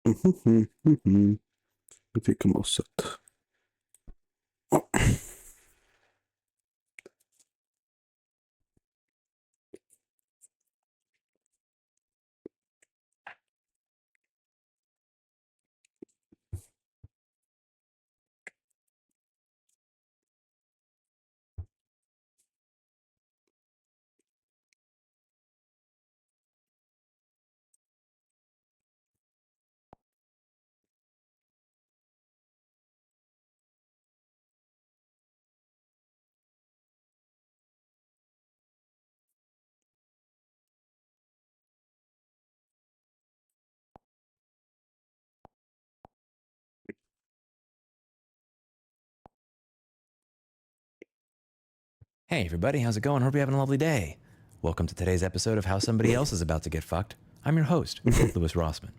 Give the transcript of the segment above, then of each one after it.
I think I'm all set. Hey everybody, how's it going? Hope you're having a lovely day. Welcome to today's episode of How Somebody Else is About to Get Fucked. I'm your host, Louis Rossman.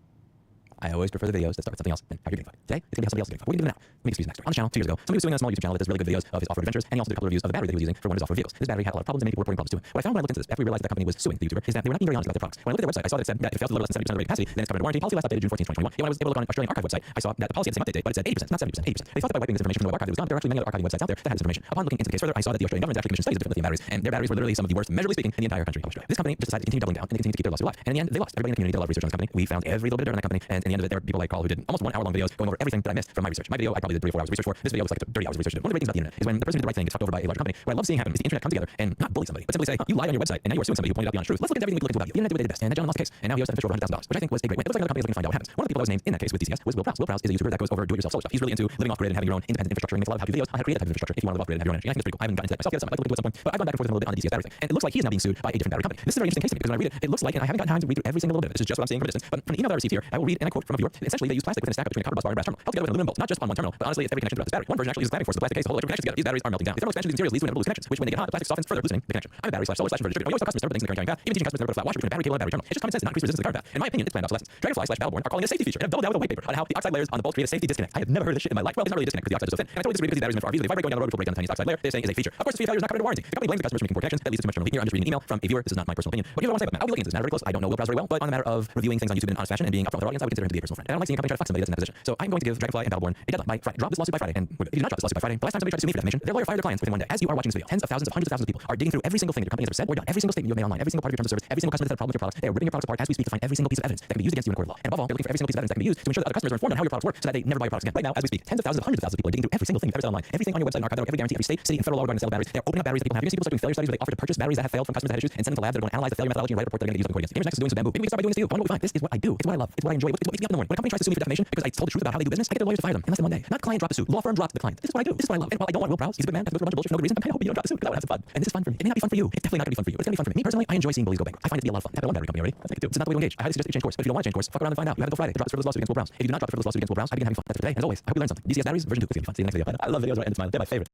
I always prefer the videos that start with something else than how you're getting fucked. Today, it's gonna be how somebody else is getting fucked. We're gonna do it now. Let me excuse next. On the channel 2 years ago, somebody was doing a small YouTube channel that does really good videos of his off-road adventures, and he also did a couple of reviews of the battery that he was using for one of his off-road vehicles. This battery had a lot of problems, and many people were reporting problems too. What I found when I looked into this, after we realized that the company was suing the YouTuber, is that they were not being very honest about their products. When I looked at their website, I saw that it said that if it fails to deliver less than 70% of the rated capacity, then it's covered under warranty. Policy last updated June 14, 2021. Yet when I was able to look on an Australian archive website, I saw that the policy had the same update date, but it said 80%, not 70%, 80%. They thought that by wiping this information from the web archive, it was done. There were actually many other archiving websites out there that had this information. Upon looking into the case further, I saw that the Australian government actually commissioned studies of different lithium batteries, and their batteries were literally some of the worst, measurably speaking, in the entire country of Australia. This company just decided to continue doubling down, and they continued to keep their lawsuit alive. And in the end, they lost. Everybody in the community did a lot of research on this company. We found every little bit of dirt on that company, and in the end of it, there were people like Carl who did almost 1 hour long videos going over everything that I missed from my research. My video, I probably did 3 or 4 hours of research for. This video was like 30 hours of research. One of the great things about the internet is when the person who did the right thing gets fucked over by a large company. What I love seeing happen is the internet come together and not bully somebody, but simply say, you lied on your website, and now you are suing somebody who pointed out the honest truth. Let's look at everything we looked into about you. The internet did what they did best, and that gentleman lost the case, and now he owes that official over $100,000, which I think was a great win. It looks like other companies looking to find out what happens. One of the people that was named in that case with TCS was Will Prowse. Will Prowse is a YouTuber that goes over do-it-yourself solar stuff. He's really into living off grid and having your own independent infrastructure, and makes a lot of how-to videos on how to create that type of infrastructure if you want to live off grid and have your own energy. I think it's pretty cool. I haven't gotten into that myself yet. Something I'd like to look into at some point, but I've gone back and forth with him a little bit on the DCS battery thing, and it looks like he is now being sued by a different battery company. This is a very interesting case to me because when I read it, it looks like, and I haven't gotten time to read through every single little bit of it. This is just what I'm seeing from a distance. But from the email that I received here, I will read and I quote from a viewer. Essentially, they use plastic within a stack between a copper bus bar and brass terminal, held together with an aluminum bolt, not just on one terminal, but honestly, it's every connection throughout this battery. One version actually uses clamping force of the plastic case to hold electrical connections together. These batteries are melting down. The thermal expansion of these materials leads to inevitable loose connections, which when they get hot, the plastic softens further, loosening the connection. I'm a battery slash solar slash inverter distributor. We always tell customers to things in the current carrying path, even teaching customers to put a flat washer between a battery cable and a battery terminal. It's just common sense to not increase resistance to the current path. In my opinion, it's planned obsolescence. Dragonfly slash Battleborn are calling it a safety feature and have doubled down with a white paper on how the oxide layers on the bolt create a safety disconnect. I have never heard of this shit in my life. Well, it's not really a disconnect because the oxide is so thin. And I totally disagree because these batteries are meant for RVs. If I break going down the road, which will break down the tiniest oxide layer, they're saying is a feature. Of course, this failure is not covered under warranty. The company blames the customers for making poor connections that leads to too much thermal heat. Here, I'm just reading an email from a viewer. This is not my personal opinion. But here's what I want to say about that. I'll be looking into this matter very close. I don't know Will Browse very well, but on the matter of reviewing things on YouTube in an honest fashion and being upfront with our audience, I would consider him to be a personal friend. And I don't like seeing a company try to fuck somebody that's in that position. So I'm going to give Dragonfly and Battleborn a deadline by Friday. Drop this lawsuit by Friday. And if you do not drop this lawsuit by Friday, the last time somebody tried to sue me for defamation, their lawyer fired their clients within 1 day. As you are watching this video, tens of thousands, of hundreds of thousands of people are digging through every single thing that your company has ever said or done, every single statement you have made online, every single part of your terms of service, every single customer that's had a problem with your products. They are ripping your products apart as we speak to find every single piece of evidence that can be used against you in a court of law. And above all, they're looking for every single piece of evidence that can be used to ensure that other customers are informed on how your products work so that they never buy your products again. Right now, as we speak, tens of thousands, of hundreds of thousands of people are digging through every single thing you've ever said online. Everything on your website and archive, every guarantee, every state, city, and federal law regarding the sale of batteries. They're opening up batteries that people have. You're gonna see people start doing failure studies where they offer to purchase batteries that have failed from customers that had issues and send them to labs that are going to analyze the failure methodology and write a report they're going to use on the court against. Image Next is doing some bamboo. Maybe we can start by doing this to you. I wonder what we find. This is what I do. It's what I love. It's what I enjoy. It's what wakes me up in the morning. When a company tries to sue me for defamation because I told the truth about how they do business, I get their lawyers to fire them in less than 1 day. Not client drop the suit. Law firm drops the client. This is what I do. This is what I love. And while I don't want Will Prowse, he's a good man, has to go through a bunch of bullshit for no good reason, I'm kind of hoping you don't drop the suit because I would have some fun. And this is fun for me. It may not be fun for you. It's definitely not going to be fun for you. It's going to be fun for me. Me personally, I enjoy seeing bullies go bankrupt. I find it to be a lot of fun. I have one battery company already. That's like it too. This is not the way to engage. I highly suggest that you change course. But if you don't want to change course, fuck around and find out. You have until Friday to drop this frivolous lawsuit against Will Prowse. If you do not drop the frivolous lawsuit against Will Prowse, I begin having fun. That's for today. And as always, I hope you learned something. DCS batteries version 2. It's gonna be fun. See you in the next video. I love videos where I end smiling. They're my favorite.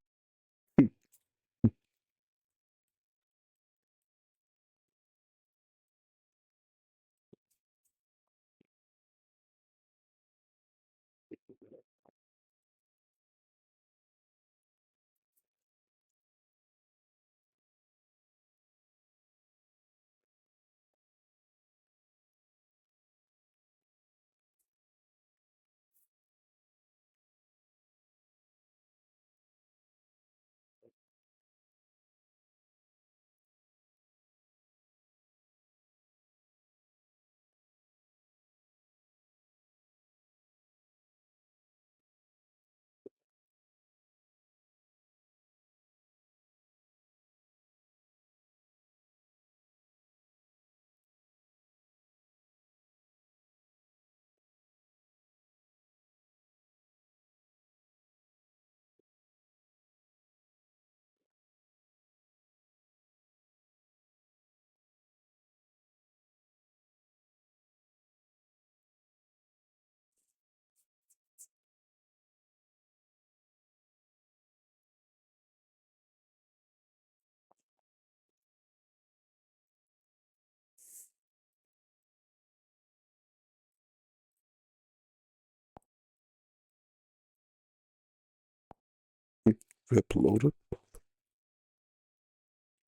Uploaded.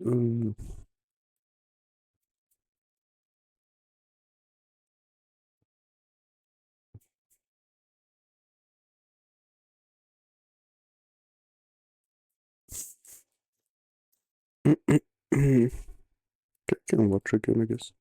Um, Okay, can watch again, I guess.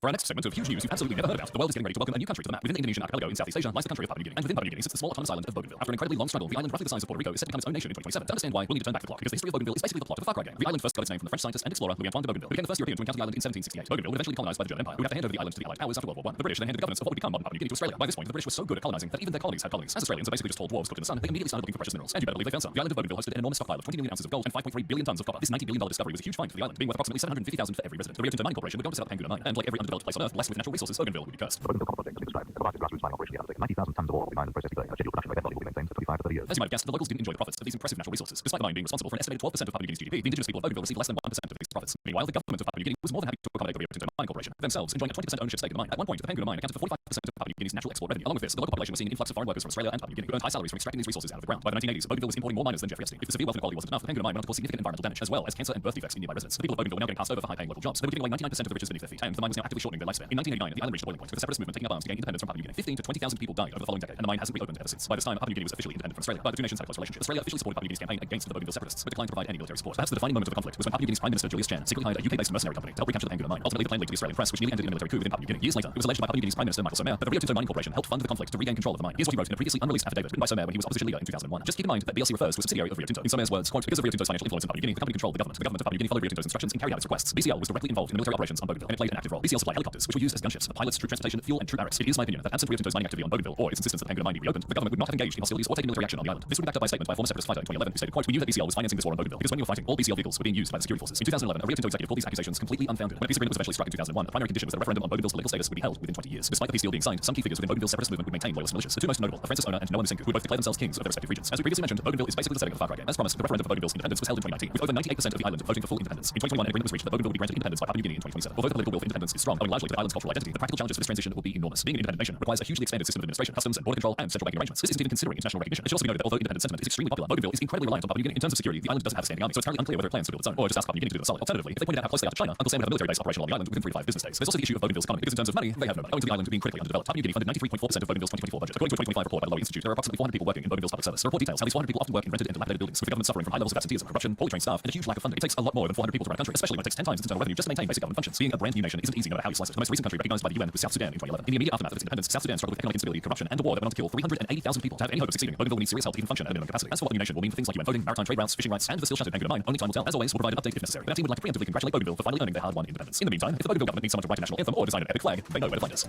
For our next segment of huge news you've absolutely never heard about, the world is getting ready to welcome a new country to the map. Within the Indonesian archipelago in Southeast Asia lies the country of Papua New Guinea. And within Papua New Guinea sits the small autonomous island of Bougainville. After an incredibly long struggle, the island, roughly the size of Puerto Rico, is set to become its own nation in 2027. To understand why, we'll need to turn back the clock, because the history of Bougainville is basically the plot of a Far Cry game. The island first got its name from the French scientist and explorer Louis-Antoine de Bougainville, who became the first European to encounter the island in 1768. Bougainville would eventually be colonized by the German Empire, who would have to hand over the island to the Allied powers after World War I. The British then handed the governance of what would become modern Papua New Guinea to Australia. By this point, the British were so good at colonizing that even their colonies had colonies. As Australians are basically just tall dwarves cooked in the sun, they immediately started looking for precious minerals. And you better believe they found some. The island of Bougainville hosted an enormous stockpile of 20 million ounces of gold and 5.3 billion tons of copper. This $90 billion discovery was a huge find for the island, being worth approximately $750,000 for every resident. The Rio Tinto Mining Corporation would go on to set up Panguna Mine, and like every undeveloped place on Earth blessed with natural resources, Bougainville would be cursed. The Bougainville copper project has been described as the largest grassroots mining operation in the Arctic. 90,000 tons of ore will be mined and processed each day. A scheduled production rate will be maintained for 25 to 30 years. As you might have guessed, the locals didn't enjoy the profits of these impressive natural resources. Despite the mine being responsible for an estimated 12% of Papua New Guinea's GDP, the indigenous people of Bougainville received less than 1% of these profits. Meanwhile, the government of Papua New Guinea was more than happy to accommodate the Rio Tinto Mining Corporation, themselves enjoying a 20% ownership stake in the mine. At one point, the Panguna Mine accounted for 45% of Papua New Guinea's natural export revenue. Along with this, the local population was seeing an influx of foreign workers from Australia and Papua New Guinea who earned high salaries from extracting these resources out of the ground. By the 1980s, Bougainville was importing more miners than Jeffrey Epstein. If the severe wealth inequality wasn't enough, the Panguna Mine went on to cause significant environmental damage, as well as cancer and birth defects in nearby residents. The people of Bougainville were now getting passed over for high-paying local jobs. They were giving away 99% of the riches beneath their feet, and the mine was now actively shortening their lifespan. In 1989, the island reached a boiling point, with the separatist movement taking up arms to gain independence from Papua New Guinea. 15 to 20,000 people died over the following decade, and the mine hasn't reopened ever since. By this time, Papua New Guinea was officially independent from Australia, but the two nations had a close relationship. Australia officially supported Papua New Guinea's campaign against the Bougainville separatists, but declined to provide any military support. Perhaps the defining moment of the conflict was when Papua New Guinea's Prime Minister Julius Chan secretly hired a UK-based mercenary company to help recapture the Panguna Mine. Ultimately, the plan leaked to the Australian press, which nearly ended in a military coup within Papua New Guinea. Years later, it was alleged by Papua New Guinea's Prime Minister Michael Somare that the Rio Tinto Mining Corporation helped fund the conflict to regain control of the mine. Here's what he wrote in a previously unreleased affidavit written by Somare when he was opposition leader in 2001. Just keep in mind that BLC refers to a subsidiary of Rio Tinto. In Somare's words, quote, because of Rio Tinto's financial influence in Papua New Guinea, the company controlled the government. The government of Papua New Guinea followed Rio Tinto's instructions and carried out its requests. BCL was directly involved in the military operations on Bougainville, and it played an active role. BCL supplied helicopters, which were used as gunships for pilots, troop transportation, fuel, and troop barracks. It is my opinion that absent Rio Tinto's mining activity on Bougainville or its insistence that the Panguna Mine be reopened, the government would not have engaged in hostilities or taken military action on the island. This would be backed up by a statement by a former separatist fighter in 2011 who stated, quote, we knew that BCL was financing this war on Bougainville because when we were fighting, all BCL vehicles were being used by the security forces. In 2011, a Rio Tinto executive called these accusations completely unfounded. When a peace agreement was eventually struck in 2001, the primary condition was that a referendum on Bougainville's political status would be held within 20 years. Despite the peace deal being signed, some key figures within Bougainville's separatist movement would maintain loyalist militias. The two most notable are Francis Ona and Noam Msinku, who both declare themselves kings of their respective regions. As we previously mentioned, Bougainville is basically the setting of the Far Cry game. As promised, the referendum for Bougainville's independence was held in 2019, with over 98% of the island voting for full independence. In 2021, an agreement was reached that Bougainville would be granted independence by Papua New Guinea in 2027. Although the political will for independence is strong, owing largely to the island's cultural identity, the practical challenges for this transition will be enormous. Being an independent nation requires a hugely expanded system of administration, customs, and border control, and central banking arrangements. This isn't even considering international recognition. It should also be noted that although independent sentiment is extremely popular, Bougainville is incredibly reliant on Papua New Guinea. In terms of security, the island doesn't have a standing army, so it's entirely unclear whether it plans to build its own, or just ask Papua New Guinea to do the solid. Alternatively, if they pointed out how close they are to China, Uncle Sam would have a military base operational on the island within 3 to 5 business days. There's also the issue of Bougainville's economy, because in terms of money, they have no money. Owing to the island being critically underdeveloped, Papua New Guinea funded 93.4% of Bougainville's 2024 budget. According to a 2025 report by the Lowy Institute, there are approximately 400 people working in Bougainville's public service. The report details how these 400 people often work in rented and dilapidated buildings, with the government suffering from high levels of absenteeism, corruption, poorly trained staff, and a huge lack of funding. It takes a lot more than 400 people to run a country, especially when it takes 10 times its internal revenue just to maintain basic government functions. Being a brand new nation isn't easy, no matter how you slice it. The most recent country recognized by the UN was South Sudan in 2011. In the immediate aftermath of its independence, South Sudan struggled with economic instability, corruption, and a war that went on to kill 380,000 people. To have any hope of succeeding, Bougainville will need serious help to even function at a minimum capacity. As for what the new nation will mean for things like UN voting, maritime trade routes, fishing rights, and the still shuttered Panguna Mine, only time will tell. As always, we'll provide an update if necessary. But our team would like to preemptively congratulate Bougainville for finally earning their hard-won independence. In the meantime, if the Bougainville government needs someone to write a national anthem or design an epic flag, they know where to find us.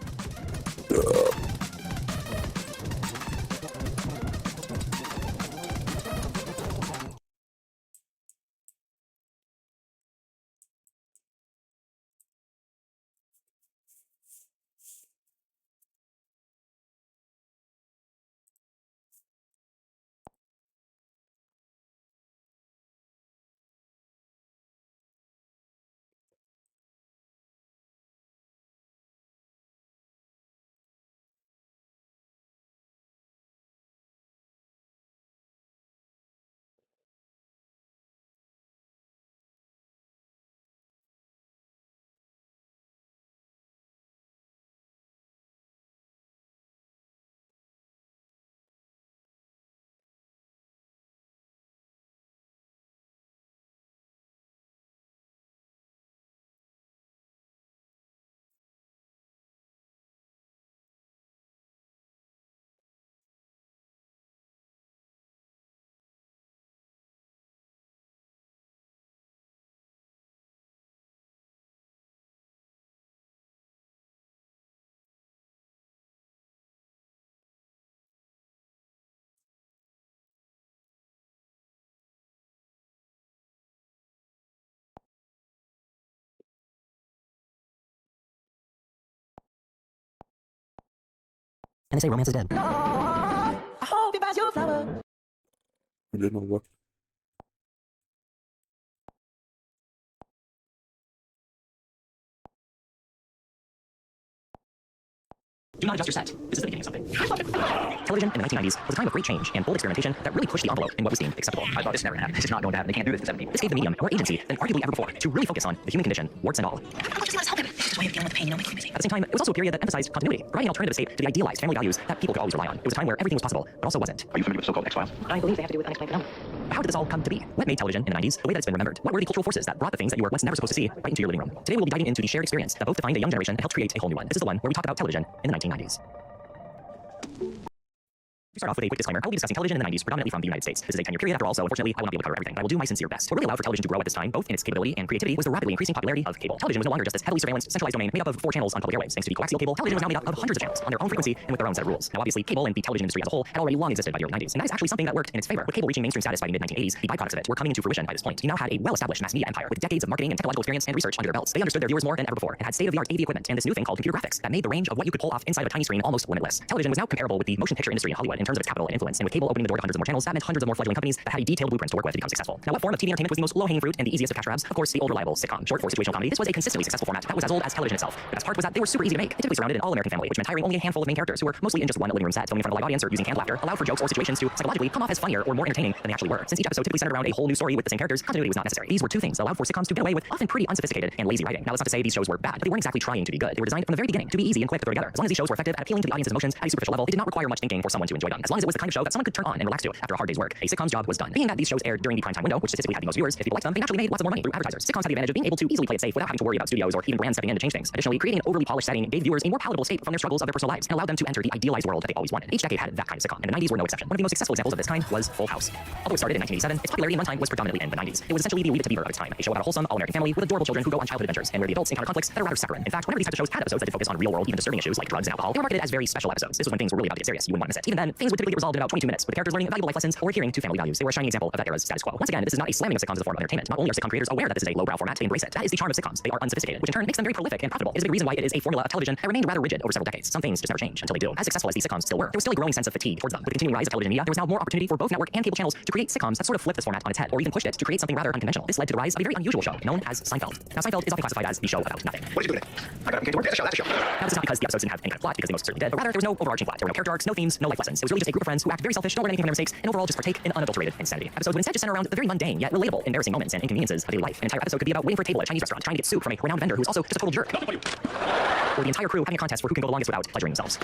And they say romance is dead. I didn't know what. Do not adjust your set. This is the beginning of something. Television in the 1990s was a time of great change and bold experimentation that really pushed the envelope in what was deemed acceptable. I thought this never happened. This is not going to happen. They can't do this in 17. This gave the medium more agency than arguably ever before to really focus on the human condition, warts and all. Just let us help him. fastest way of dealing with pain, make it busy. At the same time, it was also a period that emphasized continuity, providing an alternative escape to the idealized family values that people could always rely on. It was a time where everything was possible, but also wasn't. Are you familiar with the so-called X-Files? I believe they have to do with unexplained phenomena. How did this all come to be? What made television in the 90s the way that it's been remembered? What were the cultural forces that brought the things that you were once never supposed to see right into your living room? Today we'll be diving into the shared experience that both defined a young generation and helped create a whole new one. This is the one where we talk about television in the 1990s. We start off with a quick disclaimer. I will be discussing television in the 90s, predominantly from the United States. This is a 10-year period after all, so unfortunately, I will not be able to cover everything, but I will do my sincere best. What really allowed for television to grow at this time, both in its capability and creativity, was the rapidly increasing popularity of cable. Television was no longer just this heavily surveillanced, centralized domain made up of 4 channels on public airwaves. Thanks to the coaxial cable, television was now made up of hundreds of channels on their own frequency and with their own set of rules. Now, obviously, cable and the television industry as a whole had already long existed by the early 90s, and that is actually something that worked in its favor. With cable reaching mainstream status by the mid-1980s, the byproducts of it were coming into fruition by this point. You now had a well-established mass media empire with decades of marketing and technological experience and research under their belts. They understood their viewers more than ever before and had state-of-the-art AV equipment and this new thing called computer graphics that made the range of what you could pull off inside of a tiny screen almost limitless. Television was now comparable with the motion picture industry in Hollywood in terms of its capital and influence, and with cable opening the door to hundreds of more channels, that meant hundreds of more fledgling companies that had a detailed blueprint to work with to become successful. Now, what form of TV entertainment was the most low-hanging fruit and the easiest of cash grabs? Of course, the old reliable sitcom, short for situational comedy. This was a consistently successful format that was as old as television itself. The best part was that they were super easy to make. They typically surrounded an all-American family, which meant hiring only a handful of main characters who were mostly in just one living room set, filming in front of a live audience or using canned laughter, allowed for jokes or situations to psychologically come off as funnier or more entertaining than they actually were. Since each episode typically centered around a whole new story with the same characters, continuity was not necessary. These were two things that allowed for sitcoms to get away with often pretty unsophisticated and lazy writing. Now, that's not to say these shows were bad, but they weren't exactly trying to be good. They were designed from the very beginning to be easy and quick to throw together. As long as these shows were effective at appealing to the audience's emotions at a superficial level, it did not require much thinking for someone to enjoy them. As long as it was the kind of show that someone could turn on and relax to after a hard day's work, a sitcom's job was done. Being that these shows aired during the primetime window, which statistically had the most viewers, if people liked them, they naturally made lots of more money through advertisers. Sitcoms had the advantage of being able to easily play it safe without having to worry about studios or even brands stepping in to change things. Additionally, creating an overly polished setting gave viewers a more palatable escape from their struggles of their personal lives and allowed them to enter the idealized world that they always wanted. Each decade had that kind of sitcom, and the 90s were no exception. One of the most successful examples of this kind was Full House. Although it started in 1987, its popularity in one time was predominantly in the 90s. It was essentially the Leave It to Beaver of its time, a show about a wholesome, all-American family with adorable children who go on childhood adventures and where the adults encounter conflicts that are rather saccharine. In fact, whenever these types of shows had episodes that did focus on real-world, even disturbing issues like drugs and alcohol, they were marketed as very special episodes. This was when things were really about to get serious. You wouldn't want to miss it. Even then, things would typically get resolved in about 22 minutes, with the characters learning valuable life lessons or adhering to family values. They were a shining example of that era's status quo. Once again, this is not a slamming of sitcoms as a form of entertainment. Not only are sitcom creators aware that this is a lowbrow format, they embrace it. That is the charm of sitcoms. They are unsophisticated, which in turn makes them very prolific and profitable. It is a big reason why it is a formula of television that remained rather rigid over several decades. Some things just never change until they do. As successful as these sitcoms still were, there was still a growing sense of fatigue towards them. With the continuing rise of television media, there was now more opportunity for both network and cable channels to create sitcoms that sort of flipped this format on its head, or even pushed it to create something rather unconventional. This led to the rise of a very unusual show known as Seinfeld. Now, Seinfeld is often classified as the show about nothing. What are you doing? I got okay to work. That's a show. That's a show. Now, this is not because the episodes didn't have any kind of plot, because they most certainly did, but rather there was no overarching plot. There were no character arcs, no themes, no life lessons. It was really just a group of friends who act very selfish, don't learn anything from their mistakes, and overall just partake in unadulterated insanity. Episodes would instead just center around the very mundane yet relatable, embarrassing moments and inconveniences of daily life. An entire episode could be about waiting for a table at a Chinese restaurant, trying to get soup from a renowned vendor who's also just a total jerk. Or the entire crew having a contest for who can go the longest without pleasuring themselves.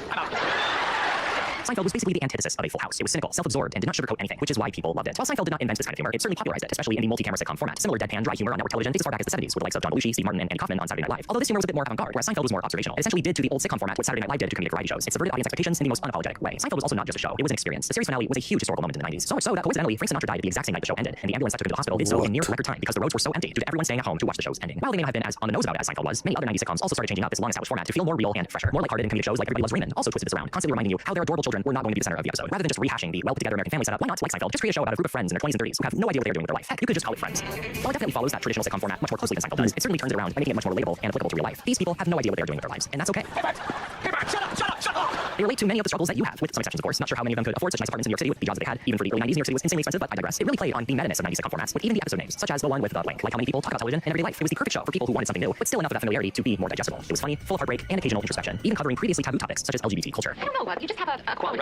Seinfeld was basically the antithesis of a Full House. It was cynical, self-absorbed, and did not sugarcoat anything, which is why people loved it. While Seinfeld did not invent this kind of humor, it certainly popularized it, especially in the multi-camera sitcom format. Similar deadpan, dry humor on network television dates as far back as the 70s, with the likes of John Belushi, Steve Martin, and Andy Kaufman on Saturday Night Live. Although this humor was a bit more avant-garde, whereas Seinfeld was more observational. It essentially did to the old sitcom format what Saturday Night Live did to comedic variety shows. It subverted audience expectations in the most unapologetic way. Seinfeld was also not just a show; it was an experience. The series finale was a huge historical moment in the 90s. So much so that coincidentally, Frank Sinatra died the exact same night the show ended, and the ambulance that took him to the hospital did so in near record time because the roads were so empty due to everyone staying at home to watch the show's ending. While they may not have been as on the nose about it as Seinfeld was, many other 90s sitcoms also started changing up this long-established format to feel more real and fresher. More lighthearted and comedic shows like Everybody Loves Raymond also twisted this around, constantly reminding you how their adorable children were not going to be the center of the episode. Rather than just rehashing the well-put-together American family setup, why not, like Seinfeld, just create a show about a group of friends in their 20s and 30s who have no idea what they're doing with their life? Heck, you could just call it Friends. While it definitely follows that traditional sitcom format much more closely than Seinfeld does, it certainly turns it around by making it much more relatable and applicable to real life. These people have no idea what they're doing with their lives, and that's okay. Hey, Matt, shut up, shut up, shut up! They relate to many of the struggles that you have, with some exceptions, of course. Not sure how many of them could afford such nice apartments in New York City with the jobs that they had. Even for the early 90s, New York City was insanely expensive, but I digress. It really played on the meta-ness of 90s sitcom formats, with even the episode names, such as the one with the blank, like how many people talk about television and everyday life. It was the perfect show for people who wanted something new, but still enough of that familiarity to be more digestible. It was funny, full of heartbreak, and occasional introspection, even covering previously taboo topics such as LGBT culture. I don't know what, you just have a quality.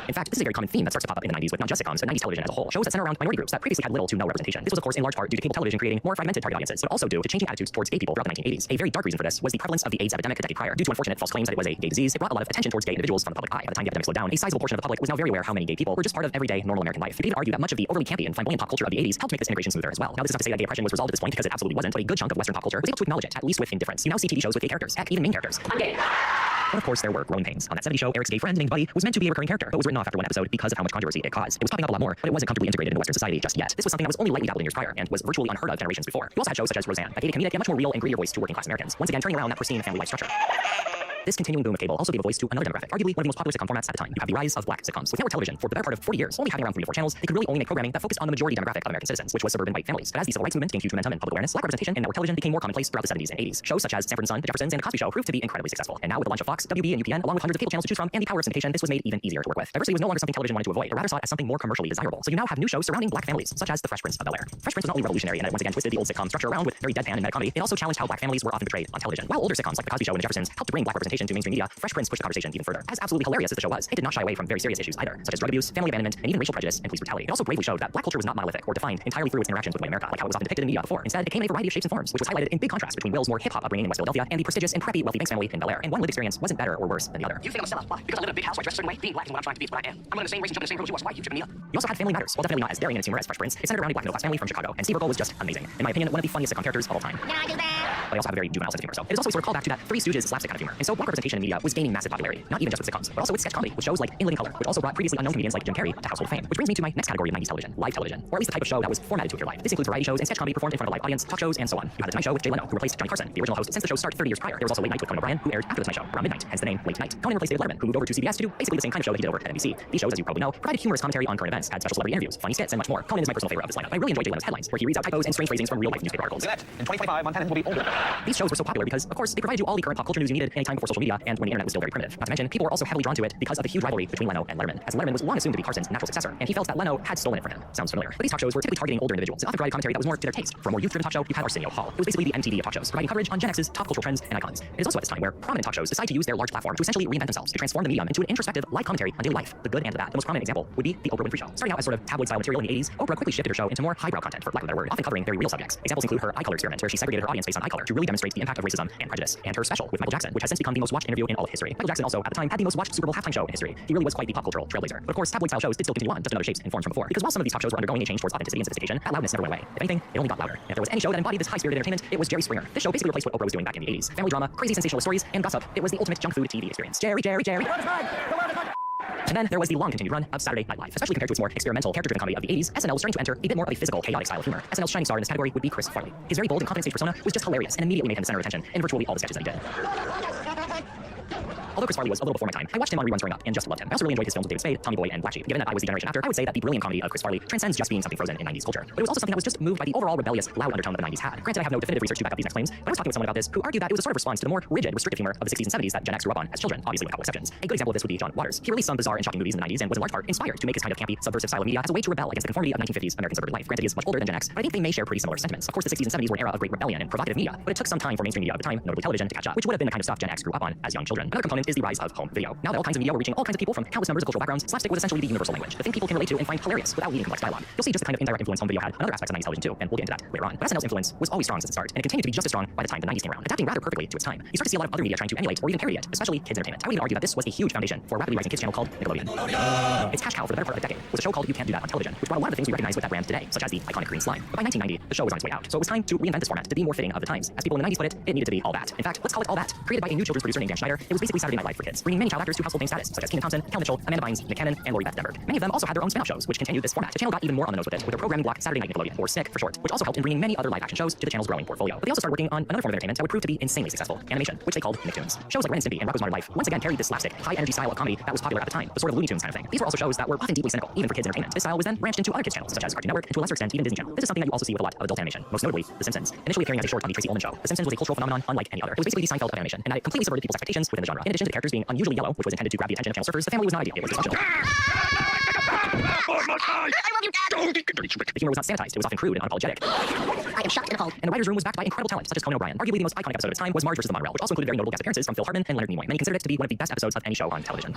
In fact, this is a very common theme that starts to pop up in the 90s with not just sitcoms, but 90s television as a whole. Shows that center around minority groups that previously had little to no representation. This was, of course, in large part due to cable television creating more fragmented target audiences, but also due to changing attitudes towards gay people throughout the 1980s. A very dark reason for this was the prevalence of the AIDS epidemic a decade prior. Due to unfortunate false claims that it was a gay disease, it brought a lot of attention towards gay individuals from the public eye. By the time the epidemic slowed down, a sizable portion of the public was now very aware how many gay people were just part of everyday, normal American life. They could argue that much of the overly campy and flamboyant pop culture of the 80s helped make this integration smoother as well. Now, this is not to say that gay oppression was resolved at this point, because it absolutely wasn't, but a good chunk of Western pop culture was able to acknowledge it, at least with indifference. You now see TV shows with gay characters, heck, even main characters. I'm gay. But of course, there were growing pains. On that 70s show, Eric's gay friend named Buddy was meant to be a recurring character, but was written off after one episode because of how much controversy it caused. It was popping up a lot more, but it wasn't comfortably integrated into Western society just yet. This was something that was only lightly dabbled in years prior and was virtually unheard of generations before. You also had shows such as Roseanne that gave a comedic yet much more real and grittier voice to working class Americans, once again turning around that pristine family life structure. This continuing boom of cable also gave a voice to another demographic, arguably one of the most popular sitcom formats at the time. You have the rise of black sitcoms. With network television, for the better part of 40 years, only having around 3 to 4 channels, they could really only make programming that focused on the majority demographic of American citizens, which was suburban white families. But as the civil rights movement gained huge momentum and public awareness, black representation in network television became more commonplace throughout the 70s and 80s. Shows such as Sanford and Son, The Jeffersons, and The Cosby Show proved to be incredibly successful. And now with the launch of Fox, WB, and UPN, along with hundreds of cable channels to choose from, and the power of syndication, this was made even easier to work with. Diversity was no longer something television wanted to avoid, but rather saw it as something more commercially desirable. So you now have new shows surrounding black families, such as The Fresh Prince of Bel-Air. Fresh Prince was not only revolutionary in that it once again twisted the old sitcom structure around with very deadpan and meta comedy, it also challenged how black families were often portrayed on television. While older sitcoms like The Cosby Show and The Jeffersons helped to bring black representation representation to mainstream media, Fresh Prince pushed the conversation even further. As absolutely hilarious as the show was, it did not shy away from very serious issues either, such as drug abuse, family abandonment, and even racial prejudice and police brutality. It also bravely showed that black culture was not monolithic or defined entirely through its interactions with white America, like how it was often depicted in media before. Instead, it came in a variety of shapes and forms, which was highlighted in big contrast between Will's more hip-hop upbringing in West Philadelphia and the prestigious and preppy wealthy Banks family in Bel Air. And one lived experience wasn't better or worse than the other. You think I'm a seller? Why? Because I live in a big house where I dress a certain way. Being black is what I'm trying to be. It's what I am. I'm going to the same race and jump in the same room as you are. Why? You tripping me up. You also had Family Matters, while definitely not as daring in its humor as Fresh Prince. It centered around a black middle-class family from Chicago, and Steve Urkel was just amazing. In my opinion, one of the funniest sitcom characters of all time. But I also have a very juvenile sense of humor, so it is also a sort of callback to that Three Stooges slapstick kind of humor. And so black representation in media was gaining massive popularity, not even just with sitcoms, but also with sketch comedy, with shows like In Living Color, which also brought previously unknown comedians like Jim Carrey to household fame. Which brings me to my next category of 90s television, live television, or at least the type of show that was formatted to appear live. This includes variety shows and sketch comedy performed in front of a live audience, talk shows, and so on. You had The Tonight Show with Jay Leno, who replaced Johnny Carson, the original host since the show's start 30 years prior. There was also Late Night with Conan O'Brien, who aired after The Tonight Show, around midnight, hence the name Late Night. Conan replaced David Letterman, who moved over to CBS to do basically the same kind of show that he did over at NBC. These shows, as you probably know, provided humorous commentary on current events, had special celebrity interviews, funny skits, and much more. Conan is my personal favorite of this lineup. I really enjoy Jay Leno's headlines, where he reads out typos and strange phrasings from real-life newspaper articles. In 2025, Montana will be older. These shows were so popular because, of course, they provided you all the current pop culture news you needed any time before social media and when the internet was still very primitive. Not to mention, people were also heavily drawn to it because of the huge rivalry between Leno and Letterman, as Letterman was long assumed to be Carson's natural successor, and he felt that Leno had stolen it from him. Sounds familiar. But these talk shows were typically targeting older individuals and often provided commentary that was more to their taste. For a more youth-driven talk show, you had Arsenio Hall. It was basically the MTV of talk shows, providing coverage on Gen X's top cultural trends and icons. It is also at this time where prominent talk shows decide to use their large platform to essentially reinvent themselves, to transform the medium into an introspective live commentary on daily life, the good and the bad. The most prominent example would be the Oprah Winfrey Show. Starting out as sort of tabloid-style material in the 80s, Oprah quickly shifted her show into more highbrow content, for lack of a better word, often covering very real subjects. Examples include her eye color experiment, where she segregated her audience based on eye color to really demonstrate the impact of racism and prejudice, and her special with Michael Jackson, which has since become the most watched interview in all of history. Michael Jackson also, at the time, had the most watched Super Bowl halftime show in history. He really was quite the pop cultural trailblazer. But of course, tabloid-style shows did still continue on, just in other shapes and forms from before. Because while some of these talk shows were undergoing a change towards authenticity and sophistication, that loudness never went away. If anything, it only got louder. And if there was any show that embodied this high-spirited entertainment, it was Jerry Springer. This show basically replaced what Oprah was doing back in the 80s. Family drama, crazy sensational stories, and gossip. It was the ultimate junk food TV experience. Jerry. And then there was the long-continued run of Saturday Night Live. Especially compared to its more experimental, character-driven comedy of the 80s, SNL was starting to enter a bit more of a physical, chaotic style of humor. SNL's shining star in this category would be Chris Farley. His very bold and confident stage persona was just hilarious and immediately made him the center of attention in virtually all the sketches that he did. Although Chris Farley was a little before my time, I watched him on reruns growing up and just loved him. I also really enjoyed his films with David Spade, Tommy Boy, and Black Sheep. Given that I was the generation after, I would say that the brilliant comedy of Chris Farley transcends just being something frozen in 90s culture. But it was also something that was just moved by the overall rebellious, loud undertone that the 90s had. Granted, I have no definitive research to back up these next claims, but I was talking with someone about this who argued that it was a sort of response to the more rigid, restrictive humor of the 60s and 70s that Gen X grew up on as children, obviously with a couple exceptions. A good example of this would be John Waters. He released some bizarre and shocking movies in the 90s and was in large part inspired to make his kind of campy, subversive style of media as a way to rebel against the conformity of 1950s American suburban life. Granted, he is much older than Gen X, but I think they may share pretty similar sentiments. Of course, the 60s and 70s were an era of great rebellion and provocative media, but it took some time for mainstream media of the time, notably television, to catch up, which would have been the kind of stuff Gen X grew up on as young children. Another component is the rise of home video. Now that all kinds of media were reaching all kinds of people from countless numbers of cultural backgrounds, slapstick was essentially the universal language, the thing people can relate to and find hilarious without needing complex dialogue. You'll see just the kind of indirect influence home video had on other aspects of 90s television too, and we'll get into that later on. But SNL's influence was always strong since the start, and it continued to be just as strong by the time the 90s came around, adapting rather perfectly to its time. You start to see a lot of other media trying to emulate or even parody it, especially kids entertainment. I would even argue that this was a huge foundation for a rapidly rising kids channel called Nickelodeon. Its cash cow for the better part of a decade was a show called You Can't Do That on Television, which brought a lot of the things we recognize with that brand today, such as the iconic green slime. But by 1990, the show was on its way out, so it was time to reinvent this format to be more fitting of the times. As people in the 90s put it, it needed to be all that. In fact, let's call it all that. Created by a new children's producer named Dan Schneider, it was basically Saturday Night Live for kids, bringing many child actors to household name status, such as Kenan Thompson, Kel Mitchell, Amanda Bynes, Nick Cannon, and Lori Beth Denberg. Many of them also had their own spin-off shows, which continued this format. The channel got even more on the nose with it, with their programming block Saturday Night Nickelodeon, or SNICK for short, which also helped in bringing many other live-action shows to the channel's growing portfolio. But they also started working on another form of entertainment that would prove to be insanely successful: animation, which they called Nicktoons. Shows like Ren and Stimpy and Rocko's Modern Life once again carried this slapstick, high-energy style of comedy that was popular at the time, the sort of Looney Tunes kind of thing. These were also shows that were often deeply cynical, even for kids' entertainment. This style was then branched into other kids' channels, such as Cartoon Network, and to a lesser extent, even Disney Channel. This is something that you also see with a lot of adult animation, most notably The Simpsons. Initially appearing as a short on the Tracy Ullman Show, The Simpsons was a cultural phenomenon unlike any other. It was basically the Seinfeld of animation, and it completely subverted people's expectations within the genre. In addition to the characters being unusually yellow, which was intended to grab the attention of channel surfers, the family was not ideal. It was dysfunctional. The humor was not sanitized, it was often crude and unapologetic. I am shocked and appalled. And the writer's room was backed by incredible talent, such as Conan O'Brien. Arguably the most iconic episode of its time was Marge vs. the Monorail, which also included very notable guest appearances from Phil Hartman and Leonard Nimoy. Many considered it to be one of the best episodes of any show on television.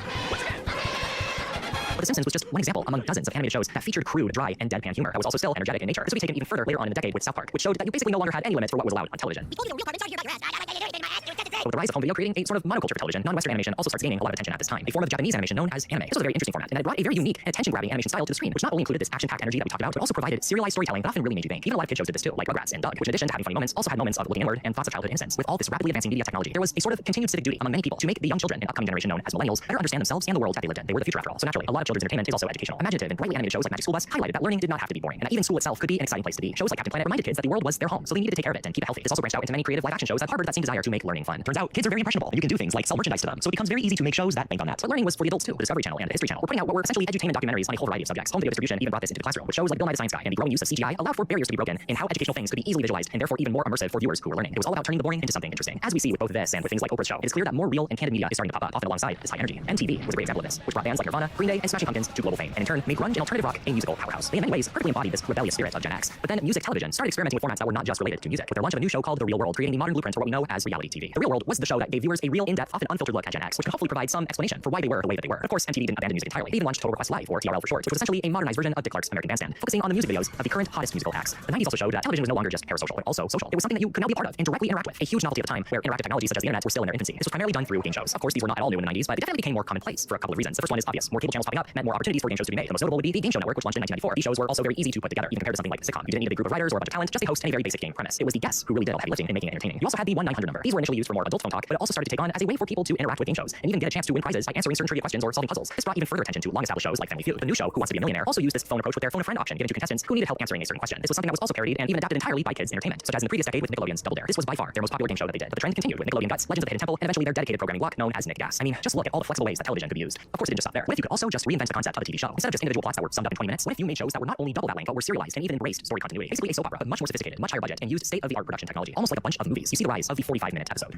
But The Simpsons was just one example among dozens of animated shows that featured crude, dry, and deadpan humor that was also still energetic in nature. This would be taken even further later on in the decade with South Park, which showed that you basically no longer had any limits for what was allowed on television. You told me the real part. I'm sorry to hear about your ass. With the rise of home video creating a sort of monoculture for television, non-Western animation also starts gaining a lot of attention at this time, a form of Japanese animation known as anime. This was a very interesting format, and it brought a very unique and attention-grabbing animation style to the screen, which not only included this action-packed energy that we talked about, but also provided serialized storytelling that often really made you think. Even a lot of kids shows did this too, like Rugrats and Doug, which in addition to having funny moments, also had moments of looking inward and thoughts of childhood innocence. With all this rapidly advancing media technology, there was a sort of continued civic duty among many people to make the young children in upcoming generation known as millennials better understand themselves and the world that they lived in. They were the future after all. So naturally, a lot of children's entertainment is also educational. Imaginative and brightly animated shows like Magic School Bus highlighted that learning did not have to be boring, and that even school itself could be an exciting place to be. Shows like Captain Planet reminded kids that the world was their home, so they needed to take care of it and keep it healthy. This also branched out into many creative live-action shows that harbored that same desire to make learning fun. Turns out, kids are very impressionable, and you can do things like sell merchandise to them, so it becomes very easy to make shows that bank on that. But learning was for the adults too. The Discovery Channel and the History Channel were putting out what were essentially edutainment documentaries on a whole variety of subjects. Home video distribution even brought this into the classroom, with shows like Bill Nye the Science Guy, and the growing use of CGI allowed for barriers to be broken in how educational things could be easily visualized and therefore even more immersive for viewers who were learning. It was all about turning the boring into something interesting. As we see with both this and with things like Oprah's show, it is clear that more real and candid media is starting to pop up, often alongside this high energy. MTV was a great example of this, which brought bands like Nirvana, Green Day, and Smashing Pumpkins to global fame, and in turn made grunge and alternative rock a musical powerhouse. They in many ways perfectly embodied this rebellious spirit of Gen X. But then music television started experimenting with formats that were not just related to music, with their launch of a new show called The Real World, creating the modern blueprint for what we know as reality TV. The Real World was the show that gave viewers a real in-depth, often unfiltered look at Gen X, which could hopefully provide some explanation for why they were the way that they were. Of course, MTV didn't abandon music entirely. They even launched Total Request Live, or TRL for short, which was essentially a modernized version of Dick Clark's American Bandstand, focusing on the music videos of the current hottest musical acts. The 90s also showed that television was no longer just parasocial, but also social. It was something that you could now be a part of and directly interact with, a huge novelty at the time where interactive technologies such as the internet were still in their infancy. This was primarily done through game shows. Of course, these were not at all new in the 90s, but it definitely became more commonplace for a couple of reasons. The first one is obvious. More cable channels popping up meant more opportunities for game shows to be made. The most notable would be the Game Show Network, which launched in 1994. These shows were also very easy to put together, even compared to something like the sitcom. You didn't need a big group of writers or a bunch of talent, just a host and a very basic game premise. It was the guests who really did all the heavy lifting and making it entertaining. You also had the 1-900 number. These were initially used for more adult phone talk, but it also started to take on as a way for people to interact with game shows and even get a chance to win prizes by answering certain trivia questions or solving puzzles. This brought even further attention to long-established shows like Family Feud. The new show, Who Wants to Be a Millionaire, also used this phone approach with their phone a friend option, given to contestants who needed help answering a certain question. This was something that was also parodied and even adapted entirely by kids' entertainment, such as in the previous decade with Nickelodeon's Double Dare. This was by far their most popular game show that they did, but the trend continued with Nickelodeon Guts, Legends of the Hidden Temple, and eventually their dedicated programming block known as Nick Gas. I mean, just look at all the flexible ways that television could be used. Of course, it didn't just stop there. What if you could also just reinvent the concept of a TV show? Instead of just individual plots that were summed up in 20 minutes, what if you made shows that were not only double that length, but were serialized and even embraced story continuity? Basically a soap opera, but much more sophisticated, much higher budget, and used state-of-the-art production technology, almost like a bunch of movies. You see the rise of the 45-minute episode.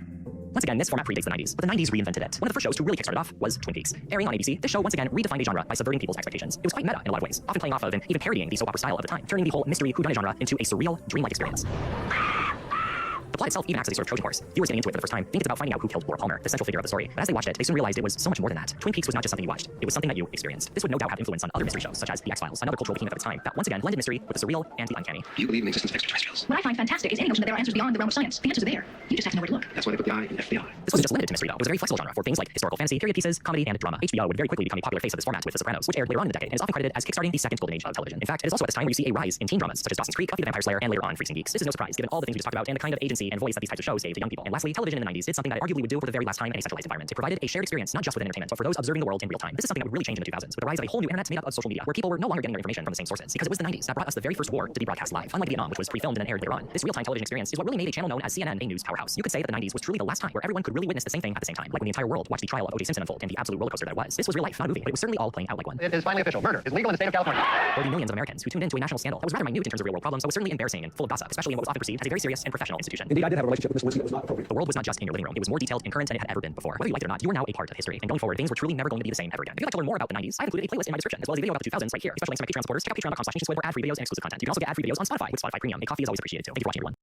Once again, this format predates the 90s, but the 90s reinvented it. One of the first shows to really kickstart it off was Twin Peaks. Airing on ABC, this show once again redefined a genre by subverting people's expectations. It was quite meta in a lot of ways, often playing off of and even parodying the soap opera style of the time, turning the whole mystery whodunit genre into a surreal, dreamlike experience. The plot itself even acts as a sort of Trojan horse. Viewers getting into it for the first time think it's about finding out who killed Laura Palmer, the central figure of the story. But as they watched it, they soon realized it was so much more than that. Twin Peaks was not just something you watched, it was something that you experienced. This would no doubt have influence on other mystery shows, such as The X-Files, another cultural behemoth of its time, that once again blended mystery with the surreal and the uncanny. Do you believe in the existence of extraterrestrials? What I find fantastic is any notion that there are answers beyond the realm of science. The answers are there. You just have to know where to look. That's why they put the I in FBI. This wasn't just limited to mystery, though. It was a very flexible genre for things like historical fantasy, period pieces, comedy, and drama. HBO would very quickly become a popular face of this format with The Sopranos, which aired later on in the decade and is often credited as kickstarting the second golden age of television. In fact, it is also at this time where you see a rise in teen dramas, such as Dawson's Creek, Buffy the Vampire Slayer, and later on Freaks and Geeks. This is no surprise, given all the things we just talked about and the kind of agency and voice that these types of shows gave to young people. And lastly, television in the 90s did something that it arguably would do for the very last time in a centralized environment. It provided a shared experience, not just within entertainment, but for those observing the world in real time. This is something that would really change in the 2000s, with the rise of a whole new internet made up of social media, where people were no longer getting their information from the same sources, because it was the 90s that brought us the very first war to be broadcast live. Unlike Vietnam, which was pre-filmed and then aired later on, this real-time television experience is what really made a channel known as CNN a news powerhouse. You could say that the 90s was truly the last time where everyone could really witness the same thing at the same time, like when the entire world watched the trial of O.J. Simpson unfold and the absolute rollercoaster that it was. This was real life, not a movie, but it was certainly all playing out like one. It is finally official. Murder is legal in the state of California. Or the millions of Americans who tuned into a national scandal that was rather minute in terms of real-world problems, but was certainly embarrassing and full of gossip, especially in what was often perceived as a very serious and professional institution. Indeed, I did have a relationship with Miss Lewinsky that was not appropriate. The world was not just in your living room. It was more detailed and current than it had ever been before. Whether you liked it or not, you are now a part of history. And going forward, things were truly never going to be the same ever again. If you'd like to learn more about the 90s, I've included a playlist in my description, as well as a video about the 2000s right here. Especially links to my Patreon supporters. Check out patreon.com/NationSquid for ad-free videos and exclusive content. You can also get ad-free videos on Spotify with Spotify Premium. A coffee is always appreciated too. Thank you for watching, everyone.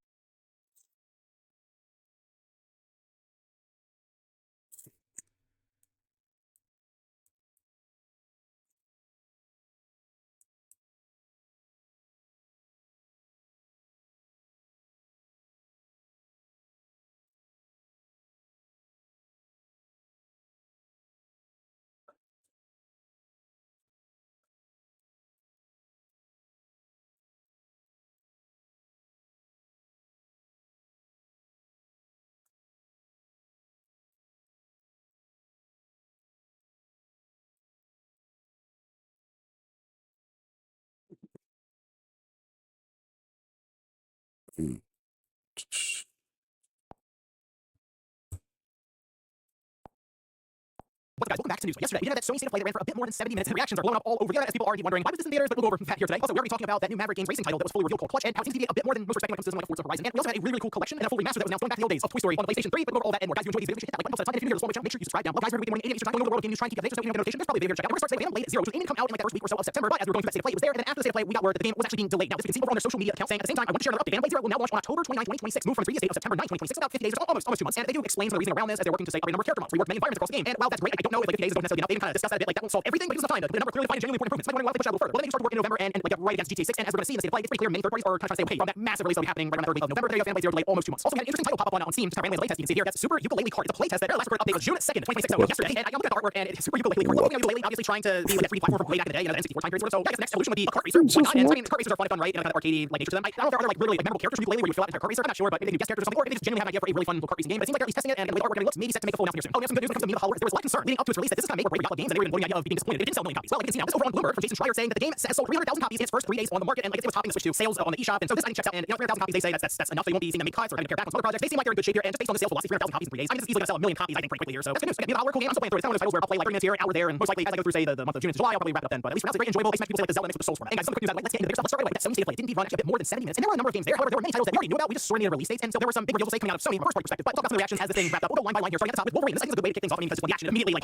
What's up, guys? Welcome back to news. Yesterday, we did that Sony State of Play that ran for a bit more than 70 minutes, and reactions are blowing up all over the internet as people are already wondering why was this in theaters, but we'll go over that here today. Also, we're already talking about that new Maverick Games racing title that was fully revealed called Clutch, and how it seems to be a bit more than most respected when it comes to something like Forza Horizon. And we also had a really, really cool collection and a full remaster that was announced going back to the old days of Toy Story on the PlayStation 3. But we'll go over all that and more. Guys, if you enjoy these videos, hit that like button, subscribe, and if you're new to the small channel, make sure you subscribe down below. Guys, we're every weekday morning 8 Eastern time going over the world of game news, trying to keep you updated so you know notification. There's probably a video to check out. We're gonna start today late at 0, which was aiming to come out in like that first week or so of September. But as we were going through that State of Play, it was there, and then after the State of Play, we got word that the game was actually being delayed. Now, this you can see over on their social media accounts saying at the same time, I want to share another update. Blade Zero will now launch on October 29, 2026, moved from the previous date of September 9, 2026, about 50 days, or almost 2 months. And they do explain some of the reasoning around this as they're working to say a number of character mods, rework many environments across the game. And while that's great, I don't know if like 50 days is going to necessarily be enough. They kind of discuss that a bit, like that won't solve everything, but it gives us time to put a number clearly find genuinely important improvements. Might wondering why they push that a little further. Well, then they start to work in November and like right against GTA 6, and as we're going to see in the State of Play, it's pretty clear many third parties are kind of trying to stay away from that massive release that'll be happening right around the 3rd week of November. There you go, Blade Zero delayed almost 2 months. Also, we had an interesting title pop up on Steam, just kind of randomly playtest. You can see here that's Super Ukulele Card. It's a playtest that their last recorded update was June 2nd, 2026, so yesterday. And I looked at the artwork and it's Super Ukulele Card. Looking at ukulele, obviously trying to be like a 3D platform from way back in the day, you know, the N64 time period sort of. So yeah, I guess the next evolution would be a kart racer. Why not? And I mean, kart racers are fun, right? You know, kind of arcadey like nature to them. I don't know if there are other like literally like memorable characters from ukulele where you fill out into a kart racer. I'm not sure, but maybe they do guest characters or something, or maybe they just genuinely have an idea for a really fun little kart racing game. But it seems like they're at least testing it, and the way the artwork looks maybe set to make a full announcement here soon. Oh, we have some good news when it comes to Mina Hollow. There was a lot of concern leading up to its release that this is going to make or break Diablo games, and they were even floating the idea of being disappointed. It didn't sell a million copies. Well, like you can see now, this is over on Bloomberg from Jason Schreier saying that the game has sold 300,000 copies in its first 3 days on the market, and like it was topping the switch to sales on the eShop. And so this I think checks out. And you know, 300,000 copies, they say that's enough. They won't be seeing them make cuts or having to pare back on some other projects. They seem like they're in good shape here, and just based on the sales velocity, 300,000 copies in 3 days. I mean, this is easily going to sell a million copies, I think, pretty quickly here. So that's good news. Mina Hollow, cool game. I'm still playing through it. It's one of those titles where I'll play like 3 minutes here, an hour there, and most likely as I go through say the month of June into July, I'll probably wrap it up then. But at least for now, it's very enjoyable. I expect people say like the Zelda mix with the Souls format. And guys, some quick news. Let's get into the big stuff. Let's start right away. That Sony State of Play didn't run actually a bit more than 70 minutes, and there were a number of games there. However, there were many titles that we already knew about. We just sort of needed release dates, and so there were some big reveals coming out of Sony from a first party perspective. But we'll talk about some of the reactions as the thing wrapped up. We'll go line by line here, starting at the top with Wolverine. This I think is a good way to kick things off. I mean, because when the action immediately like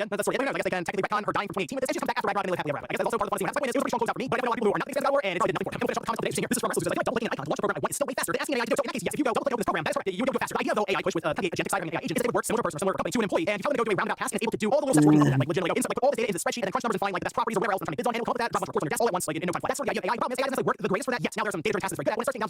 again, that's the story. I guess they can technically retcon her dying from 2018, but this just comes back after Ragnarok and they live happily ever after. I guess that's also part of the fun scene. It was a pretty strong closeout for me, but I know a lot of people who are not big fans of God of War, and it probably did nothing for it. I'm going to finish up the comments today. This is from Russell, who's like, double clicking an icon to launch a program I want is still way faster than asking an AI to do it. So in that case, yes, if you go double click open this program, that is correct. You would go faster. The idea though, AI push with the agentic cyber and AI agent is that it would work similar to a person or similar company to an employee, and you tell them to go do a roundabout task and it's able to do all the little steps for you, like legitimately go inside, like put all this data into the spreadsheet and then crunch numbers and find like the best properties or whatever else and trying to bids on it. It'll come up with that, drop a bunch of reports on your desk all at once, like in no time flat. That's sort of the idea of AI. The problem is AI doesn't necessarily work the greatest for that yet. Now there's some data transparency very good at when it starts getting down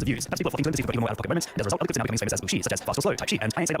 millions of views. That's people flocking to him to see the even more out-of-pocket moments, and as a result, other clips are now becoming as famous as Bushi, such as Fast or Slow type sheet, and I Ain't Say That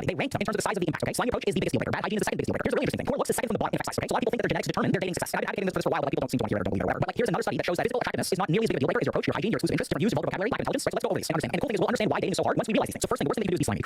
study. They ranked them in terms of the size of the impact. Okay, slimy approach is the biggest deal breaker. Bad hygiene is the second biggest deal breaker. Here's a really interesting thing. Poor looks is second from the bottom in effect size. Okay, so a lot of people think that their genetics determine their dating success. I've been advocating this for a while, but people don't seem to want to hear it or don't believe it or whatever. But like, here's another study that shows that physical attractiveness is not nearly as big a deal breaker as your approach, your hygiene, your exclusive interests, different views, your vulgar vocabulary, lack of intelligence. So let's go over these and understand. And the cool thing is we'll understand why dating is so hard once we realize these things. So first thing, the worst thing that you can do is be slimy.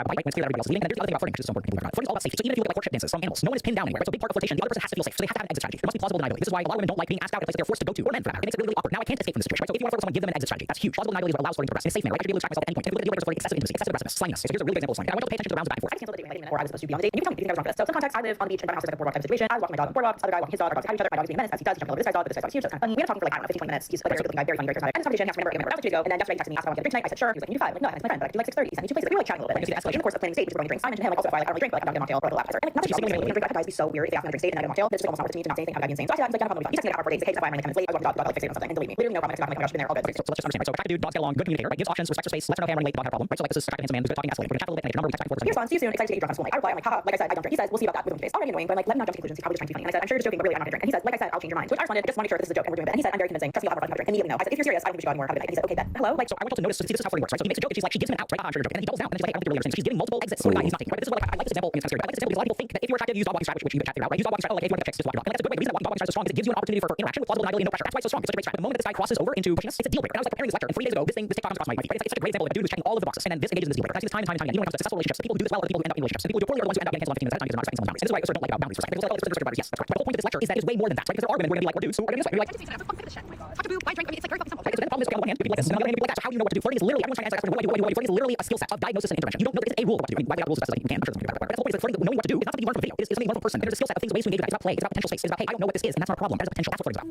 grab a bite when it's clear that everybody else is leaving. And there's the other thing about flirting, which is so important. People are about flirting is so important. People are about it. Flirting is all about safety. So even if you look at like courtship dances, some animals, no one is pinned down anywhere. It's a big part of flirtation. The other person has to feel safe, so they have to have exit strategy. There must be plausible deniability. This is why a lot of women don't like being asked out in places they're forced to go to, or men for that matter. It makes it really, really awkward. Now I can't escape from this situation, right? So if you want to focus on someone, give them an exit strategy. That's huge. Plausible deniability is what allows flirting to progress in a safe manner. I should be able to distract myself at any point. Typically, the deal breakers are flirting, excessive intimacy, excessive aggressiveness, sliminess. So here's a really good example of slime. And I want you to pay attention to the rounds of back and forth. I canceled the date when I was supposed to be on the date. And you can tell me do you think I was wrong for this. So some context, I live on the beach in my house, like a boardwalk type of situation. I was walking my dog on the boardwalk, this other guy walking his dog, our dogs had each other, my dog is being a menace as he does, he jumped over this guy's dog, but this guy's dog is huge, that's kind of fun. We ended up talking for like, I don't know, 15, 20 minutes. He's like a super good guy, very funny, very charismatic. And this conversation happened a minute ago, and then yesterday he texted me, asked if I wanted to get a drink tonight. I said sure. He was like, you do 5. I'm like, no, that's my friend, but I do like 6:30. He sent me 2 places. Like, we were like chatting a little bit. And you see the escalation, of course, of playing stage, which is going to drink. But like, I don't really drink, but like, I'm not gonna get a mocktail or the appetizer. And like, not that she's saying anything, drink, guys be so weird if they ask me to drink stage and I get a mocktail. That's just almost not worth it to me to not say anything. I'm insane. So I said, he's like, yeah, no problem. He texted me like 4 days. Hey, that's why I'm running 10 minutes late. I was walking the dog, like fixated on something, and delete me. Literally no comment. Like, oh my gosh, been there all good. So let's just understand, right? So attractive dude, dogs get along, good communicator, right? Gives options, respects her space, lets her know, hey, I'm running late, dog had a problem, right? So like, this is attractive, handsome man, who's good talking, escalating. We're gonna chat a little bit, and I get a number of texts back and forth. He responds, see you soon, excited to get your drunk on school night. I reply, I'm like, haha, like I said, I don't drink. He says, we'll see about that with him face. Already annoying, but like, let him not jump to conclusions. He's probably just trying to be funny. And I said, I'm sure you're joking, but really, I'm not gonna drink. And he says, like I said, I'll change your mind. To which I responded, just want to make sure this is a joke and we're doing bad. And he said, I'm very convincing. Trust me, I'll have a drink. And immediately no. I said, if you're serious, I don't think we should go anywhere. Have a good night. And he said, okay, then hello. Like, so I want you to notice, see, this is how flirting works, right? So he makes a joke, and she's like, she gives him an out, right? I'm sure you're joking. And then he tells me, I don't think you're really understanding. She's giving multiple exits to the guy he's not taking, right? But this is what I like this example, and it's kind of scary, but I like this example because a lot of people think that if you're attractive, use dog walking strat, which you can't figure out, right? Use dog walking strat, like, hey, if you want to get chicks, just walk your dog. And that's a good way. The reason that walking dog walking strat is so strong is it gives you an opportunity for interaction with plausible deniability and no pressure. That's why it's so strong. It's such a great strat. The moment that this guy crosses over into pushiness, it's a deal breaker. And I was like preparing this lecture, and 3 days ago, this TikTok comes across my feed, right? It's like such a great example of a dude who's checking all of the boxes, and then this engages in this deal breaker. I see this time and time again. Even when it comes to successful relationships, the people who do this well are the people who end up in relationships. The people who do poorly are the ones who end up getting hands on things and not respecting someone's boundaries. And this is what I sort of don't like about boundaries for a second. People say, oh, this is restricted boundaries. Yes, that's right. But the whole point of this lecture is that there's way more than that, right? Because there are women who are going to be like, we're dudes, so we're going to be like, okay, so then the problem is, okay, on the one hand, people like this, and on the other hand, people like that. So how do you know what to do? Flirting is literally, everyone's trying to answer that question. What do? Flirting is literally a skill set of diagnosis and intervention. You don't know that it's a rule what to do. I mean, why we got rules as best as you can. I'm sure there's something about it. But that's the whole point is that flirting, knowing what to do, is not something you learn from video. It is something you learn from a person. And there's a skill set of things, ways to engage with that. It's about play. It's about potential space. It's about, hey, I don't know what this is, and that's not a problem. That is a potential. That's what flirting is about.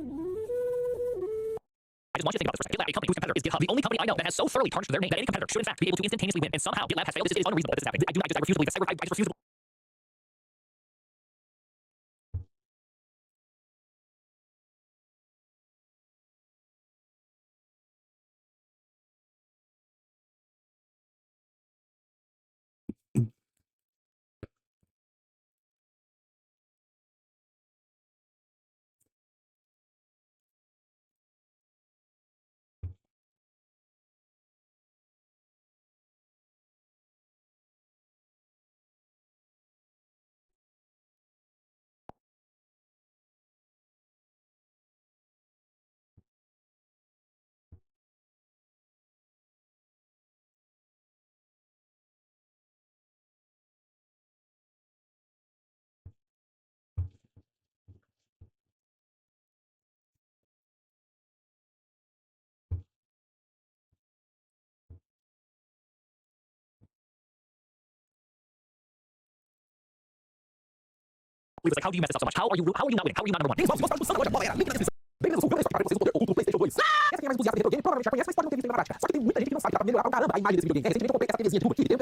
I just want you to think about this for a second. GitLab, a company whose competitor is GitHub, the only company I know that has so thoroughly tarnished their name that any competitor should in fact be able to instantaneously win. And somehow GitLab has failed. This is unreasonable. This is happening. I refuse to believe this. I just refuse to. Like, how do you mess this up so much? How are you not winning? How are you not number one? Só que tem muita gente que não sabe, tá melhorar pra caramba a imagem desse videogame. Recentemente eu comprei essa TVzinha turbo aqui, eu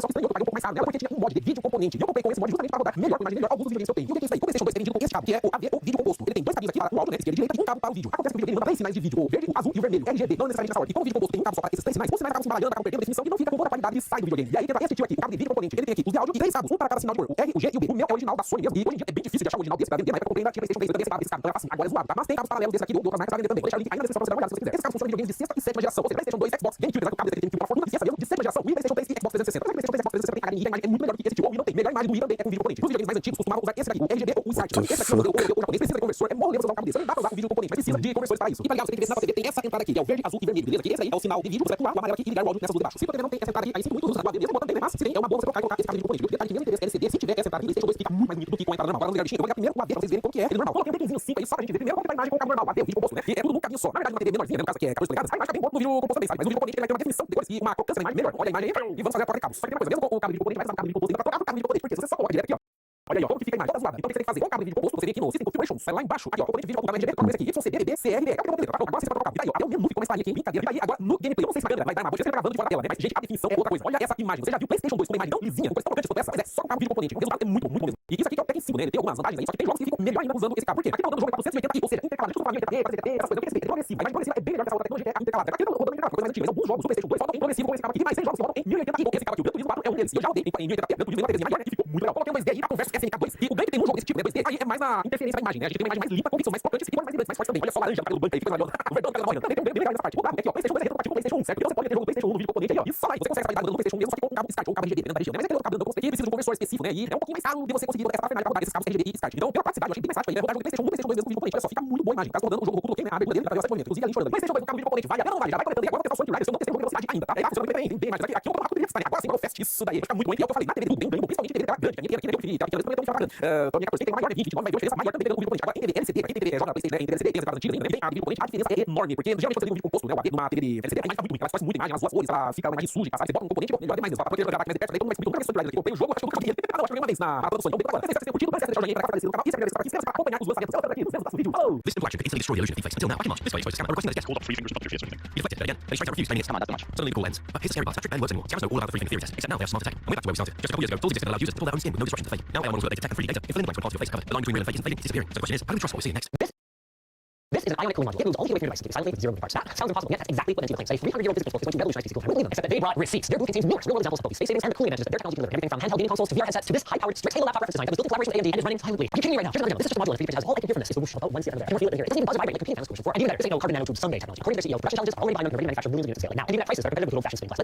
comprei mais nela, porque tinha um mod de vídeo componente. E eu comprei com esse mod justamente pra rodar melhor, com imagem melhor, alguns dos videogames que eu tenho. E o que é isso aí? O PlayStation 2 é vendido com esse cabo, que é o AV, o vídeo composto. Ele tem 2 cabinhos aqui, o alto, né, esquerda e direita, e um cabo para o vídeo. Acontece que o videogame manda 3 sinais de vídeo, o verde, o azul e o vermelho, RGB, não necessariamente nessa ordem. E como o vídeo composto tem um cabo só para esses 3 sinais, os sinais acabam se embaralhando, acabam perdendo a definição e não fica com boa qualidade e sai do videogame. E aí entra esse tio aqui, o cabo de vídeo componente. Ele tem aqui os de áudio e 3 cabos, um para cada sinal de cor, o R, o G e o B. O meu é original da Sony mesmo, e hoje em dia é bem difícil de achar o original desse pra vender, na época eu comprei na PlayStation 3, eu também esse cabo, então é fácil. Agora é zoado, tá? Mas tem cabos paralelos desse aqui, do outras marcas pra vender também. Vou deixar o link aí na descrição pra você dar uma olhada se você quiser. Esse cabo funciona em videogames de 6ª e 7ª geração, ou seja, PlayStation 2, Xbox, GameCube, o cabo desse aqui tem uma fortuna de ciência mesmo, de 7ª geração, Wii, PlayStation 3 e Xbox 360. Mas a PlayStation 3 e Xbox 360 tem HDMI, a imagem é muito melhor do que esse tipo, o Wii não tem. Melhor imagem do Wii também é com vídeo componente. Os videogames mais antigos costumavam usar esse daqui, o RGB ou o SAT. Esse aqui o japonês precisa de conversor, é mole usar o cabo desse. Não dá pra usar o vídeo componente, mas precisa de conversores para isso. E pra ligar, você tem que ver se na TV tem essa entrada aqui, que é o verde, azul e vermelho, beleza? Que esse aí é o sinal de vídeo, você vai pular o amarelo aqui e ligar o áudio nessa luz de baixo. Se a TV não tem essa entrada aqui, aí sinto muito uso do AV mesmo, botando mas se tem, é uma boa você trocar e colocar esse cabo de componente. Porque detalhe que mesmo interesse LCD, se tiver essa entrada aqui, PlayStation 2 fica muito mais bonito do que com a entrada normal. Agora vamos ligar o bichinho, eu vou ligar primeiro o AV pra vocês verem como que é ele normal. Coloquei um detalhezinho 5 aí só pra gente ver primeiro como que tá a imagem com o cabo normal, AV, o vídeo composto, né? E é tudo num cabinho só. Na verdade, uma TV menorzinha, no caso aqui é 14 polegadas, a imagem tá bem boa no vídeo composto também, sabe? Mas o vídeo componente ele vai ter uma definição de cores e uma crocância da imagem melhor. Olha a imagem aí e vamos fazer a troca de cabos. Só que tem uma coisa, mesmo com o cabo de vídeo componente, vai usar o cabo de vídeo composto ainda pra trocar o cabo de vídeo componente, porque se você só coloca direto aqui, ó. Olha aí, ó, como que fica a imagem toda zoada. Então o que você tem que fazer? Com o cabo de vídeo composto, você vem aqui no System Configurations, vai lá embaixo, aqui ó, componente de vídeo composto, RGB, coloca esse aqui, YCD, BB, CR, BR, tá? Agora você vai trocar. E aí, ó, até o menu ficou mais clarinho aqui, brincadeira. E aí, agora no gameplay, eu não sei se a câmera vai dar uma boa, você gravando de fora da tela, né? Mas, gente, a definição é outra coisa. Olha essa imagem, você já viu o PlayStation 2 com uma imagem tão lisinha, depois tão crocante quanto essa, mas é só com o cabo de vídeo componente. O resultado é muito bom mesmo. E isso aqui que é o Tekken 5, né? Ele tem algumas vantagens aí, só que tem jogos que ficam melhor ainda usando esse cabo. Por quê? Aqui tá rodando o jogo em 480p, ou seja, intercalado. Deixa eu falar de 80p, 480p, essas coisas, é progressivo. A imagem progressiva é bem melhor que essa outra tecnologia que é intercalada. Aqui tá rodando em 480p, coisa mais antiga, mas alguns jogos do PlayStation 2 rodam em progressivo com esse cabo aqui, mas tem jogos que rodam em 1080p com esse cabo aqui. O Gran Turismo 4 é um deles. Eu já rodei em 1080p, Gran Turismo mais e ficou muito legal. Coloquei um 2D aí pra conversa com SNK2. E o ganho que tem um jogo desse tipo, né? 2D, aí é mais a interferência da imagem, né? A gente tem uma imagem mais limpa, com pixel mais crocante, esse aqui é mais brilhante, mais forte também. Olha só, laranja, cabelo branco aí, fica mais o verdão, cabelo morrendo. Também tem bem legal nessa parte. O dado aqui, ó, PlayStation 2 é retrocompatible com PlayStation 1, certo? Então você pode ter jogo do PlayStation 1 no vídeo componente aí, ó. Isso só aí, você consegue essa qualidade do PlayStation 1 mesmo, só que com um cabo SCART ou um cabo RGB, dependendo da região, né? Mas aquele outro cabo dando aqui precisa de um conversor específico, né? E é um pouquinho mais caro de você conseguir essa parafernália pra rodar esses cabos RGB e SCART. Então, pela praticidade, eu achei bem mais prático aí, né? Rodar jogo do PlayStation 1 do PlayStation 2 mesmo com vídeo componente. Olha só, fica muito boa a imagem. Tá rodando o jogo, eu coloquei na abertura dele pra ver o movimento. Inclusive, ali chorando. PlayStation 2 com cabo de vídeo componente, vale a pena ou não vale? Já vai coletando. E agora eu vou testar o Sonic Riders, eu não testei com velocidade ainda, tá? Tá funcionando bem, tem bem mais. Aqui eu vou colocar tudo isso, tá? Agora sim, agora eu festo isso daí. Vai ficar muito bom. E é o que eu falei, na TV tudo bem, principalmente TV tela grande, que a minha aqui na TV eu preferi, tá? This inflection can instantly destroy the illusion of deflex. Until now, I can launch this way choice scammer requesting that guest hold up 3 fingers to touch your face. He deflected again, but he tries to refuse, claiming it's not that much. Suddenly the cool ends. Here's the scary part. Patrick Ben works anymore. Scammers know all about the 3 finger theory test, except now they have smart tech. And we're back to where we started. Just a couple years ago, tools existed that allowed users to pull their own skin with no disruption to the fake. Now AI models that they detect and 3D data. If fill in the blanks when parts of your face are covered, the line between real and fake isn't fading, it's disappearing. So the question is, how do we trust what we're seeing next? This is an ionic cooling module. It moves all the way through your device, keeping silently with 0 moving parts. That sounds impossible, yet that's exactly what NVIDIA claims. A 300-year-old physics book is going to revolutionize PC cooling. I believe them, except that they brought receipts. Their booth contains numerous real-world examples of both space savings and the cooling advantages that their technology can deliver. Everything from handheld gaming consoles to VR headsets to this high-powered strict Halo laptop reference design that was built in collaboration with AMD and is running silently. Are you kidding me right now? Here's another demo. This is just a module and 3D print has all I can hear from this is the whoosh of about 1 second of there. I can feel it in here. It doesn't even buzz or vibrate like competing panels solution for. And even better, this ain't no carbon nanotube someday technology. According to their CEO, production challenges are already behind them and ready to manufacture millions of units at scale. Like now, and even at prices that are competitive with old-fashioned spinning glass.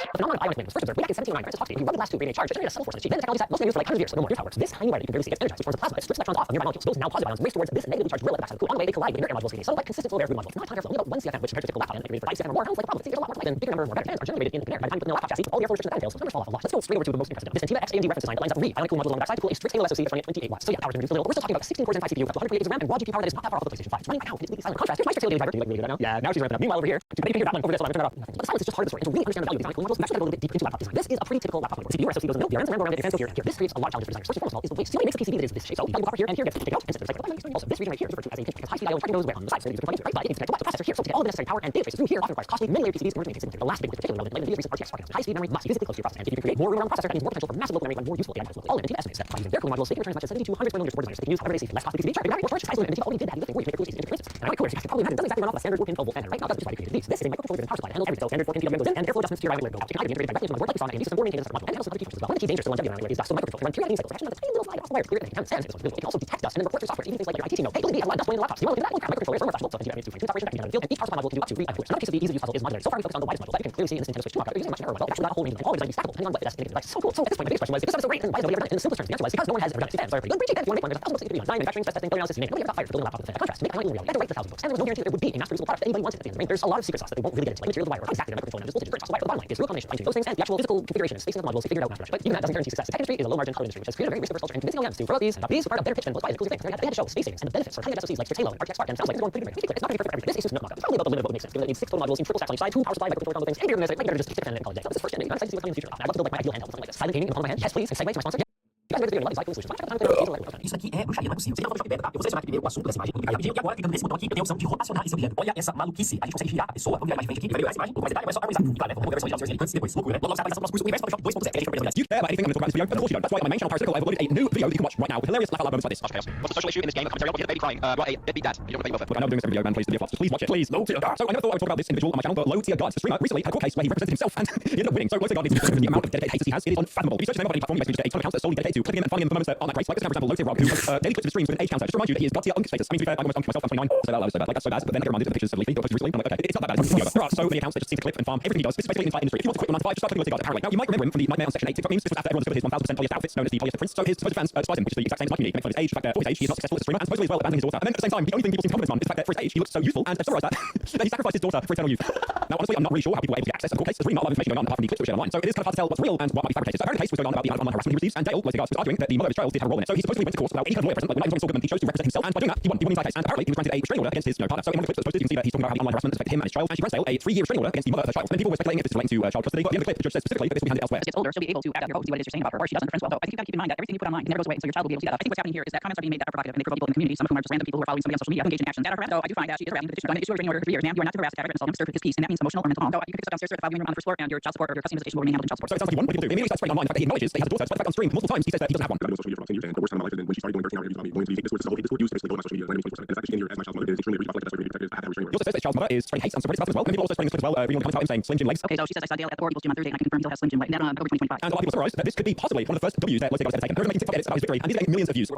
The phenomenon of ionic was first observed way back in 1709 Francis Hawking, who rubbed the glass tube radiated charge to generate a subtle force on the cheek. Then the technology set mostly used for like hundreds of years, so no more. Here's how it works. This tiny light you can barely see gets energized with forms of plasma. It strips electrons off of nearby molecules. Those now positive ions race towards this negatively charged gorilla at the backside of the cool. On the way, they collide with inert air modules, creating subtle, like consistent flow of air through the modules. Not time for only about 1 CFM, which compared to typical laptop and rated for 5 CFM or more, sounds like a problem. See, there's a lot more to light, and bigger number of more better fans are generated in the air. By the time you put in a laptop chassis, all the air flow restrictions and entails, so numbers fall off a lot. Let's go straight over to the most impressive demo. This Intiva X AMD reference design that lines up 3 ionic cooling modules on the backside to cool a strict Halo SoC that's running at 28 watts. So yeah, power's been reduced a little. We're still talking about 16 cores and 5 CPU, up to 128 gigs of RAM, and raw GPU power that is not that far off the PlayStation 5. It's running right now. It's completely silent. Contrast. Here's my strict Halo driver. Do you like really good right now? Yeah, now she's ramping up. Meanwhile, over here, you can hear that one over this one. I'm turn that off. But the silence is just part of the story. And to really understand the value of these ionic cooling modules, we've actually got to go a little bit deep into laptop design. This is a pretty typical laptop motherboard. CPU or SoC goes in the middle, VRMs and RAM go around it, and fans go here and here. This creates a lot of challenges for designers. First and foremost is the weight. CUA makes a PCB that is this shape. So you copper here and here gets taken out and sent to the recycler. Also, this region right here is referred to as a pinch because high-speed I/O tracking goes where on the side. So these are right, but it needs to connect to the processor here. So to get all of the necessary power and data traces through here often requires costly, many layered PCBs in order to maintain stability. The last big one, particularly relevant, like NVIDIA's recent RTX Spark. High-speed memory must be physically close to your processor. And if you can create more room around the processor, that means more potential for massive local memory and more useful data management. All in NVIDIA estimates that by using their cooling modules, they can return as much as 70 to 100 square millimeters for designers. They can use however they see less costly PCB, sharp, more storage, size limit, and NVIDIA already did that heavy lifting for you to make your PCBs into instruments. And ionic coolers, you can probably imagine, doesn't exactly run off a standard 4-pin 12-volt fan. Right now, that's just why they created these. This is a microcontroller driven power supply that handles everything. So standard 4-pin PWM goes in, and airflow adjustments to your ionic layer go out. You can either be integrated directly into the motherboard like you saw in AMD system or maintain this module. And also other features as well. One of the key dangers to longevity around layers is dust. So microcontrollers run periodic cycles. Actually, that's a tiny little slide off the wire to clear anything. It can also detect dust and then report your software. Even things like your IT team know, hey, look at me, I have a lot of dust blowing in the laptops. You want to do that? Well, crap, microcontrollers, firmware flexible, so NVIDIA managed to reduce operation back into the field, and each power supply module can do up to 3 ionic coolers. Another piece of the easy to use puzzle is modularity. So far, we focused on the widest module that you can clearly see in this Nintendo Switch 2 mock-up. They're using much narrower model. They've actually got a whole range of them. All of it is stackable, depending on what the device. So cool. So at this point, my biggest question was, if this stuff is so great, then why has nobody ever done it? In the simplest terms, the answer was because no one has ever done it. Fans are pretty good. Breaching, if you want to make one, there's 1,000 books that you can read on design, manufacturing, stress testing, code analysis, you name it. Nobody ever got fired for building a laptop with it. By contrast, to make ionic cooling reality, you had to write the 1,000 books, and there was no guarantee that there would be a mass-producible product that anybody wanted at the end of the day. There's a lot of secret sauce that they won't really get into, like material to wire, or exactly the microcontroller and voltage, different wire. But the bottom line is real combination between those things and the actual physical configuration and spacing of the modules to figure out mass production. But even that doesn't guarantee success. The tech industry is a low-margin cloud industry, which has created a very risk-averse culture and convincing OEMs to throw these and these part of their pitch and what's why it's a cool thing. So they had to show space savings and the benefits for high-end SoCs like Halo and RTX Spark, and it sounds like they're going pretty great. It's not pretty perfect for everything. This is just no mock-up. It's probably about the limit of what makes sense. Given that it needs 6 total modules in triple stacks on each side, 2 power supply, microcontroller combo things, and bigger than this, it might be better just to stick it and call it a day. So this is first gen. I'm excited to see what's coming in the future. I'd love to build like my ideal handheld, something like this. Silent gaming in the palm of my hand. Yes, please. And segue to my sponsor. You guys are ready to do a lot of design solutions. Watch out for the time Isso aqui é bruxaria, não é possível. Seria uma forma de bebê, tá? Eu vou selecionar o assunto dessa imagem, e agora, clicando nesse botão aqui, eu tenho a opção de rotacionar esse objeto. Olha essa maluquice. A gente consegue girar a pessoa. Vamos virar a imagem aqui, vai ver essa imagem, um pouco mais detalhe, mas só harmonizar. Claro, né? Vamos ver a versão de antes e depois. Loucura, né? Logo sai a atualização do nosso curso Universo Photoshop 2.0. A gente vai ver as. You care about anything I'm going to talk about in this video? Of course you don't. That's why on my main channel, Parasitical, I've uploaded a new video that you can watch right now with hilarious laugh out loud moments like this. What's the social issue in this game? The commentary on the baby crying. What a deadbeat dad. You don't know Look, I know I'm doing this every video, man. Please, the video flops. Please watch it. Please. Low tier gods. So I never thought I would talk about this individual on my channel, but Low Tier Gods, the streamer, recently had a court case where he represented himself and he ended up winning. So Low Tier Gods is because the amount of dedicated haters he has. It is unfathomable. If you search his name on any platform, you basically just get a ton of accounts that are solely dedicated to clicking him and finding him the moments that aren't that great. Like this now, for example, Low Tier Rob, who has daily clips of streams with an age counter. Just to remind you that he is God tier unstatus. I mean, to be fair, I almost dunked myself. I'm 29. So that was so bad. Like that's so bad. But then I get reminded of the pictures of Leafy that posted recently. I'm like, okay, it's not that bad. There are so many accounts that just seem to clip and farm everything he does. This is basically an entire industry. If you want to quit 9 to 5, just start clicking Low Tier Gods apparently. Now you might remember him from the Nightmare on Section 8 TikTok memes. This was after everyone discovered his 1000% polyester outfits known as the polyester prince. So his supposed fans despised him, which is the exact same as my community. Make fun of his age. The fact that for his age, he is not successful as a streamer, and supposedly as well abandoning his daughter. And then at the same time, the only thing people seem to compliment him on is the fact that for his age, he looks so youthful, and they've summarized that that he sacrificed his daughter for eternal youth. Now, honestly, I'm not really sure how people were able to get access to the court case. There's really not a lot of information going on apart from the clips which are online. So it is kind of hard to tell what's real and what might be fabricated. So apparently the case was going on about the online harassment he receives, and Dale, Low Tier Gods, was arguing that the mother of his child did have a role in it. So he supposedly went to court without any kind of lawyer present, like when he saw government, he chose to represent himself, and by doing that, he won the entire case. And apparently he was granted a restraining order against his partner. So in one of the clips that was posted, you can see that he's talking about how the online harassment has affected him and his child, and she grants Dale a 3-year restraining order against the mother of the child. And then people were speculating if this is relating to child custody, but at the end of the clip, the judge says specifically that this will be handed elsewhere. As she gets older, she'll be able to act out your vote, see what it is you're saying about her, or she doesn't. Friends well, though. I think you've got to keep in mind that everything you put online never goes away, and so your child will be able to see that. I think what's happening here is that comments are being made that are provocative, and they provoke people in the community, some of whom are just random people who are following somebody on social media who engage in actions that are harassment. So I do find that she is harassing the petition. I'm going to issue a restraining order for 3 years. Ma'am, you are not to harass the cat and disturb his peace, and that means emotional or mental harm. So you can pick stuff downstairs, certify when you're on the first floor, and your child support or your custody investigation will remain handled in child support. So it sounds like he won. What people do? Immediately starts spreading online the fact that he acknowledges that he has a daughter, despite the fact on stream multiple times he says that he doesn't have one. I've been on social media for about 10 years, and the worst time of my life is when she started doing 13-hour interviews about me, going into the Discord. This is the whole Discord use, basically going on my social media, landing 24/7. And it's actually in here as my child's mother. It is extremely egregious. I feel like that's very protected. I have that restraining order. He also says that his child's mother is spreading hate on subreddits about him as well. And people also spreading this clip as well, reading comments about him saying Slim Jim legs. Okay, so she says I saw Dale at the Oracle's gym on Thursday, and I can confirm he'll have Slim Jim legs. That over 2025. And a lot of people theorized that this could be possibly one of the first W's that Low Tier Gods has ever taken. They're making TikTok edits about his victory, and these are getting millions of views. So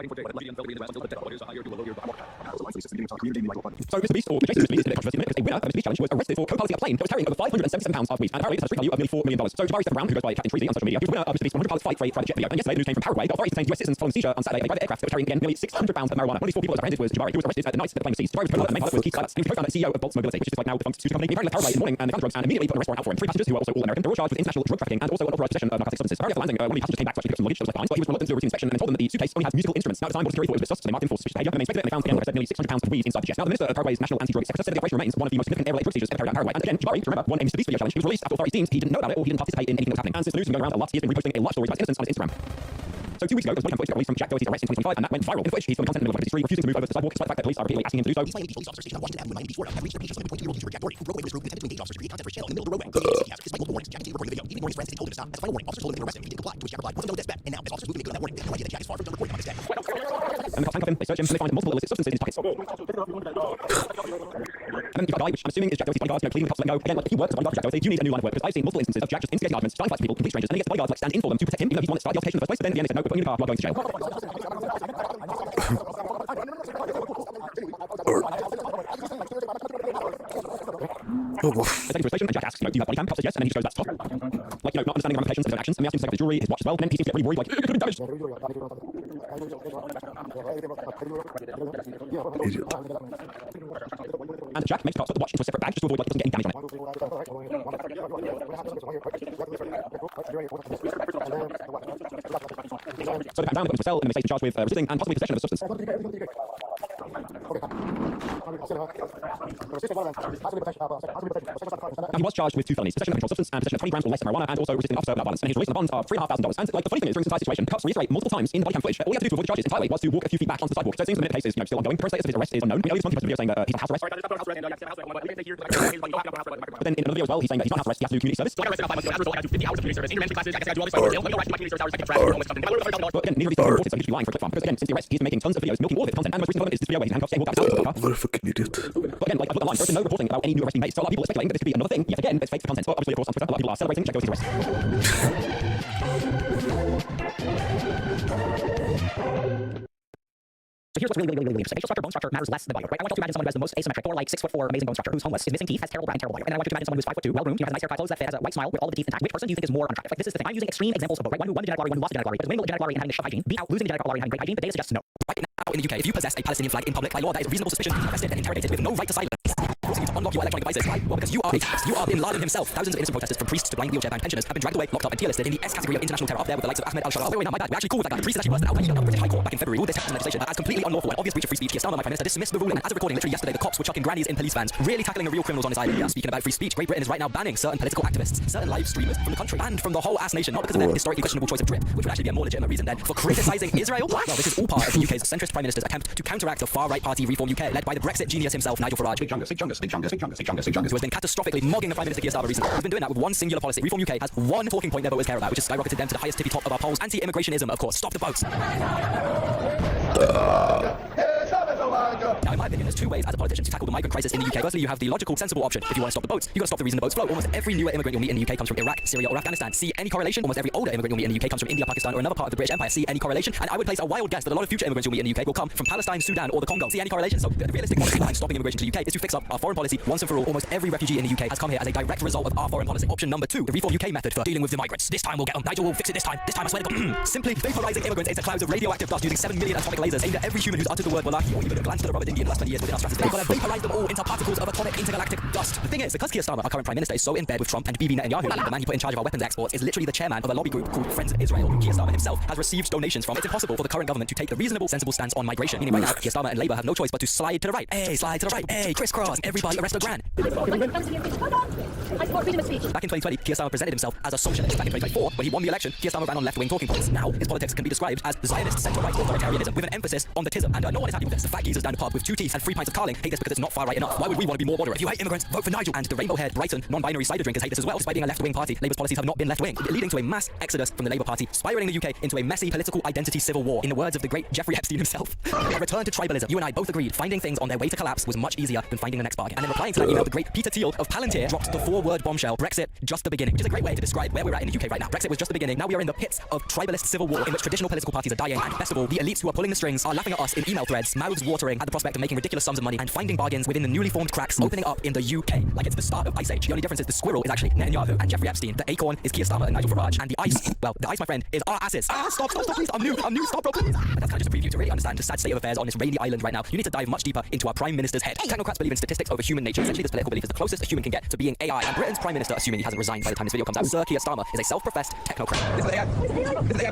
Mr. Beast, or Jason Mr. Beast, is a bit controversy because a winner of Mr. Beast challenge was arrested for co-piloting a plane that was carrying over 577 pounds of weed, and apparently it has a street value of nearly $4 million. So Jabari Stephen Brown, who goes by Captain 3D on social media, he was the winner of Mr. Beast's 100 pilots fight for a private jet video. And yesterday the news came from Paraguay, the authorities detained US citizens following seizure on Saturday. A private aircraft that was carrying again nearly 600 pounds of marijuana. One of these 4 people that was apprehended was Jabari, who was arrested at the night that the plane was seized. Jabari was co-owner of the main pilot with Keith Silas. He was co-founder and CEO of Bolt's Mobility, which is like now defunct security company. He apparently left Paraguay in the morning and they found drugs and immediately put an arrest warrant out for him. 3 passengers who were also all American. They were all charged with international drug trafficking and also unauthorized possession of narcotic substances. Prior to landing, one of the passengers came back to actually pick up some luggage that was left behind, but he was reluctant to do a routine inspection and told them that the suitcase only has musical instruments. Now at the time, Border Security thought it was just, so they marked him for suspicious behavior. And they inspected it and they found again, like I said, nearly 600 pounds of weed inside the chest. Now the minister of Paraguay's National Anti-Drug Sector said the operation remains one of the most significant air-related drug seizures ever carried out in Paraguay. And again, Jabari, remember, won a Mr. Beast video challenge. He was released after authorities deemed he didn't know about it or he didn't participate in anything that was happening. And since the news has been going around a lot, he has been reposting a lot of stories about his innocence on his Instagram. So 2 weeks ago, there was body cam footage that got released from Jack Doherty's arrest in 2025, and that went viral. In the footage, he's filming content in the middle of a street, refusing to move over to the sidewalk, despite the fact that police are repeatedly asking him to do so. These Miami police officers stationed on Washington Avenue in Miami Beach, Florida, have reached their patient with a 20-year-old Jack Doherty, who broke away with his group and attempted to engage officers to create content for his channel in the middle of the roadway. Despite multiple warnings, Jack continued recording the video. He ignored his friends and told him to stop. As a final warning, officers told him they would arrest him. He didn't comply, to which Jack replied, "Wasn't no, that's bad." And now, as officers moving to that warning, they have no idea that Jack is far from done recording on his deck. And the cops handcuff him, they search him, and they find multiple illicit substances in his pockets. And then you've got a guy, which I'm assuming is Jack Doherty's bodyguards, pleading with the cops to let him go. Again, like, if you work as a bodyguard for Jack Doherty, you need a new line of work, because I've seen multiple instances of Jack just instigating arguments, starting fights with people, complete strangers, and he gets the bodyguards like stand in for them to protect him, even though he's the one that started the altercation in the first place. But then in the end, they said, "No, we're putting you in the car, you are going to jail." Oh, well. They take him to a station, and Jack asks, "Do you have body cam?" Cop says yes, and then he just goes, "That's tough." Like, not understanding the ramifications of his own actions, and they ask him to take his jewelry, his watch as well, and then he seems to get really worried, like, "It could have been damaged." And Jack makes cops put the watch into a separate bag just to avoid, like, it doesn't get any damage on it. So they pat him down, they put him to a cell, and they face the charge with resisting and possibly possession of a substance. Now, he was charged with 2 felonies, possession of a controlled substance and possession of 20 grams or less of marijuana, and also resisting officer without violence. And his release on the bonds are $3,500. And like the funny thing is, during this entire situation, cops reiterate multiple times in the body cam footage that all he had to do to avoid the charges entirely was to walk a few feet back onto the sidewalk. So it seems that the case is, still ongoing. The current status of his arrest is unknown. We know he's on the video saying that he's on house arrest. But then in another video as well, he's saying that he's not on house arrest, he has to do community service. But again, neither of these things are reported, so he should be lying for a clip farm. Because again, since the arrest, he's been making tons of videos, milking all of his content, and the most recent one is this video where he's handcuffed and walked out of the car. What a fucking idiot. But again, like I put the line, there's been no reporting about any new arrest being made. So a lot of people are speculating that this could be another thing. Yet again, it's fake for content. But obviously, of course, on Twitter, a lot of people are celebrating Jack Doherty's arrest. So here's what's really interesting. Facial structure, bone structure matters less than body. Right? I want you to imagine someone who has the most asymmetric, or like 6'4", amazing bone structure, who's homeless, is missing teeth, has terrible breath, and terrible body. And then I want you to imagine someone who's 5'2", well-groomed, has a nice haircut, clothes that fit, has a white smile with all of the teeth intact. Which person do you think is more unattractive? Like, this is the thing. I'm using extreme examples of both. Right? One who won the genetic lottery, one who lost the genetic lottery. But winning the genetic lottery and having the hygiene, beat out losing the genetic lottery and having great hygiene. The data suggests no. Right now in the UK, if you possess a Palestinian flag in public by law, that is reasonable suspicion to be arrested and interrogated with no right to silence. Forcing you to unlock your electronic devices. Why? Well, because you are a terrorist. You are Bin Laden himself. Thousands of innocent protesters, from priests to blind wheelchair bound pensioners, have been dragged away, locked up, and tier-listed in the S category of international terror, up there with the likes of Ahmed al-Sharaa. Wait, no, my bad. We're actually cool with that guy. The priest is actually worse than Al-Qaeda. The British High Court back in February ruled this text legislation as completely unlawful and obvious breach of free speech. Keir Starmer, my Prime Minister, dismissed the ruling, and as of recording, literally yesterday, the cops were chucking grannies in police vans, really tackling the real criminals on this island. Yeah, speaking about free speech, Great Britain is right now banning certain political activists, certain live streamers from the country, and from the whole ass nation, not because of their historically questionable choice of drip, which would actually be a more legitimate reason than for criticising Israel. Well, this is all part of the UK's centrist Prime Minister's attempt to counteract the far-right party Reform UK, led by the Brexit genius himself, Nigel Farage, who has been catastrophically mogging the Prime Minister Keir Starmer recently. He's been doing that with one singular policy. Reform UK has one talking point their voters care about, which has skyrocketed them to the highest tippy top of our polls. Anti-immigrationism, of course. Stop the boats. Now, in my opinion, there's 2 ways as a politician to tackle the migrant crisis in the UK. Firstly, you have the logical, sensible option. If you want to stop the boats, you've got to stop the reason the boats flow. Almost every newer immigrant you'll meet in the UK comes from Iraq, Syria, or Afghanistan. See any correlation? Almost every older immigrant you'll meet in the UK comes from India, Pakistan, or another part of the British Empire. See any correlation? And I would place a wild guess that a lot of future immigrants you'll meet in the UK will come from Palestine, Sudan, or the Congo. See any correlation? So the realistic policy behind stopping immigration to the UK is to fix up our foreign policy once and for all. Almost every refugee in the UK has come here as a direct result of our foreign policy. Option number 2, the Reform UK method for dealing with the migrants. This time we'll get them. Nigel will fix it this time. This time I swear to God. Simply vaporizing immigrants into clouds of radioactive dust using 7 million atomic lasers aimed at every human who's uttered the word Wallahi or even a glance to the rubber dinghy in the last 20 years within our stratosphere. We're going to vaporize them all into particles of atomic intergalactic dust. The thing is, because Keir Starmer, our current Prime Minister, is so in bed with Trump and Bibi Netanyahu, the man he put in charge of our weapons exports is literally the chairman of a lobby group called Friends of Israel, who Keir Starmer himself has received donations from. It's impossible for the current government to take the reasonable, sensible stance on migration. Meaning right now, Keir Starmer and Labour have no choice but to slide to the right. Hey, slide to the right. Hey, crisscross. Everybody arrest a grand. I support freedom of speech. Back in 2020, Keir Starmer presented himself as a socialist. Back in 2024, when he won the election, Keir Starmer ran on left-wing talking points. Now, his politics can be described as Zionist centre-right authoritarianism, with an emphasis on the tism. And no one is happy with this. The fat geezers down the pub with 2 teeth and 3 pints of Carling hate this because it's not far-right enough. Why would we want to be more moderate? If you hate immigrants, vote for Nigel. And the rainbow-haired Brighton non-binary cider drinkers hate this as well. Despite being a left-wing party, Labour's policies have not been left-wing, leading to a mass exodus from the Labour Party, spiraling the UK into a messy political identity civil war. In the words of the great Jeffrey Epstein himself, a return to tribalism. You and I both agreed finding things on their way to collapse was much easier than finding the next bargain. And in replying to that email, the great Peter Thiel of Palantir dropped the 4-word bombshell: Brexit, just the beginning. Which is a great way to describe where we're at in the UK right now. Brexit was just the beginning. Now we are in the pits of tribalist civil war in which traditional political parties are dying, and best of all, the elites who are pulling the strings are laughing at us in email threads, mouths watering at the prospect of and making ridiculous sums of money and finding bargains within the newly formed cracks opening up in the UK like it's the start of Ice Age. The only difference is the squirrel is actually Netanyahu and Jeffrey Epstein. The acorn is Keir Starmer and Nigel Farage. And the ice, well, the ice, my friend, is our asses. Stop, please. I'm new, stop, bro, please. But that's kind of just a preview to really understand the sad state of affairs on this rainy island right now. You need to dive much deeper into our Prime Minister's head. Technocrats believe in statistics over human nature. Essentially, this political belief is the closest a human can get to being AI. And Britain's Prime Minister, assuming he hasn't resigned by the time this video comes out, Sir Keir Starmer, is a self-professed technocrat. This is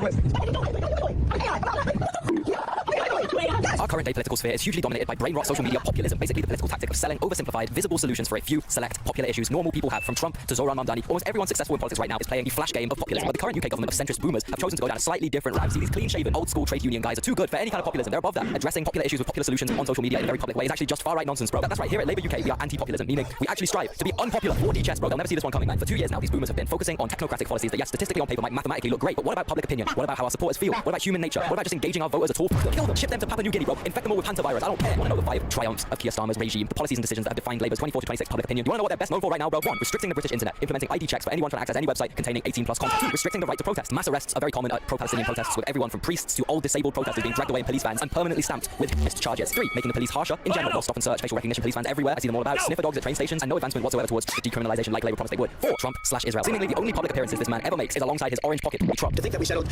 Our current day political sphere is hugely dominated by brain rot social media populism, basically the political tactic of selling oversimplified, visible solutions for a few select popular issues normal people have, from Trump to Zoran Mamdani. Almost everyone successful in politics right now is playing the flash game of populism, but the current UK government of centrist boomers have chosen to go down a slightly different route. See, these clean-shaven, old-school trade union guys are too good for any kind of populism. They're above that. Addressing popular issues with popular solutions on social media in a very public way is actually just far-right nonsense, bro. That's right, here at Labour UK, we are anti-populism, meaning we actually strive to be unpopular. 4D chess, bro. They'll never see this one coming, man. For 2 years now, these boomers have been focusing on technocratic policies that, yes, statistically on paper might mathematically look great, but what about public opinion? What about how our supporters feel? What about human nature? What about just engaging our voters at all? Kill them, ship them to Papua New Guinea, bro. Infect them all with hantavirus. I don't care. I want to know the 5 triumphs of Keir Starmer's regime, the policies and decisions that have defined Labour's 24 to 26 public opinion. Do you want to know what they're best known for right now, bro? 1. Restricting the British internet, implementing ID checks for anyone trying to access any website containing 18+ content. 2. Restricting the right to protest. Mass arrests are very common at pro-Palestinian protests, with everyone from priests to old disabled protesters being dragged away in police vans and permanently stamped with missed charges. 3. Making the police harsher in general. No stop and search, facial recognition police vans everywhere. I see them all about. Sniffer dogs at train stations, and no advancement whatsoever towards decriminalisation like Labour promised they would. 4. Trump/Israel. Seemingly the only public appearances this man ever makes is alongside his orange pocket, Trump. To think that we settled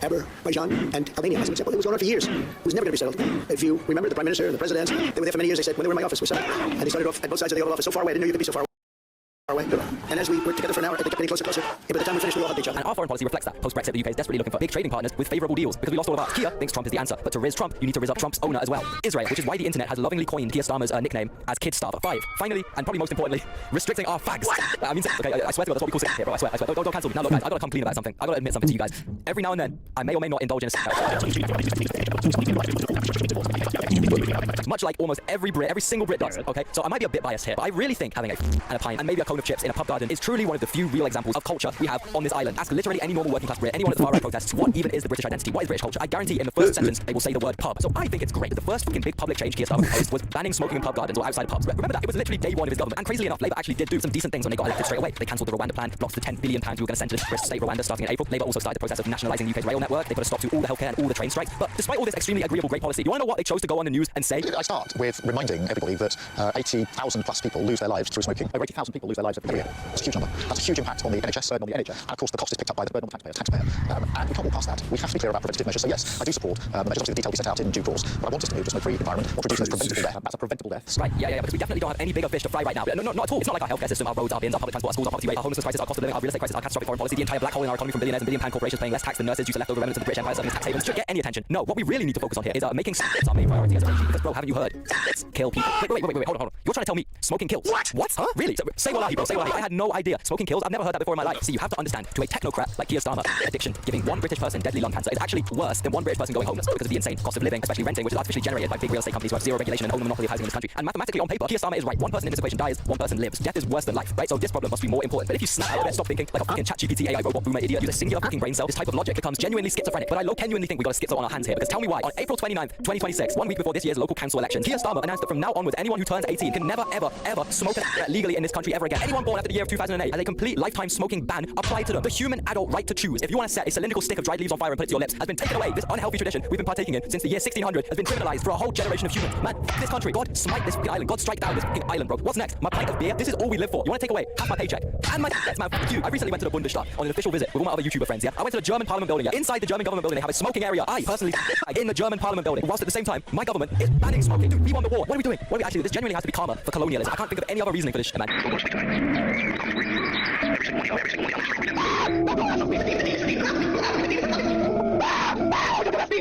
Azerbaijan and Albania as an example, it was going on for years. It was never going to be settled. If you remember, the Prime Minister and the President, they were there for many years. They said when they were in my office, we settled. And they started off at both sides of the Oval Office so far away. I didn't know you could be so far away. And as we worked together for an hour, they kept getting closer and closer. And by the time we finished, we all hugged each other. And our foreign policy reflects that. Post-Brexit, the UK is desperately looking for big trading partners with favourable deals because we lost all of our. Keir thinks Trump is the answer, but to rizz Trump, you need to rizz up Trump's owner as well, Israel, which is why the internet has lovingly coined Keir Starmer's nickname as Kid Starver. 5. Finally, and probably most importantly, restricting our fags. I mean, okay, I swear to God, that's what we call sick here, bro. I swear. Don't cancel me. Now look, guys, I gotta come clean about something. I gotta admit something to you guys. Every now and then, I may or may not indulge in a much like almost every single Brit does. Okay, so I might be a bit biased here, but I really think having a and a pint and maybe a cone of chips in a pub garden is truly one of the few real examples of culture we have on this island. Ask literally any normal working class Brit, anyone at the far right protests, what even is the British identity? What is British culture? I guarantee in the first sentence they will say the word pub. So I think it's great that the first fucking big public change Keir Starmer proposed was banning smoking in pub gardens or outside pubs. Remember that? It was literally day one of his government. And crazily enough, Labour actually did do some decent things when they got elected straight away. They cancelled the Rwanda plan, blocked the £10 billion we were going to send to the British state Rwanda starting in April. Labour also started the process of nationalising the UK's rail network. They put a stop to all the healthcare and all the train strikes. But despite all this extremely agreeable great policy, do you want to know what they chose to go on the news and say? I start with reminding everybody that 80,000 plus people lose their lives through smoking. Over 80,000 people lose their lives every year. That's a huge number. That's a huge impact on the NHS, burden on the NHS. And of course, the cost is picked up by the burden on the taxpayer. And we can't walk past that. We have to be clear about preventative measures. So yes, I do support the measures. Obviously, the detail will be set out in due course. But I want us to move to a smoke-free environment or reduce those preventable deaths. That's a preventable death. Right, yeah, because we definitely don't have any bigger fish to fry right now. No, not at all. It's not like our healthcare system, our roads, our bins, our public transport, our schools, our poverty rate, our homelessness crisis, our cost of living, our real estate crisis, our catastrophic foreign policy, the entire black hole in our economy from billionaires and billion-pound corporations paying less tax than nurses due to leftover remnants of the British Empire serving as tax havens should get any attention. No, what we really need to focus on here is making our main priority as a regime. Because, bro, haven't you heard? Kill people. Wait, hold on. You're trying to tell me smoking kills? What? Huh? Really? So, say wallahi, bro. Say wallahi. I had no idea. Smoking kills? I've never heard that before in my life. See, you have to understand, to a technocrat like Keir Starmer, addiction, giving one British person deadly lung cancer is actually worse than one British person going homeless because of the insane cost of living, especially renting, which is artificially generated by big real estate companies who have zero regulation and own the monopoly of housing in this country. And mathematically, on paper, Keir Starmer is right. One person in this equation dies, one person lives. Death is worse than life, right? So this problem must be more important. But if you snap out of it, stop thinking like a fucking ChatGPT AI robot boomer idiot, use a singular fucking brain cell, this type of logic becomes genuinely schizophrenic. But I genuinely think we got a schizo on our hands here, because tell me why. On April 29th, 2026, 1 week before this year's local council election, Keir Starmer announced that from now onwards, anyone who turns 18 can never, ever smoke legally in this country ever again. Anyone born after the year of 2008 has a complete lifetime smoking ban applied to them. The human adult right to choose. If you want to set a cylindrical stick of dried leaves on fire and put it to your lips, has been taken away. This unhealthy tradition we've been partaking in since the year 1600 has been criminalized for a whole generation of humans. Man, this country, God smite this fucking island. God strike down this fucking island, bro. What's next? My pint of beer? This is all we live for. You want to take away half my paycheck and my debts, man? Fuck you. I recently went to the Bundestag on an official visit with all my other YouTuber friends. Yeah, I went to the German Parliament building. Yeah, inside the German government building, they have a smoking area. I personally in the German Parliament building, whilst at the same time, my government is banning smoking. Dude, we won the war. What are we doing? What are we actually? This genuinely has to be karma for colonialism. I can't think of any other reasoning for this shit, man.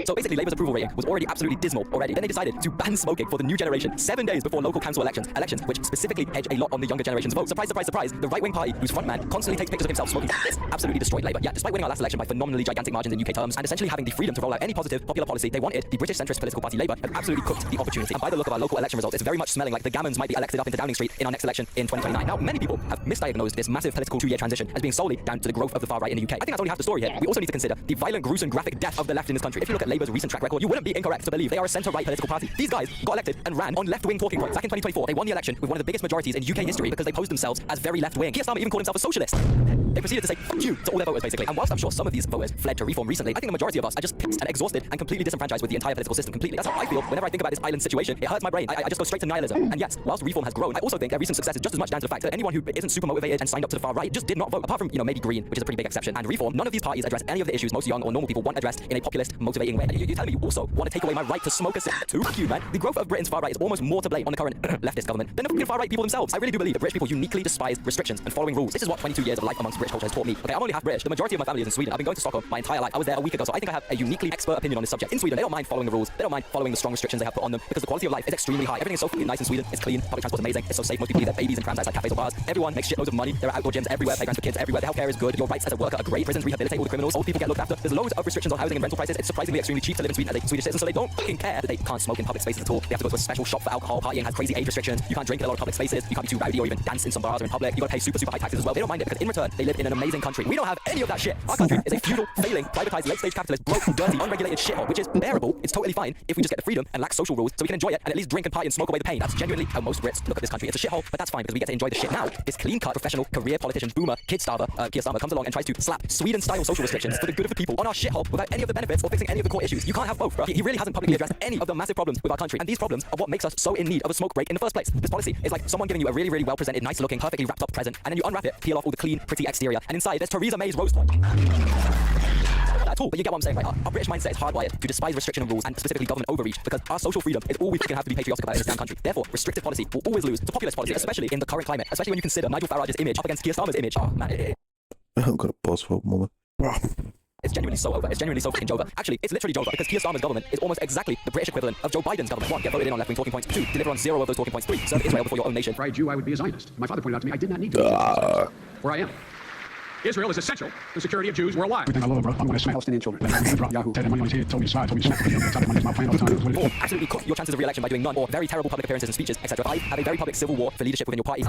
So basically, Labour's approval rating was already absolutely dismal already. Then they decided to ban smoking for the new generation 7 days before local council elections which specifically hedge a lot on the younger generation's vote. Surprise, surprise, surprise, the right-wing party, whose frontman constantly takes pictures of himself smoking, absolutely destroyed Labour. Yeah, despite winning our last election by phenomenally gigantic margins in UK terms, and essentially having the freedom to roll out any positive popular policy they wanted, the British centrist political party Labour have absolutely cooked the opportunity. And by the look of our local election results, it's very much smelling like the Gammons might be elected up into Downing Street in our next election in 2029. Now, many people have misdiagnosed this massive political 2-year transition as being solely down to the growth of the far right in the UK. I think that's only half the story here. We also need to consider the violent, gruesome, graphic death of the left in this country. If you look at Labour's recent track record, you wouldn't be incorrect to believe they are a centre-right political party. These guys got elected and ran on left-wing talking points. Back in 2024, they won the election with one of the biggest majorities in UK history because they posed themselves as very left-wing. Keir Starmer even called himself a socialist. They proceeded to say fuck you to all their voters, basically. And whilst I'm sure some of these voters fled to reform recently, I think the majority of us are just pissed and exhausted and completely disenfranchised with the entire political system completely. That's how I feel whenever I think about this island situation. It hurts my brain. I just go straight to nihilism. And yes, whilst reform has grown, I also think their recent success is just as much down to the fact that anyone who isn't super motivated and signed up to the far right just did not vote. Apart from, maybe Green, which is a pretty big exception, and Reform, none of these parties address any of the issues most young or normal people want addressed in a populist, motivating way. You're telling me you also want to take away my right to smoke a cigarette too? Fuck you, man. The growth of Britain's far right is almost more to blame on the current leftist government than the fucking far right people themselves. I really do believe that British people uniquely despise restrictions and following rules. This is what 22 years of life amongst British culture has taught me. Okay, I'm only half British. The majority of my family is in Sweden. I've been going to Stockholm my entire life. I was there a week ago, so I think I have a uniquely expert opinion on this subject. In Sweden, they don't mind following the rules. They don't mind following the strong restrictions they have put on them because the quality of life is extremely high. Everything is so fucking nice in Sweden. It's clean. Public transport is amazing. It's so safe. Most people leave their babies and prams outside cafes or bars. Everyone makes shitloads of money. There are outdoor gyms everywhere, playgrounds for kids everywhere. The healthcare is good. Your rights as a worker are great. Prisons rehabilitate all the criminals. Old people get looked after. There's loads of restrictions on housing and rental prices. It's surprisingly extremely cheap to live in Sweden as a Swedish citizen, so they don't fucking care that they can't smoke in public spaces at all. They have to go to a special shop for alcohol. Partying has crazy age restrictions. You can't drink in a lot of public spaces. You can't be too rowdy or even dance in some bars or in public. You gotta pay super high taxes as well. They don't mind it because in return they live in an amazing country. We don't have any of that shit. Our country is a feudal, failing, privatized, late-stage capitalist, broke, dirty, unregulated shithole, which is bearable. It's totally fine if we just get the freedom and lack social rules so we can enjoy it and at least drink and party and smoke away the pain. That's genuinely how most Brits look at this country. It's a shithole, but that's fine because we get to enjoy the shit now. This clean-cut, professional, career politician, boomer, kid starver, Keir Starmer comes along and tries to slap Sweden-style social restrictions for the good of the people on our shithole without any of the benefits or fixing any of the core issues. You can't have both, bro. He really hasn't publicly addressed any of the massive problems with our country, and these problems are what makes us so in need of a smoke break in the first place. This policy is like someone giving you a really, really well-presented, nice-looking, perfectly wrapped-up present, and then you unwrap it, peel off all the clean, pretty exterior, and inside there's Theresa May's rose toy. At all, but you get what I'm saying, right? Our British mindset is hardwired to despise restriction and rules and specifically government overreach because our social freedom is all we can have to be patriotic about in this damn country. Therefore, restrictive policy will always lose to populist policy, especially in the current climate, especially when you consider Nigel Farage's image up against Keir Starmer's image. Oh, man, I'm gonna pause for a moment. it's genuinely so over. It's genuinely so fucking over. Actually, it's literally over because Keir Starmer's government is almost exactly the British equivalent of Joe Biden's government. 1, get voted in on left-wing talking points. 2, deliver on 0 of those talking points. 3, serve Israel before your own nation. If I were a Jew, I would be a Zionist. My father pointed out to me I did not need to be a Zionist. Where I am. Israel is essential to the security of Jews worldwide. Everything I love, bro. I'm going to smack Palestinian children. Yahoo. Said money on his head, told me to smile, told me to smack. Told me my plan all the time. Or absolutely cook your chances of re-election by doing none or very terrible public appearances and speeches, etc. 5, have a very public civil war for leadership within your party.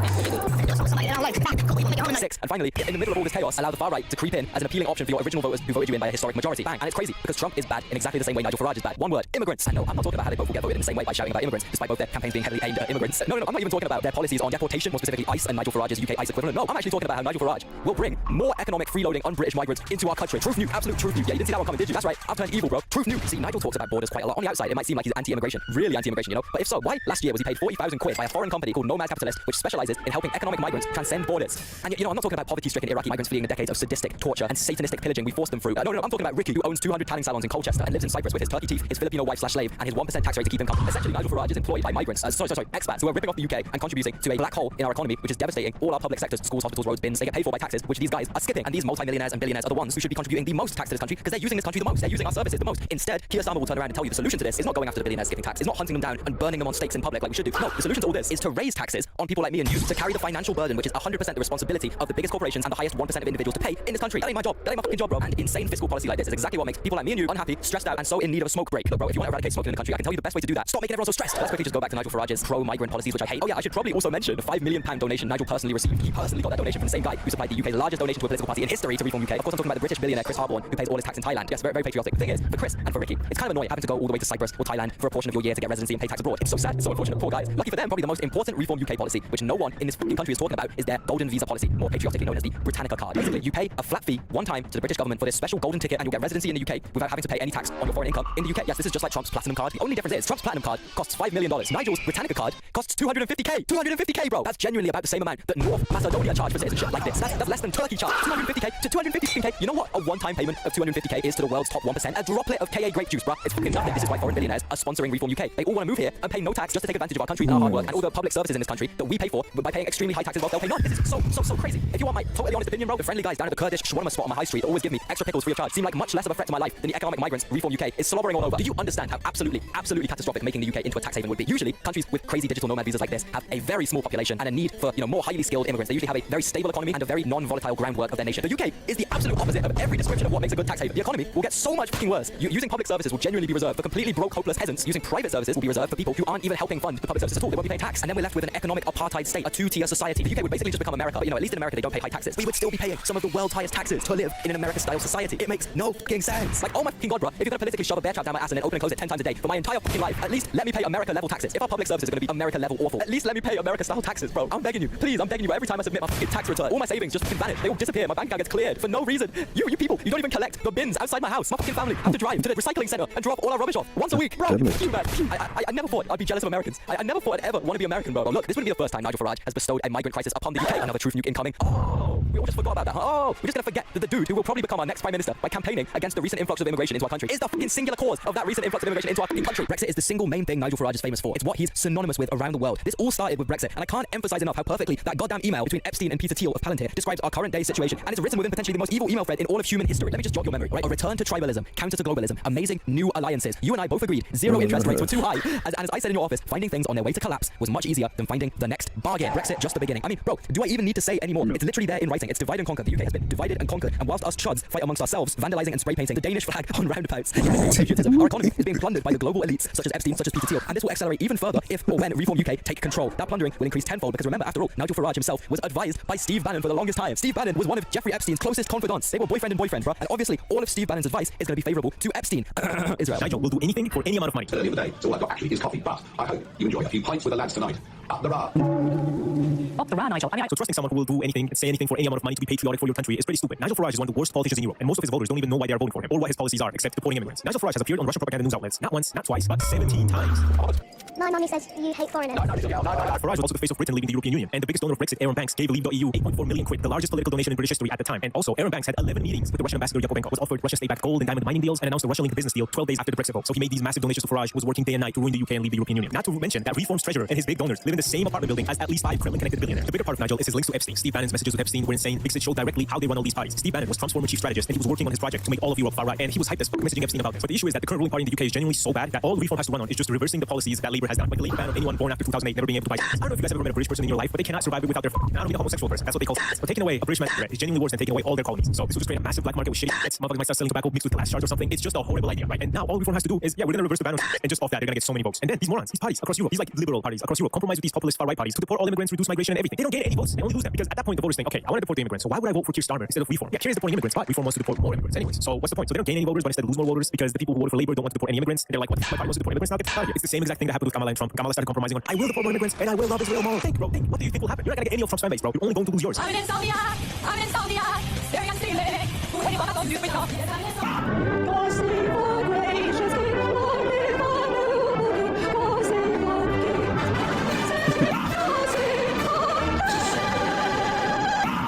6, and finally, in the middle of all this chaos, allow the far right to creep in as an appealing option for your original voters who voted you in by a historic majority. Bang. And it's crazy because Trump is bad in exactly the same way Nigel Farage is bad. One word, immigrants. And no, I'm not talking about how they both will get voted in the same way by shouting about immigrants, despite both their campaigns being heavily aimed at immigrants. No, I'm not even talking about their policies on deportation, more specifically ICE and Nigel Farage's UK ICE equivalent. No, I'm actually talking about how Nigel Farage will bring more economic freeloading un-British migrants into our country. Truth new, absolute truth new. Yeah, you didn't see that one coming, did you? That's right, I've turned evil, bro. Truth new. See, Nigel talks about borders quite a lot. On the outside, it might seem like he's anti-immigration, really anti-immigration, But if so, why last year was he paid 40,000 quid by a foreign company called Nomad Capitalist, which specializes in helping economic migrants transcend borders? And I'm not talking about poverty-stricken Iraqi migrants fleeing the decades of sadistic torture and satanistic pillaging we forced them through. No, I'm talking about Ricky, who owns 200 tanning salons in Colchester and lives in Cyprus with his turkey teeth, his Filipino wife/slave, and his 1% tax rate to keep him comfortable. Essentially, Nigel Farage is employed by migrants, expats who are ripping off the UK and contributing to a black hole in our economy, which is devastating all our public sectors, schools, hospitals, roads, bins. They get paid for by taxes, which these guys are skipping. And these multi-millionaires and billionaires are the ones who should be contributing the most tax to this country because they're using this country the most. They're using our services the most. Instead, Keir Starmer will turn around and tell you the solution to this is not going after the billionaires skipping tax. It's not hunting them down and burning them on stakes in public like we should do. No, the solution to all this is to raise taxes on people like me and you to carry the financial burden, which is 100% the responsibility of the biggest corporations and the highest 1% of individuals to pay in this country. That ain't my job. That ain't my fucking job, bro. And insane fiscal policy like this is exactly what makes people like me and you unhappy, stressed out, and so in need of a smoke break. Look, bro, if you want to eradicate smoking in the country, I can tell you the best way to do that. Stop making everyone so stressed. Let's quickly just go back to Nigel Farage's pro-migrant policies, which I hate. Oh yeah, I should probably also mention the £5 million donation Nigel personally received. He personally got that donation from the same guy who supplied the UK's largest donation to a political party in history to Reform UK. Of course, I'm talking about the British billionaire Chris Harborne, who pays all his tax in Thailand. Yes, very, very patriotic. The thing is, for Chris and for Ricky, it's kind of annoying having to go all the way to Cyprus or Thailand for a portion of your year to get residency and pay tax abroad. It's so sad. It's so unfortunate. Poor guys. Lucky for them, probably the most important Reform UK policy, which no one in this fucking country is talking about, is their golden visa policy, more patriotically known as the Britannica card. Basically, you pay a flat fee one time to the British government for this special golden ticket and you'll get residency in the UK without having to pay any tax on your foreign income in the UK. Yes, this is just like Trump's platinum card. The only difference is Trump's platinum card costs $5 million. Nigel's Britannica card costs $250k. $250k, bro. That's genuinely about the same amount that North Macedonia charge for citizenship like this. That's less than Turkey charge. $250k to $250k. You know what a one-time payment of $250k is to the world's top 1%? A droplet of KA grape juice, bro. It's fucking nothing. This is why foreign billionaires are sponsoring Reform UK. They all want to move here and pay no tax just to take advantage of our country and our hard work and all the public services in this country that we pay for, but by paying extremely high taxes, well, they'll pay none. This is so crazy. If you want my totally honest opinion, bro, the friendly guys down at the Kurdish shawarma spot on my high street that always give me extra pickles free of charge seem like much less of a threat to my life than the economic migrants Reform UK is slobbering all over. Do you understand how absolutely catastrophic making the UK into a tax haven would be? Usually, countries with crazy digital nomad visas like this have a very small population and a need for, more highly skilled immigrants. They usually have a very stable economy and a very non-volatile groundwork of their nation. The UK is the absolute opposite of every description of what makes a good tax haven. The economy will get so much fucking worse. Using public services will genuinely be reserved for completely broke, hopeless peasants. Using private services will be reserved for people who aren't even helping fund the public services at all. They won't be paying tax. And then we're left with an economic apartheid state, a two-tier society. The UK would basically just become America, but at least in America they don't pay high taxes. We would still be paying some of the world's highest taxes to live in an American-style society. It makes no fucking sense. Like, oh my fucking god, bro, if you're gonna politically shove a bear trap down my ass and then open and close it 10 times a day for my entire fucking life, at least let me pay America-level taxes. If our public services are gonna be America-level awful, at least let me pay America-style taxes, bro. I'm begging you, please, I'm begging you. Every time I submit my fucking tax return, all my savings just fucking vanish. They all disappear. disappear. My bank account gets cleared for no reason. You people, you don't even collect the bins outside my house. My fucking family have to drive to the recycling center and drop all our rubbish off once a week. Bro, you man. I never thought I'd be jealous of Americans. I never thought I'd ever want to be American, bro. Look, this wouldn't be the first time Nigel Farage has bestowed a migrant crisis upon the UK. Another truth nuke incoming. Oh, we all just forgot about that. Oh, we're just gonna forget that the dude who will probably become our next prime minister by campaigning against the recent influx of immigration into our country is the fucking singular cause of that recent influx of immigration into our fucking country. Brexit is the single main thing Nigel Farage is famous for. It's what he's synonymous with around the world. This all started with Brexit, and I can't emphasize enough how perfectly that goddamn email between Epstein and Peter Thiel of Palantir describes our current day situation, and it's written within potentially the most evil email thread in all of human history. Let me just jog your memory, right? A return to tribalism, counter to globalism, amazing new alliances. You and I both agreed zero interest rates were too high, and as I said in your office, finding things on their way to collapse was much easier than finding the next bargain. Brexit, just the beginning. I mean, bro, do I even need to say any more? It's literally there in writing. It's divide and conquer. The UK has been divided and conquered, and whilst us chuds fight amongst ourselves, vandalizing and spray painting the Danish flag on roundabouts, our economy is being plundered by the global elites such as Epstein, such as Peter Thiel, and this will accelerate even further if or when Reform UK take control. That plundering will increase tenfold because remember, after all, Nigel Farage himself was advised by Steve Bannon for the longest time. Steve Bannon was one of Jeffrey Epstein's closest confidants. They were boyfriend and boyfriend, bro, and obviously all of Steve Bannon's advice is going to be favourable to Epstein. Israel. Nigel will do anything for any amount of money. At the end of the day, so all I've got actually is coffee, but I hope you enjoy a few pints with the lads tonight. Up the bar. Up the Nigel. So trusting someone who will do anything and say anything for any amount of money to be patriotic for your country is pretty stupid. Nigel Farage is one of the worst politicians in Europe, and most of his voters don't even know why they are voting for him or what his policies are, except deporting immigrants. Nigel Farage has appeared on Russian propaganda news outlets not once, not twice, but 17 times. My mummy says you hate foreigners. Farage was also the face of Britain leaving the European Union, and the biggest donor of Brexit, Aaron Banks, gave Leave.eu 8.4 million quid, the largest political donation in British history at the time. And also, Aaron Banks had 11 meetings with the Russian ambassador Yakovenko, was offered Russian state-backed gold and diamond mining deals, and announced a Russia-linked business deal 12 days after the Brexit vote. So he made these massive donations to Farage, was working day and night to ruin the UK and leave the European Union. Not to mention that Reform's treasurer and his big donors live in the same apartment building as at least 5 Kremlin-connected billionaires. The bigger part of Nigel is his links to Epstein. Steve Bannon's messages with Epstein were insane because it showed directly how they run all these parties. Steve Bannon was Trump's former chief strategist, and he was working on his project to make all of Europe far right, and he was hyped as fuck messaging Epstein about this. But the issue is that the current ruling party in the UK is genuinely so bad that all Reform has to run on is just reversing the policies that Labour has done. Like the late ban of anyone born after 2008 never being able to buy. I don't know if you guys ever met a British person in your life, but they cannot survive it without their not only a homosexual person. That's what they call it. But taking away a British man is genuinely worse than taking away all their colonies. So this will just create a massive black market with shitty shits. Motherfuckers might start selling tobacco mixed with glass shards or something. It's just a horrible idea, right? And now all Reform has to do is, we're gonna reverse the ban on, and just off that they're gonna get so many votes. And then these morons, these parties across Europe, these like liberal parties across Europe, compromise with these populist far right parties to deport all immigrants, reduce migration and everything. They don't gain any votes. They only lose them because at that point the voters think, okay, I want to deport the immigrants, so why would I vote for Keir Starmer instead of Reform? Yeah, Keir is deporting immigrants, but Reform wants to deport more immigrants anyways. So what's the point? So they don't gain any voters, but instead lose more voters because the people who voted for Labour don't want to deport any immigrants. And they're like, what? My party wants to deport immigrants now? Get the fuck out of here. It's the same exact thing that happened with Kamala and Trump. Kamala started compromising on, I will deport more immigrants and I will love Israel more. Think, bro, think. What do you think will happen? You're not gonna get any of Trump's fan base, bro. You're only going to lose yours. I'm in insomnia. I'm in insomnia. Staring at ceiling. Who anyone I don't do it now?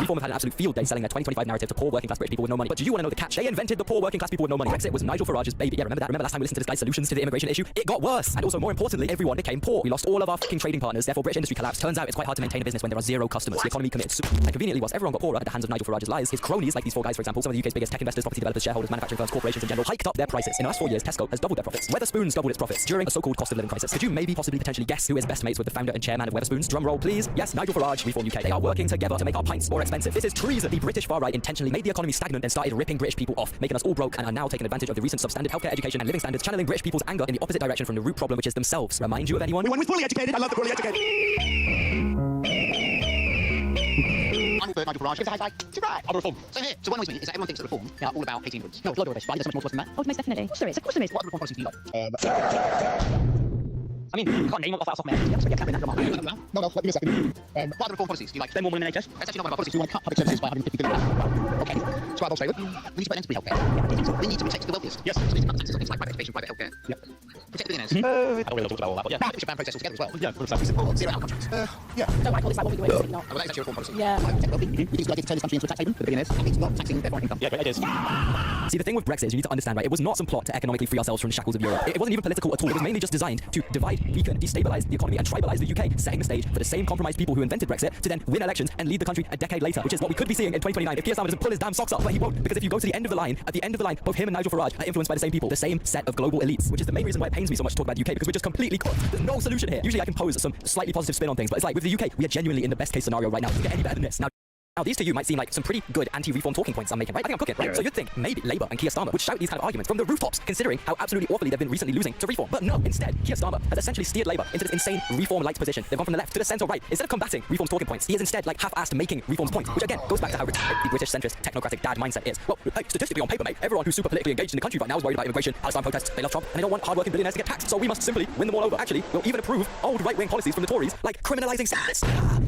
Reform have had an absolute field day selling their 2025 narrative to poor working class British people with no money. But do you want to know the catch? They invented the poor working class people with no money. Brexit was Nigel Farage's baby. Yeah, remember that? Remember last time we listened to this guy's solutions to the immigration issue? It got worse. And also, more importantly, everyone became poor. We lost all of our fucking trading partners. Therefore, British industry collapsed. Turns out it's quite hard to maintain a business when there are zero customers. The economy commits. And conveniently, whilst everyone got poorer at the hands of Nigel Farage's lies, his cronies, like these 4 guys, for example, some of the UK's biggest tech investors, property developers, shareholders, manufacturing firms, corporations in general, hiked up their prices. In the last 4 years, Tesco has doubled their profits. Wetherspoons doubled its profits during a so-called cost of living crisis. Could you maybe possibly potentially guess who is best mates with the founder and chairman of Wetherspoons? Drum roll, please. Yes, Nigel Farage, Reform UK. They are working together to make our pints more expensive. This is treason. The British far right intentionally made the economy stagnant and started ripping British people off, making us all broke, and are now taking advantage of the recent substandard healthcare, education, and living standards, channeling British people's anger in the opposite direction from the root problem, which is themselves. Remind you of anyone? The one who's poorly educated. I love the poorly educated. I'm the third Nigel Farage. Give us a high five. It's right. I'm a Reform. Same here. So one annoys me is that everyone thinks that Reform are all about hating immigrants. No, it's a lot of rubbish, but I think there's so much more to us than that. Oh, most definitely. Of course there is. Of course there is. What other Reform policies do you like? I mean, you can't name off the top of my head. Yeah, can't name that. No, let me give me a second. What other Reform policies do you like? Spend more money in NHS? That's actually not one of our policies. We want to cut public services by 150 billion. Okay. So I'll say, we need to put an end to free healthcare. Yeah, I think so. We need to protect the wealthiest. Yes. So we need to cut taxes on things like private education, private healthcare. Yep. Protect the billionaires. I don't really talk about all that, but yeah. We should ban protests altogether as well. Yeah, looks like we said. Zero out contracts. Yeah. Don't I call this like what we do? Oh, well, that's actually a Reform policy. Yeah. Protect wealthy. We think it's like to turn this country into a tax haven for the billionaires. And it's not taxing their foreign income. Yeah, great ideas. See, the thing with Brexit is you need to understand, right? It was not some plot to economically free ourselves from the shackles of Europe. It wasn't even political at all. It was mainly just designed to divide, weaken, destabilize the economy, and tribalize the UK, setting the stage for the same compromised people who invented Brexit to then win elections and lead the country a decade later, which is what we could be seeing in 2029 if Keir Starmer doesn't pull his damn socks up. But he won't, because if you go to the end of the line, at the end of the line, both him and Nigel Farage are influenced by the same people, the same set of global elites, which is the main reason why it pains me so much to talk about the UK, because we're just completely cooked. There's no solution here. Usually I can pose some slightly positive spin on things, but it's like with the UK, we are genuinely in the best case scenario right now. Doesn't get any better than this. Now, these to you might seem like some pretty good anti-reform talking points I'm making, right? I think I'm cooking, right? So you'd think maybe Labour and Keir Starmer would shout these kind of arguments from the rooftops, considering how absolutely awfully they've been recently losing to reform. But no, instead, Keir Starmer has essentially steered Labour into this insane reform-light position. They've gone from the left to the centre right. Instead of combating reform's talking points, he is instead like half-assed making reform's points, which again goes back to how retired the British centrist technocratic dad mindset is. Well, hey, statistically on paper, mate, everyone who's super politically engaged in the country right now is worried about immigration, Palestine protests, they love Trump, and they don't want hard-working billionaires to get taxed. So we must simply win them all over. Actually, we'll even approve old right-wing policies from the Tories, like criminalising sex.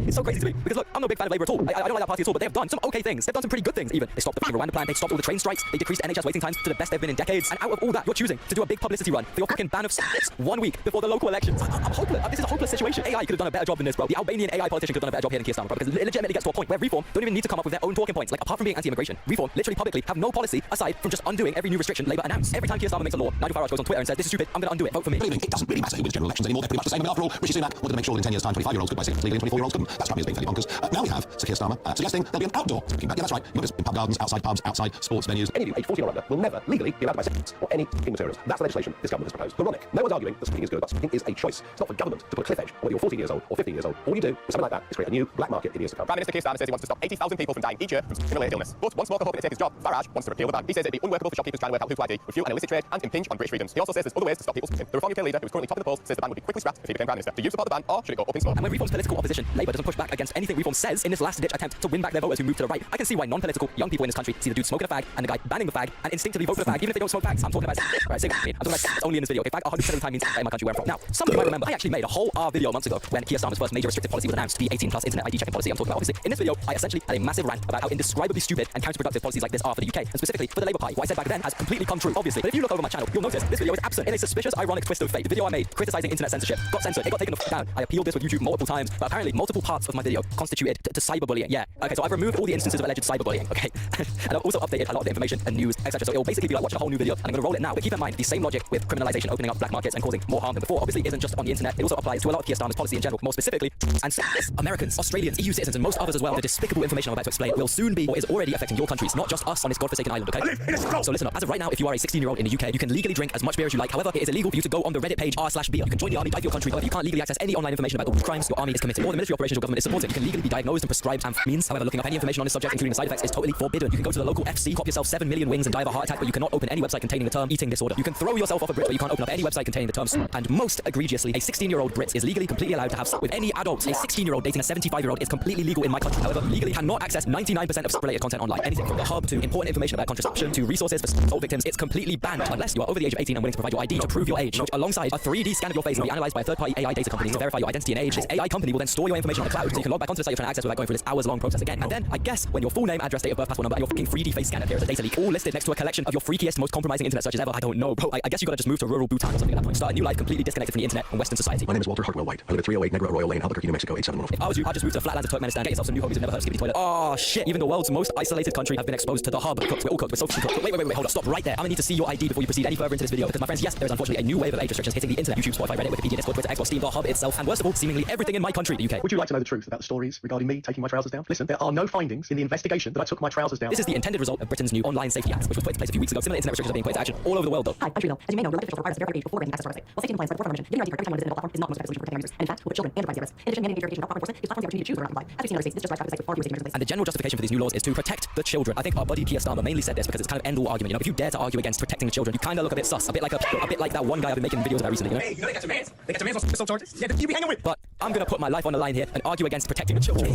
It's so crazy to me because look, I'm no big fan of Labour at all. I don't like that party party at all, but they have done some okay things. They've done some pretty good things even. They stopped the Rwanda plan, they stopped all the train strikes, they decreased NHS waiting times to the best they've been in decades, and out of all that, you're choosing to do a big publicity run for your fucking ban of sex 1 week before the local elections. I'm hopeless. This is a hopeless situation. AI could have done a better job than this, bro. The Albanian AI politician could have done a better job here than Keir Starmer, bro, because it legitimately gets to a point where Reform don't even need to come up with their own talking points. Like, apart from being anti-immigration, Reform literally publicly have no policy aside from just undoing every new restriction Labour announced. Every time Keir Starmer makes a law, Nigel Farage goes on Twitter and says, this is stupid, I'm going to undo it, vote for me. Believe me, it doesn't really matter who wins general elections anymore. They're pretty much the same. I mean, after all, Rishi Sunak wanted to make sure that in 10 years' time, 25-year-olds could buy cigarettes legally and 24-year-olds couldn't. That struck me as being fairly bonkers. Now we have Sir Keir Starmer suggesting there'll be an outdoor drinking ban. Yeah, that's right. You got this in pub gardens, outside pubs, outside sports venues. Any of you aged 14 or under will never legally be allowed to buy cigarettes or any nicotine materials. That's the legislation this government has proposed. Moronic. No one's arguing that smoking is good, but smoking is a choice. It's not for government to put a cliff edge on whether you're 14 years old or 15 years old. All you do with something like that is create a new black market in years to come. Prime Minister Keir Starmer says he wants to stop 80,000 people from dying each year from similar illness. But one small cohort take his job. Farage wants to repeal the ban. He says it'd be unworkable for shopkeepers trying to work out who to ID, would fuel an illicit trade and impinge on British freedoms. He also says there's other ways to stop people smoking. The Reform UK leader, who is currently top of the polls, says the ban would be quickly scrapped if he became Prime Minister. Do you support the ban, or should it go up in smoke? And when Reform's political opposition, Labour, doesn't push back against anything Reform says in this last-ditch attempt to win back their voters who move to the right, I can see why non-political young people in this country see the dude smoking a fag and the guy banning the fag and instinctively vote for the fag, even if they don't smoke fags. I'm talking about right, I'm talking about sex only in this video. Okay, fag 100% of the time means in my country where I'm from. Now, some of you might remember I actually made a whole video months ago when Keir Starmer's first major restrictive policy was announced, the 18+ internet ID checking policy. I'm talking about, obviously, in this video, I essentially had a massive rant about how indescribably stupid and counterproductive policies like this are for the UK, and specifically for the Labour Party. What I said back then has completely come true, obviously. But if you look over my channel, you'll notice this video is absent in a suspicious, ironic twist of fate. The video I made criticizing internet censorship got censored. It got taken down. I appealed this with YouTube multiple times, but apparently multiple parts of my video constituted to cyberbullying. Yeah. Okay, so I've removed all the instances of alleged cyberbullying. Okay, and I've also updated a lot of the information and news, etc. So it will basically be like watching a whole new video, and I'm going to roll it now. But keep in mind, the same logic with criminalization, opening up black markets, and causing more harm than before, obviously isn't just on the internet. It also applies to a lot of Keir Starmer's policy in general, more specifically, and Americans, Australians, EU citizens, and most others as well. The despicable information I'm about to explain will soon be or is already affecting your countries, not just us on this godforsaken island. Okay. So listen up. As of right now, if you are a 16-year-old in the UK, you can legally drink as much beer as you like. However, it is illegal for you to go on the Reddit page r/beer. You can join the army, fight for your country, but you can't legally access any online information about the crimes your army is committing or the military operations your government is supporting. You can legally be diagnosed and prescribed amphetamines. However, looking up any information on this subject, including the side effects, is totally forbidden. You can go to the local FC, cop yourself 7 million wings, and die of a heart attack, but you cannot open any website containing the term eating disorder. You can throw yourself off a bridge, but you can't open up any website containing the term. And most egregiously, a 16-year-old Brit is legally completely allowed to have sex with any adult. A 16-year-old dating a 75-year-old is completely legal in my country. However, legally cannot access 99% of sex-related content online. Anything from the hub to important information about contraception to resources for assault victims, it's completely banned unless you are over the age of 18 and willing to provide your ID to prove your age, which alongside a 3D scan of your face will be analyzed by a third-party AI data company to verify your identity and age. This AI company will then store your information on the cloud so you can log back onto the site you're trying to access without going through this hours-long process again. And then, I guess, when your full name, address, date of birth, passport number, and your fucking 3D face scan appear as a data leak, all listed next to a collection of your freakiest, most compromising internet searches ever, I don't know, bro. I guess you gotta just move to rural Bhutan or something at that point. Start a new life completely disconnected from the internet and Western society. My name is Walter Hartwell White. I live at 308 Negro Royal Lane, Albuquerque, New Mexico, 87114. If I was you, I'd just move to the flatlands of Turkmenistan, get yourself some new hobbies you've never heard of, skippy toilet. Oh shit, even the world's most isolated country have been exposed to the hub. We're all cooked, we're so cooked. Wait, hold up, stop right there. I'm gonna need to see your ID before you proceed any further into this video, because my friends, yes, there is unfortunately a new wave of age restrictions hitting the internet, YouTube, Spotify, Reddit, Wikipedia, Discord, Twitter, Xbox, Steam, the hub itself, and worst of all, seemingly everything in my country, the UK. Would you like to know the truth about the stories regarding me taking my trousers down? Listen, there are no findings in the investigation that I took my trousers down. This is the intended result of Britain's new Online Safety Act, which was put into place a few weeks ago. Similar internet restrictions are being put into action all over the world, though. Hi, I'm Trino. As you may know, your elected officials require us to verify your age before granting access to our website. While safety compliance by the forefront of our mission, getting your ID for every time one visits a platform is not the most effective solution for protecting our users. And in fact, will put children and enterprise at risk. In addition, mandating verification without proper enforcement gives platforms the opportunity to choose whether or not to comply. As we've seen in other states, this just drives traffic with far fewer safety measures in place. And the general justification for these new laws is to protect the children. I think our buddy Keir Starmer mainly said this because it's kind of end-all argument. You know, if you dare to argue against protecting the children, you kind of look a bit sus, a bit like that one guy I've been making videos about recently. You know? Hey, you know they got your mans. They got your mans on assault charges. Yeah, you be hanging with. But I'm gonna put my life on the line here and argue against protecting the children.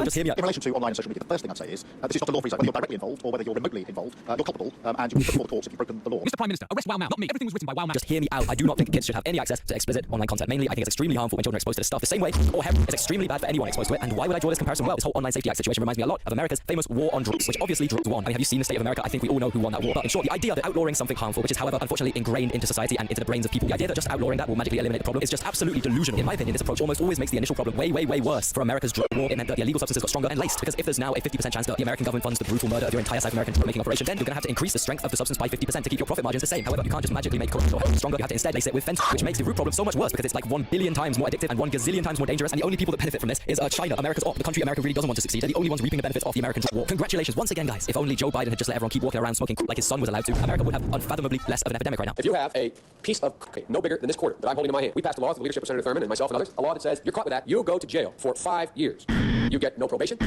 Just hear me out. In relation to online and social media, the first thing I'd say is this is not a law-free zone. Whether you're directly involved or whether you're remotely involved, you're culpable, and you'll be put before the courts if you've broken the law. Mr. Prime Minister, arrest Wow Mao, not me. Everything was written by Wow Mao. Just hear me out. I do not think kids should have any access to explicit online content. Mainly, I think it's extremely harmful when children are exposed to this stuff. The same way, or heroin is extremely bad for anyone exposed to it. And why would I draw this comparison? Well, this whole Online Safety Act situation reminds me a lot of America's famous war on drugs, which obviously drugs won. I mean, have you seen the state of America? I think we all know who won that war. But in short, the idea that outlawing something harmful, which is however unfortunately ingrained into society and into the brains of people, the idea that just outlawing that will magically eliminate the problem is just absolutely delusional. In my opinion, this approach almost always makes the initial problem way worse. For America's drug war, it meant that the illegal substances got stronger and laced. Because if there's now a 50% chance that the American government funds the brutal murder of your entire South American drug making operation, then you're gonna have to increase the strength of the substance by 50% to keep your profit margins the same. However, you can't just magically make corrupt drugs stronger. You have to instead lace it with fentanyl, which makes the root problem so much worse because it's like 1 billion times more addictive and 1 gazillion times more dangerous. And the only people that benefit from this is China, America's op, the country America really doesn't want to succeed. They're the only ones reaping the benefits of the American drug war. Congratulations once again, guys. If only Joe Biden had just let everyone keep walking around smoking like his son was allowed to, America would have unfathomably less of an epidemic right now. If you have a piece of cocaine no bigger than this quarter that I'm holding in my hand, we passed a law with the leadership of Senator Thurman and myself and others, a law that says you're caught with that, you go to jail for 5 years. You get no probation,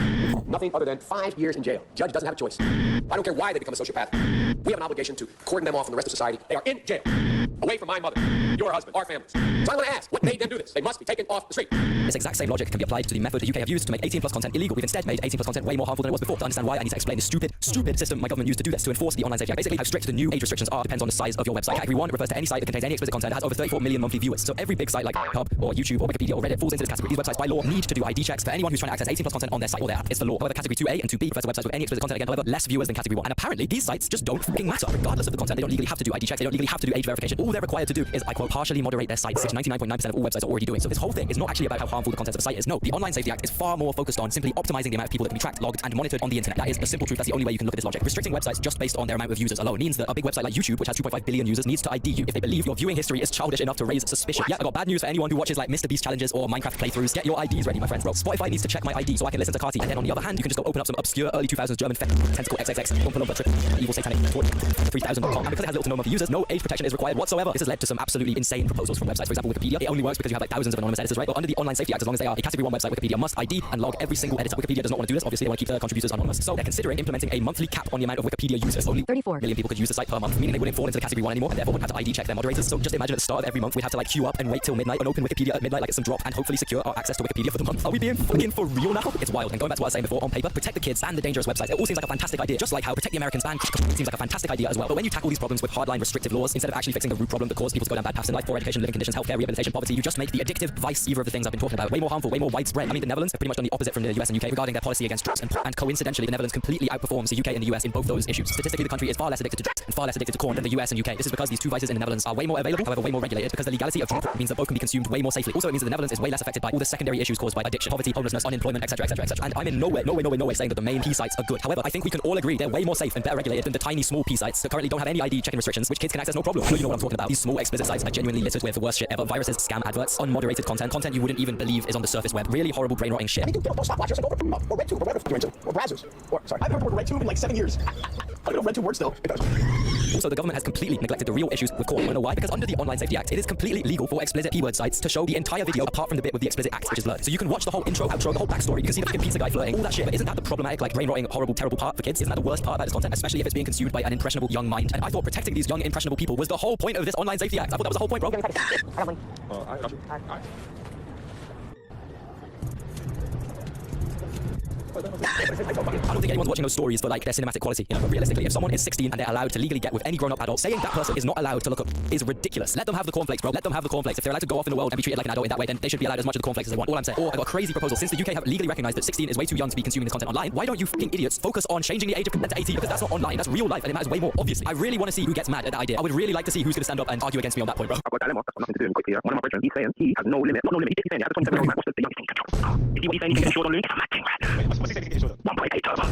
nothing other than 5 years in jail. Judge doesn't have a choice. I don't care why they become a sociopath. We have an obligation to cordon them off from the rest of society. They are in jail. away from my mother, your husband, our families. So I'm going to ask, what made them do this? They must be taken off the street. This exact same logic can be applied to the method the UK have used to make 18+ content illegal. We've instead made 18+ content way more harmful than it was before. To understand why, I need to explain the stupid system my government used to do this, to enforce the Online Safety Act. Basically, how strict the new age restrictions are depends on the size of your website. Category 1 refers to any site that contains any explicit content that has over 34 million monthly viewers. So every big site like Hub or YouTube or Wikipedia or Reddit falls into this category. These websites by law need to do ID checks for anyone who's trying to access 18+ content on their site or their app. It's the law. However, category 2A and 2B refers to websites with any explicit content, again, however, less viewers than category 1. And apparently, these sites just don't fucking matter. Regardless of the content, they don't legally have to do ID checks, they don't legally have to do age verification. All they're required to do is, I quote, partially moderate their sites, which 99.9% of all websites are already doing. So this whole thing is not actually about how harmful the content of the site is. No, the Online Safety Act is far more focused on simply optimizing the amount of people that can be tracked, logged, and monitored on the internet. That is the simple truth. That's the only way you can look at this logic. Restricting websites just based on their amount of users alone means that a big website like YouTube, which has 2.5 billion users, needs to ID you if they believe your viewing history is childish enough to raise suspicion. Yeah, I got bad news for anyone who watches like Mr. Beast challenges or Minecraft playthroughs. Get your IDs ready, my friends, bro. Spotify needs to check my ID so I can listen to Carti. And then on the other hand, you can just go open up some obscure early 2000s German tentacle XXX, Oompa Loompa Trip, Evil Satanic, 3000.com. And because it has little to no number of users, no age protection is required whatsoever. This has led to some absolutely insane proposals from websites. For example, Wikipedia. It only works because you have like thousands of anonymous editors, right? But under the Online Safety Act, as long as they are a category 1 website, Wikipedia must ID and log every single editor. Wikipedia does not want to do this. Obviously, they want to keep their contributors anonymous. So they're considering implementing a monthly cap on the amount of Wikipedia users. Only 34 million people could use the site per month, meaning they wouldn't fall into the category 1 anymore, and therefore wouldn't have to ID check their moderators. So just imagine at the start of every month, we'd have to like queue up and wait till midnight and open Wikipedia at midnight like it's some drop and hopefully secure our access to Wikipedia for the month. Are we being fucking for real now? It's wild. And going back to what I was saying before, on paper, protect the kids, ban the dangerous websites. It all seems like a fantastic idea, just like how protect the Americans, ban seems like a fantastic idea as well. But when you tackle these problems with hardline restrictive laws, instead of actually fixing the root problem that cause people to go down bad paths in life, poor education, living conditions, healthcare, rehabilitation, poverty, you just make the addictive vice, either of the things I've been talking about, way more harmful, way more widespread. I mean, the Netherlands have pretty much done the opposite from the US and UK regarding their policy against drugs, and coincidentally, the Netherlands completely outperforms the UK and the US in both those issues. Statistically, the country is far less addicted to drugs and far less addicted to corn than the US and UK. This is because these two vices in the Netherlands are way more available, however way more regulated, because the legality of drug means that both can be consumed way more safely. Also, it means that the Netherlands is way less affected by all the secondary issues caused by addiction, poverty, homelessness, unemployment, etc., etc., etc. And I'm in no way saying that the main P sites are good. However, I think we can all agree they're way more safe and better regulated than the tiny small P sites that currently don't have any ID checking restrictions, which kids can access no problem. You know what I'm talking about. These small explicit sites are genuinely littered with the worst shit ever. Viruses, scam adverts, unmoderated content you wouldn't even believe is on the surface web. Really horrible brain rotting shit. I mean, don't stop watching. Or RedTube, or whatever you're into, or Brazzers. Or sorry, I haven't heard of RedTube in like 7 years. I don't know if RedTube works still. It does. Also, the government has completely neglected the real issues with corn. You know why? Because under the Online Safety Act, it is completely legal for explicit keyword sites to show the entire video apart from the bit with the explicit acts, which is blurred. So you can watch the whole intro, outro, the whole backstory. You can see the fucking pizza guy flirting, all that shit. But isn't that the problematic, like brain rotting, horrible, terrible part for kids? Isn't that the worst part about this content, especially if it's being consumed by an impressionable young mind? And I thought protecting these young impressionable people was the whole point of this Online Safety Act. I thought that was the whole point, bro. I don't think anyone's watching those stories for like their cinematic quality, you know, but realistically, if someone is 16 and they're allowed to legally get with any grown-up adult, saying that person is not allowed to look up is ridiculous. Let them have the cornflakes, bro. Let them have the cornflakes. If they're allowed to go off in the world and be treated like an adult in that way, then they should be allowed as much of the cornflakes as they want. All I'm saying. Or I got a crazy proposal. Since the UK have legally recognized that 16 is way too young to be consuming this content online, why don't you fucking idiots focus on changing the age of consent to 18? Because that's not online, that's real life, and it matters way more, obviously. I really want to see who gets mad at that idea. I would really like to see who's going to stand up and argue against me on that point, bro. I've got a dilemma. That's got nothing to do with quick here. One of my friends, he's saying he has no limit. Not no limit. He's saying he has a 27-year-old man. What's the youngest thing he can control? Is he what he's saying he can control on Link? What's he saying he can control? 1.8 turbo.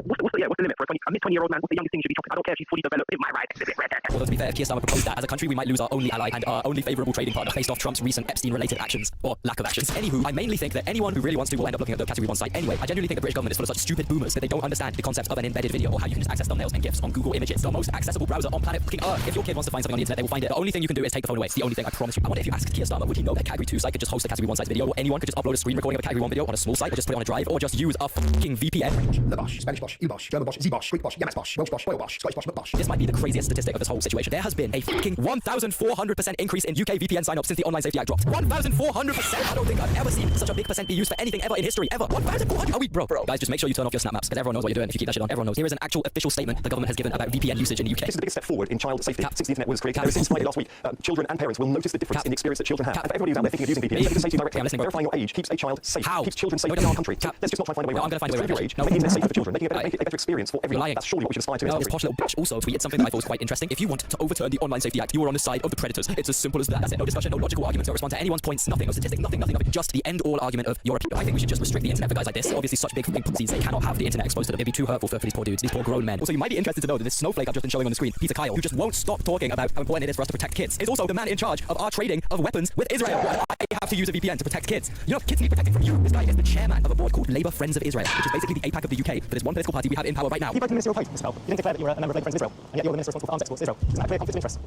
What's the limit for a mid-20-year-old man? What's the youngest thing he should be chopping? I don't care if she's fully developed. In my right, exhibit red. Although to be fair, if Keir Starmer proposed that, as a country we might lose our only ally and our only favourable trading partner based off Trump's recent Epstein-related actions, or lack of actions. Anywho, I mainly think that anyone who really wants to will end up looking at the category 1 site anyway. I genuinely think the British government is full of such stupid boomers that they don't understand the concept of an embedded video or how you can just access thumbnails and GIFs on Google Images, the most accessible browser on planet fucking Earth. If your kid wants to find something on the internet, they will find it. The only thing you can do is take the phone away. It's the only thing, I promise you. I wonder if you asked Keir Starmer, would he know that a category 2 site could just host a category 1 site's video, or anyone could just upload a screen recording of a category 1 video on a small site, or just put it on a drive, or just use a fucking VPN. The Bosch, Spanish Bosch, U-Bosch, German Bosch, Z-Bosch, Greek Bosch, Yamax Bosch, Welsh Bosch, Royal Bosch, Scottish Bosch, McBosch. This might be the craziest statistic of this whole situation. There has been a fucking 1,400% increase in UK VPN sign-ups since the Online Safety Act dropped. 1,400%! I don't think I've ever seen such a big percent be used for anything ever in history, ever. 1,400! Are we, bro? Guys, just make sure you turn off your snap maps, because everyone knows what you're doing. If you keep that shit on, everyone knows. Here is an actual official statement the government has given about VPN usage in the UK. This is the biggest step forward in child safety since the internet was created. Since Friday last week, children and parents will notice the difference in the experience that children have. And for everybody who's out there thinking of using VPN, you can say to you directly, verifying your age keeps a child safe. How? Keeps children safe in our country. Let's just not try and find a way around. I'm going to find a way around your age. Making it safe for children. Making it a better experience for everyone. That's surely what we should aspire to. No, this posh little bitch also tweeted something that I thought was quite interesting. If you want to overturn the Online Safety Act, you are on the side of the predators. It's as simple as that. That's it. No discussion, no logical arguments, no response to anyone's points, nothing, no statistic, nothing. Just the end-all argument of your opinion. I think we should just restrict the internet for guys like this. Obviously, such big pussies, they cannot have the internet exposed to them. It'd be too hurtful for these poor dudes, these poor grown men. Also, you might be interested to know that this snowflake I've just been showing on the screen, Peter Kyle, who just won't stop talking about how important it is for us to protect kids, is also the man in charge of our trading of weapons with Israel. I have to use a VPN to protect kids. You know, kids need protecting from you. This guy is the chairman of a board called Labour Friends of Israel, which is basically the APAC of the UK for this one political party we have in power right now. You broke the ministerial code, Mr. Bell. You didn't declare that you were a member of Labour Friends of Israel, and yet you're the minister responsible for arms exports to Israel. Isn't that a clear conflict of interest?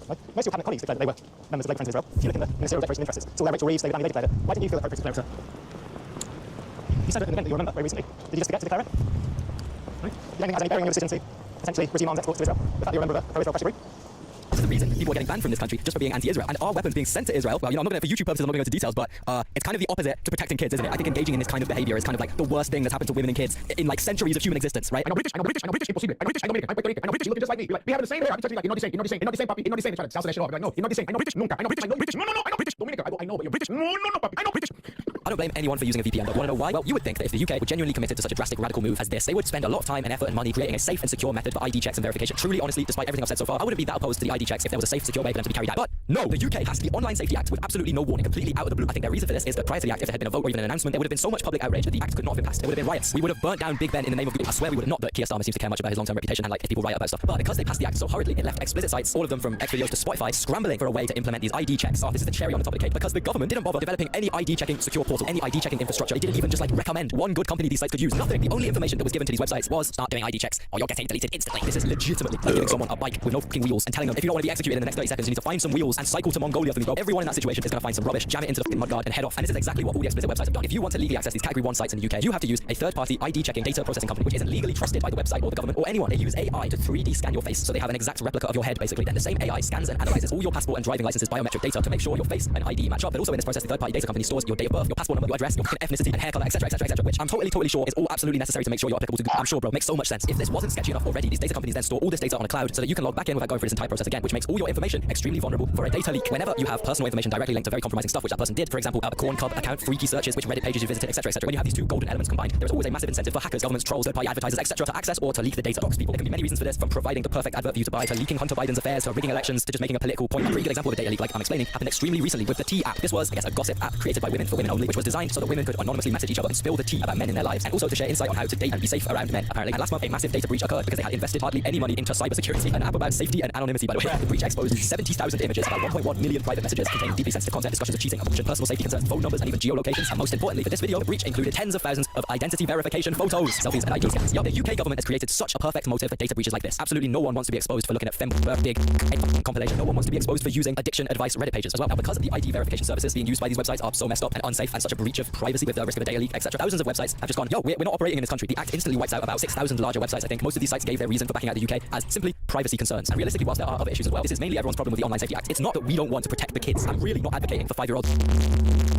Right? Most of your cabinet colleagues declared that they were members of Labour Friends of Israel. If you look in the ministerial declaration of interests, it's all their Rachel Reeves, David Lammy, they declared it. Why didn't you feel that appropriate to declare it, sir? You said at an event that you remember very recently. Did you just forget to declare it? Right? You don't think it has any bearing on your decision to essentially resume arms exports to Israel? The fact that you're a member of a pro-Israel pressure group? This is the reason people are getting banned from this country just for being anti-Israel. And our weapons being sent to Israel, well, I'm not going to, for YouTube purposes, I'm not going to go into details, but it's kind of the opposite to protecting kids, isn't it? I think engaging in this kind of behavior is kind of like the worst thing that's happened to women and kids in like centuries of human existence, right? I know British people see me. I know British, I know Dominican, I know Puerto Rican, I know British, you look just like me. You're like, we have the same hair. I'm touching like, you're not the same, you're not the same, you're not the same, papi, you're not the same. They try to salsa that shit off. Like, no, you're not the same. I know British, nunca. I know British, no, I know British, Dominican. I know, but you're British. No, papi, I know British. I don't blame anyone for using a VPN, but want to know why? Well, you would think that if the UK were genuinely committed to such a drastic radical move as this, they would spend a lot of time and effort and money creating a safe and secure method for ID checks and verification. Truly, honestly, despite everything I've said so far, I wouldn't be that opposed to the ID checks if there was a safe, secure way for them to be carried out. But no, the UK passed the Online Safety Act with absolutely no warning, completely out of the blue. I think their reason for this is that prior to the act, if there had been a vote or even an announcement, there would have been so much public outrage that the act could not have been passed. There would have been riots. We would have burnt down Big Ben in the name of Google. I swear we would have not, that Keir Starmer seems to care much about his long-term reputation and like if people riot about stuff. But because they passed the act so hurriedly, it left explicit sites, all of them from X videos to Spotify, scrambling for a way to implement these ID checks. Oh, this is the cherry on the top of the cake, because the government didn't bother developing any ID checking secure portal, any ID checking infrastructure. They didn't even just like recommend one good company these sites could use. Nothing. The only information that was given to these websites was start doing ID checks or you're getting deleted instantly. This is legitimately like giving someone a bike with no fucking wheels and telling them if you don't want to be executed in the next 30 seconds, you need to find some wheels and cycle to Mongolia for me, bro. Everyone in that situation is going to find some rubbish, jam it into the fucking mudguard and head off. And this is exactly what all the explicit websites have done. If you want to legally access these category 1 sites in the UK, you have to use a third-party ID checking data processing company, which isn't legally trusted by the website or the government or anyone. They use AI to 3D scan your face, so they have an exact replica of your head basically. Then the same AI scans and analyzes all your passport and driving licenses biometric data to make sure your face and ID match up. But also in this process, the third-party data company stores your date of birth, your passport number, your address, your ethnicity and hair color, etc., which I'm totally sure is all absolutely necessary to make sure you're applicable to Google. I'm sure, bro, makes so much sense. If this wasn't sketchy enough already, these data companies then store all this data on a cloud so that you can log back in without going through this entire process again, which makes all your information extremely vulnerable for a data leak. Whenever you have personal information directly linked to very compromising stuff, which that person did, for example, a Corn Cub account, freaky searches, which Reddit pages you visited, etc., when you have these two golden elements combined, there is always a massive incentive for hackers, governments, trolls, third-party advertisers, etc., to access or to leak the data. Dox people. There can be many reasons for this, from providing the perfect advert for you to buy, to leaking Hunter Biden's affairs, to rigging elections, to just making a political point. A pretty good example of a data leak, like I'm explaining, happened extremely recently with the Tea app. This was, I guess, a gossip app created by women for women only, which was designed so that women could anonymously message each other and spill the tea about men in their lives, and also to share insight on how to date and be safe around men, apparently. And last month, a massive data breach occurred because they had invested hardly any money into cybersecurity, an app about safety and anonymity, by the way. The breach exposed 70,000 images, about 1.1 million private messages containing deeply sensitive content, discussions of cheating, abortion, personal safety concerns, phone numbers, and even geolocations. And most importantly, for this video, the breach included tens of thousands of identity verification photos, selfies, and ID scans. Yo, the UK government has created such a perfect motive for data breaches like this. Absolutely no one wants to be exposed for looking at big compilation. No one wants to be exposed for using addiction advice Reddit pages as well. Now, because of the ID verification services being used by these websites are so messed up and unsafe and such a breach of privacy with the risk of a data leak, etc., thousands of websites have just gone, yo, we're not operating in this country. The act instantly wipes out about 6,000 larger websites. I think most of these sites gave their reason for backing out the UK as simply privacy concerns. And realistically, whilst there are other issues as well, this is mainly everyone's problem with the Online Safety Act. It's not that we don't want to protect the kids. I'm really not advocating for 5-year-olds.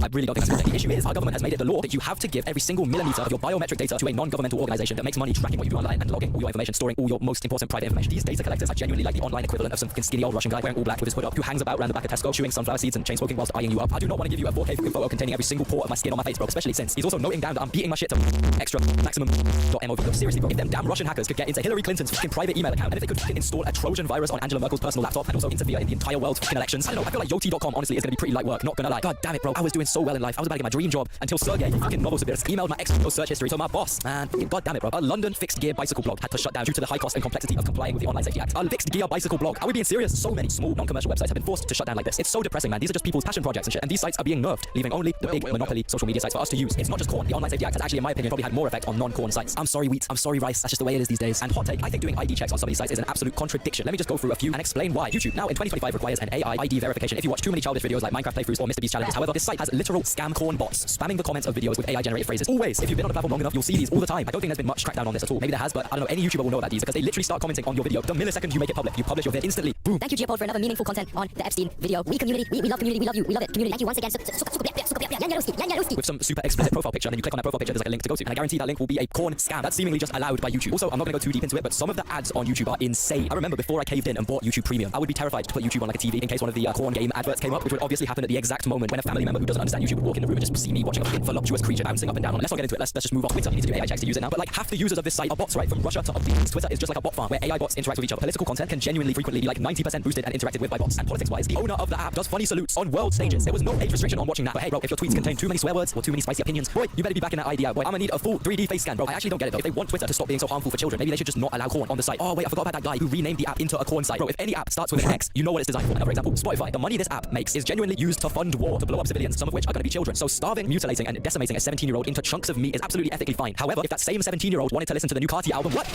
I really don't think that's the issue is our government has made it the law that you have to give every single millimeter of your biometric data to a non-governmental organization that makes money tracking what you do online and logging all your information, storing all your most important private information. These data collectors are genuinely like the online equivalent of some fucking skinny old Russian guy wearing all black with his hood up who hangs about around the back of Tesco chewing sunflower seeds and chain smoking whilst eyeing you up. I do not want to give you a 4K fucking photo containing every single pore of my skin on my face, bro, especially since he's also noting down that I'm beating my shit to extra maximum.mov. Seriously, bro, if them damn Russian hackers could get into Hillary Clinton's fucking private email account, and if they could fucking install a Trojan virus on Angela Merkel's personal laptop and also interfere in the entire world's fucking elections, I don't know, I feel like Yoti.com honestly is gonna be pretty light work, not gonna lie. God damn it, bro, I was doing so well in life. I was about to get my dream job until Sergey fucking Novosibirsk emailed my ex search history to my boss. And fucking god damn it, bro, a London fixed gear bicycle blog had to shut down due to the high cost and complexity of complying with the Online Safety Act. A fixed gear bicycle blog. Are we being serious? So many small non-commercial websites have been forced to shut down like this. It's so depressing, man. These are just people's passion projects and shit, and these sites are being nerfed, leaving only the big monopoly social media sites for us to use. It's not just corn. The Online Safety Act has actually, in my opinion, probably had more effect on non-corn sites. I'm sorry, wheat. I'm sorry, rice. That's just the way it is these days. And hot take, I think doing ID checks on some of these sites is an absolute contradiction. Let me just go through a few and explain why. YouTube now in 2025 requires an AI ID verification if you watch too many childish videos like Minecraft playthroughs or MrBeast challenges. However, this site has literal scam corn bots spamming the comments of videos with AI generated phrases. Always. If you've been on the platform long enough, you'll see these all the time. I don't think there's been much crackdown on this at all. Maybe there has, but I don't know. Any YouTuber will know about these because they literally start commenting on your video the millisecond you make it public. You publish your vid instantly. Boom. Thank you, Geopod, for another meaningful content on the Epstein video. We community, we love community, we love you, we love it. Community, thank you once again. With some super explicit profile picture, and then you click on that profile picture, there's like a link to go to, and I guarantee that link will be a corn scam. That's seemingly just allowed by YouTube. Also, I'm not going to go too deep into it, but some of the ads on YouTube are insane. I remember before I caved in and bought YouTube Premium, I would be terrified to put YouTube on like a TV in case one of the corn game adverts came up, which would obviously happen at the exact moment when a family member who doesn't understand YouTube would walk in the room and just see me watching a fucking voluptuous creature bouncing up and down. Let's not get into it. Let's just move on. Twitter, you need to do AI checks to use it now. But like half the users of this site are bots, right? From Russia to Upbeat. Twitter is just like a bot farm where AI bots interact with each other. Political content can genuinely frequently be like 90% boosted and interacted with by bots. And politics-wise, the owner of the app does funny salutes on world stages. There was no age restriction on watching that. But hey, bro, if your tweets contain too many swear words or too many spicy opinions, boy, you better be backing that idea. Boy, I'm gonna need a full 3D face scan, bro. I actually don't get it though. If they want Twitter to stop being so harmful for children, maybe they should just not allow corn on the site. Oh wait, I forgot about that guy who renamed the app into a corn site. Bro, if any app starts with an X, you know what it's designed for. Another example, Spotify. The money this app makes is genuinely used to fund war, to blow up civilians, some of which are gonna be children. So starving, mutilating, and decimating a 17-year-old into chunks of meat is absolutely ethically fine. However, if that same 17-year-old wanted to listen to the new Carti album, what?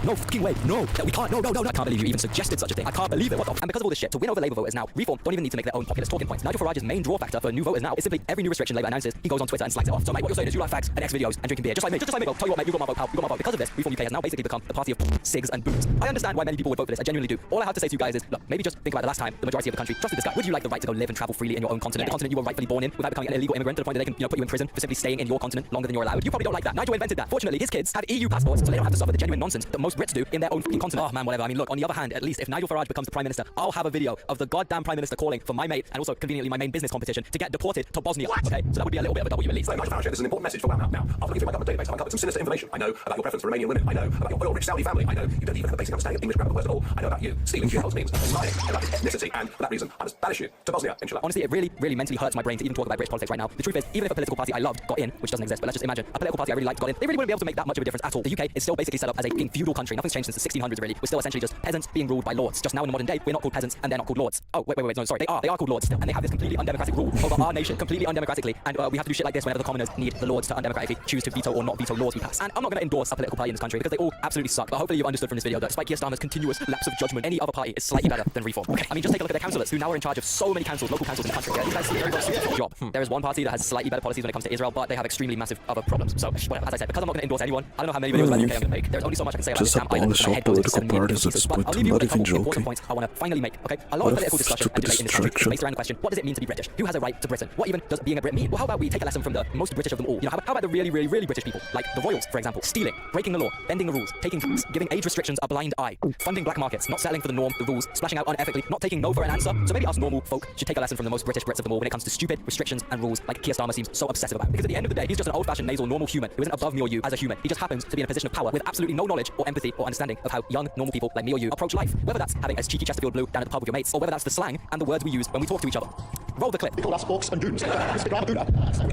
No fucking way. No, we can't. No. I can't believe you even suggested such a thing. I can't believe it. What the? And because of all this shit, to win over Labour voters now, Reform don't even need to make their own populist talking points. Nigel Farage's main draw factor for new voters now is simply every new restriction Labour announces, he goes on Twitter and slags it off. So mate, what you're saying is you like fags and X videos and drinking beer, just like me, bro. Tell you what, mate, you got my vote, pal. You got my vote. Because of this, Reform UK has now basically become the party of cigs and booze. I understand why why many people would vote for this. I genuinely do. All I have to say to you guys is, look, maybe just think about the last time the majority of the country trusted this guy. Would you like the right to go live and travel freely in your own continent, the continent you were rightfully born in, without becoming an illegal immigrant to the point that they can, put you in prison for simply staying in your continent longer than you're allowed? You probably don't like that. Nigel invented that. Fortunately, his kids have EU passports, so they don't have to suffer the genuine nonsense that most Brits do in their own fucking continent. Oh man, whatever. I mean, look, on the other hand, at least if Nigel Farage becomes the Prime Minister, I'll have a video of the goddamn Prime Minister calling for my mate and also conveniently my main business competition to get deported to Bosnia. Okay, so that would be a little bit of a W at least. So, Nigel Farage, this is an important message for WowNow. Now, after looking through my government database, I've uncovered some sinister information. I know about your preference for Romanian women. I know about your oil-rich Saudi family. I know you don't even have a basic understanding of English grammar words at all. I know about you stealing shitholes memes, lying about your ethnicity, and for that reason, I must banish you to Bosnia, inshallah. Honestly, it really, really mentally hurts my brain to even talk about British politics right now. The truth is, even if a political party I loved got in, which doesn't exist, but let's just imagine a political party I really liked got in, they really wouldn't be able to make that much of a difference at all. The UK is still basically set up as a feudal country. Nothing's changed since the 1600s, really. We're still essentially just peasants being ruled by lords. Just now in the modern day, we're not called peasants and they're not called lords. Oh, wait, no, sorry. They are called lords still, and they have this completely undemocratic rule over our nation, completely undemocratically, and we have to do shit like this whenever the commoners need the lords to undemocratically choose to veto or not veto laws we pass. And I'm not going to endorse a political party in this country because they all absolutely suck, but hopefully you've understood from this video that despite Keir Starmer's continuous lapse of judgment, any other party is slightly better than Reform. Okay. I mean, just take a look at the councillors who now are in charge of so many councils, local councils in the country. Yeah, these guys do a very well suited job. There is one party that has slightly better policies when it comes to Israel, but they have extremely massive other problems. So, whatever, as I said, because I'm not going to endorse anyone, I don't know how many videos about the UK I'm going to make. There's only so much I can say about this damn island. My head goes into 7 million pieces, but I'll leave you with a couple of important points I want to finally make, okay? A lot of political discussion and debate in this country is based around the question, what does it mean to be British? Who has a right to Britain? What even does being a Brit mean? Well, how about we take a lesson from the most British of them all? How about the really, really, really British people? Like the royals, for example. Stealing, breaking the law, bending the rules, taking drugs, giving age restrictions a blind eye, funding black markets, not settling for the norm, the rules, splashing out unethically, not taking no for an answer. So maybe us normal folk should take a lesson from the most British Brits of them all when it comes to stupid restrictions and rules like Keir Starmer seems so obsessive about. Because at the end of the day, he's just an old-fashioned nasal normal human who isn't above me or you as a human. He just happens to be in a position of power with absolutely no knowledge or empathy or understanding of how young normal people like me or you approach life. Whether that's having a cheeky Chesterfield Blue down at the pub with your mates, or whether that's the slang and the words we use when we talk to each other. Roll the clip. They call us orcs and goons. Mr. Gramaduna. Mr.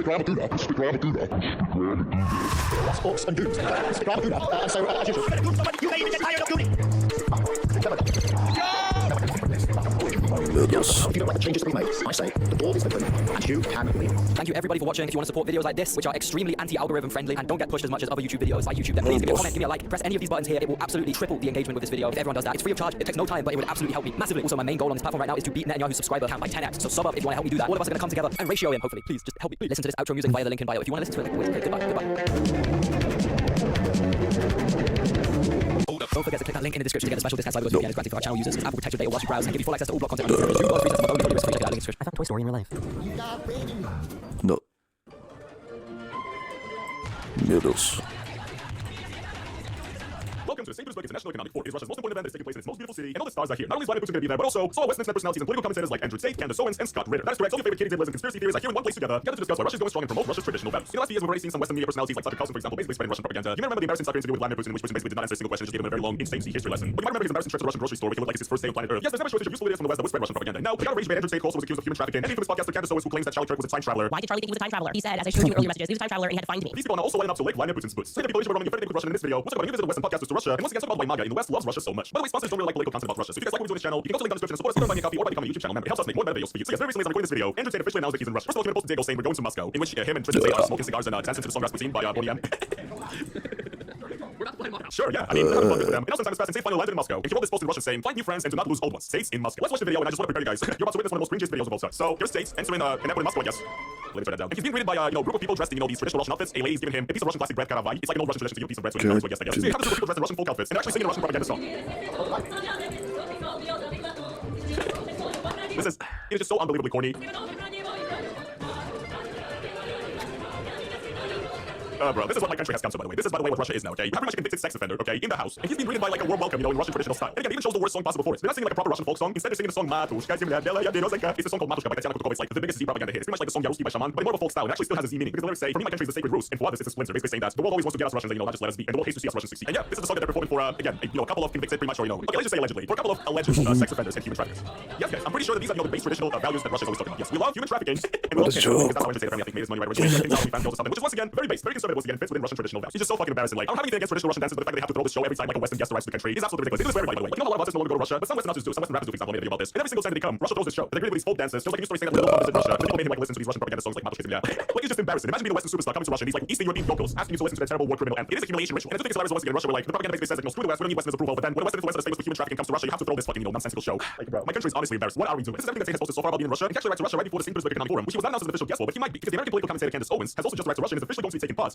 Gramaduna. Mr. Gramaduna. They call us orcs and goons. Mr. Gramaduna. And so, as usual. You may even get tired of gooning. Yes. If you don't like the changes that we make, I say the door is open and you can leave. Thank you everybody for watching. If you want to support videos like this, which are extremely anti-algorithm friendly and don't get pushed as much as other YouTube videos like YouTube, then please give me a comment, give me a like, press any of these buttons here. It will absolutely triple the engagement with this video if everyone does that. It's free of charge, it takes no time, but it would absolutely help me massively. Also, my main goal on this platform right now is to beat Netanyahu's subscriber count by 10x. So sub up if you want to help me do that. All of us are going to come together and ratio in, hopefully. Please just help me listen to this outro music via the link in bio. If you want to listen to it, like always, okay, goodbye. Don't forget to click that link in the description to get a special discount site with VPN is granted for our channel users. Apple protects your data whilst you browse and give you full access to all block content. I found Toy Story in real life. No. Middles. Welcome to the St. Petersburg International Economic Forum. It is Russia's most important event that's taking place in its most beautiful city, and all the stars are here. Not only is Vladimir Putin going to be there, but also some Westminster personalities and political commentators like Andrew Tate, Candace Owens, and Scott Ritter. That is correct. All your favorite kitty diddlers and conspiracy theories are here in one place together to discuss why Russia is going strong and promote Russia's traditional values. In the last few years, we've already seen some Western media personalities like Tucker Carlson, for example, basically spreading Russian propaganda. You may remember the embarrassing sucker interview with Vladimir Putin, in which Putin basically did not answer a single question, just gave him a very long, insane history lesson. But you might remember his embarrassing trip to the Russian grocery store, which looked like it's his first day on planet Earth. Yes, there's never shortage of useful ideas from the West that would spread Russian propaganda. Now, the outraged man Andrew Tate also was accused of human trafficking, and infamous podcaster Candace Owens, who claims that Charlie Kirk was a time traveler. Why did Charlie think he was a time traveler? He said, as I showed you earlier messages, he was a time traveler and he had to find me. These people are now also lining up to lick Vladimir Putin's boots. So the people were running a very Russian in this video. We're talking about new visit Western podcasters to Russia, and once again, talk about why MAGA in the West loves Russia so much. By the way, sponsors don't really like political content about Russia. So if you guys like what we do on this channel, you can go to the link down the description and support us either by buying a coffee or by becoming a YouTube channel member. It helps us make more better videos for you. So yes, very recently as I'm recording this video, Andrew Tate officially announced that he's in Russia. First of all, he made a post to Diego saying we're going to Moscow, in which him and Tristan Tate are smoking cigars and dancing to the song Rasputin by Boney M. Sure, yeah. I mean, we're having fun with them. And now some time has passed and Tate finally landed in Moscow. And he wrote this post in Russian saying, find new friends and do not lose old ones. Tate's in Moscow. Let's watch the video and I just want to prepare you guys. You're about to witness one of the most cringiest videos of all time. So here's Tate entering an airport in Moscow, I guess. Let me turn that down. And he's being greeted by a group of people dressed in these traditional Russian outfits. A lady's giving him a piece of Russian plastic bread karavai. It's like an old Russian tradition to give a piece of bread to a piece of guest, I guess. So you have this group of people dressed in Russian folk outfits and actually singing a Russian propaganda song. It is just so unbelievably corny. Bro, this is what my country has come to, by the way. This is, by the way, what Russia is now, okay? You have a Russian convicted sex offender, okay, in the house, and he's being greeted by, like, a warm welcome, in Russian traditional style. And again, they even chose the worst song possible for it. They're not singing, like, a proper Russian folk song. Instead, they're singing the song Matushka, Zemlya Belaya Berezka. It's a song called Matushka by Tatiana Kutukova. It's, like, the biggest Z propaganda hit. It's pretty much like the song Yaruski by Shaman, but in more of a folk style. It actually still has a Z meaning, because the lyrics say, for me, my country is the sacred Rus, and for others, it's a splinter, basically saying that the world always wants to get us Russians, and, not just let us be, and the world hates to see us Russians succeed. And yeah, this is the song that they're performing for, again, a couple of convicted, pretty much, or, okay, let's just say allegedly, for a couple of alleged sex offenders and human traffickers. Yes, guys, I'm pretty sure that these are, the base traditional values that Russia's always talking about. Yes, we love human trafficking, and we love because that's how I say that I think made his money right away. Which is once again very base, very conservative, once again fits within Russian traditional values. It's just so fucking embarrassing. Like, I don't have anything against traditional Russian dances, but the fact that they have to throw this show every time like a Western guest arrives to the country is absolutely ridiculous. They do this for everybody, by the way. Like, you know, a lot of artists no longer go to Russia, but some Western artists do. Some Western rappers do, for example, made a video about this. And every single time that they come, Russia throws this show. They agree with these folk dances. There's like a news story saying that little visit Russia. The people made him like listen to these Russian propaganda songs like Matushka Zemlya. Like, it's just embarrassing. Imagine being a Western superstar coming to Russia and these like Eastern European yokels asking you to listen to their terrible war criminal anthem. It is a humiliation ritual. And it's the thing is hilarious once again in Russia where like the propaganda basically says like, screw the West, we don't need Western's approval. But then when a Western influencer famous for human trafficking comes to Russia, you have to throw this fucking nonsensical show. Like, bro, my country is honestly embarrassed. What are we doing? This is everything that Tate has posted so far about being in Russia. He actually arrived to Russia right before the St. Petersburg Economic Forum, which he was not announced as an official guest, but he might be because the American political commentator Candace Owens has also just arrived to Russia and is officially going to be taking pause.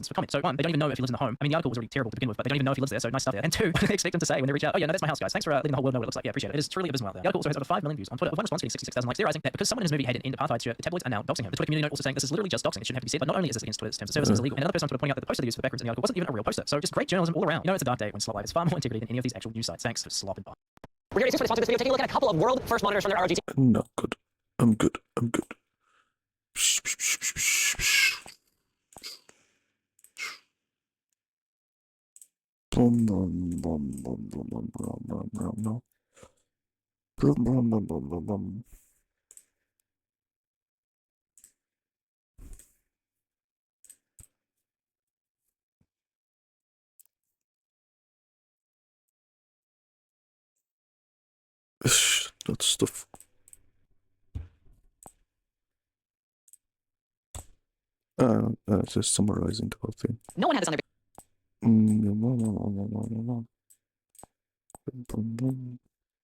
license for comment. So one, they don't even know if he lives in the home. I mean, the article was already terrible to begin with, but they don't even know if he lives there, so nice stuff there. And two, they expect him to say when they reach out, oh yeah, no, that's my house, guys. Thanks for letting the whole world know what it looks like. Yeah, appreciate it. It is truly abysmal out there. The article also has over 5 million views on Twitter, with one response getting 66,000 likes, theorizing that because someone in his movie had an end apartheid shirt, the tabloids are now doxing him. The Twitter community note also saying this is literally just doxing. It shouldn't have to be said, but not only is this against Twitter's terms of service, it's illegal. And another person on Twitter pointing out that the poster they used for the backgrounds in the article wasn't even a real poster. So just great journalism all around. You know, it's a dark day when Slop Live is far more integrity than any of these actual news sites. Thanks for Slop and Bye. We're here to for the sponsor of this video, taking a look at a couple of world first monitors from their ROG. Not good. I'm good. Boom, boom, boom, boom, boom, boom, boom, boom, boom, boom. Boom, boom, boom, boom, boom, boom. That's stuff. Just summarizing the whole thing. No one had this on their.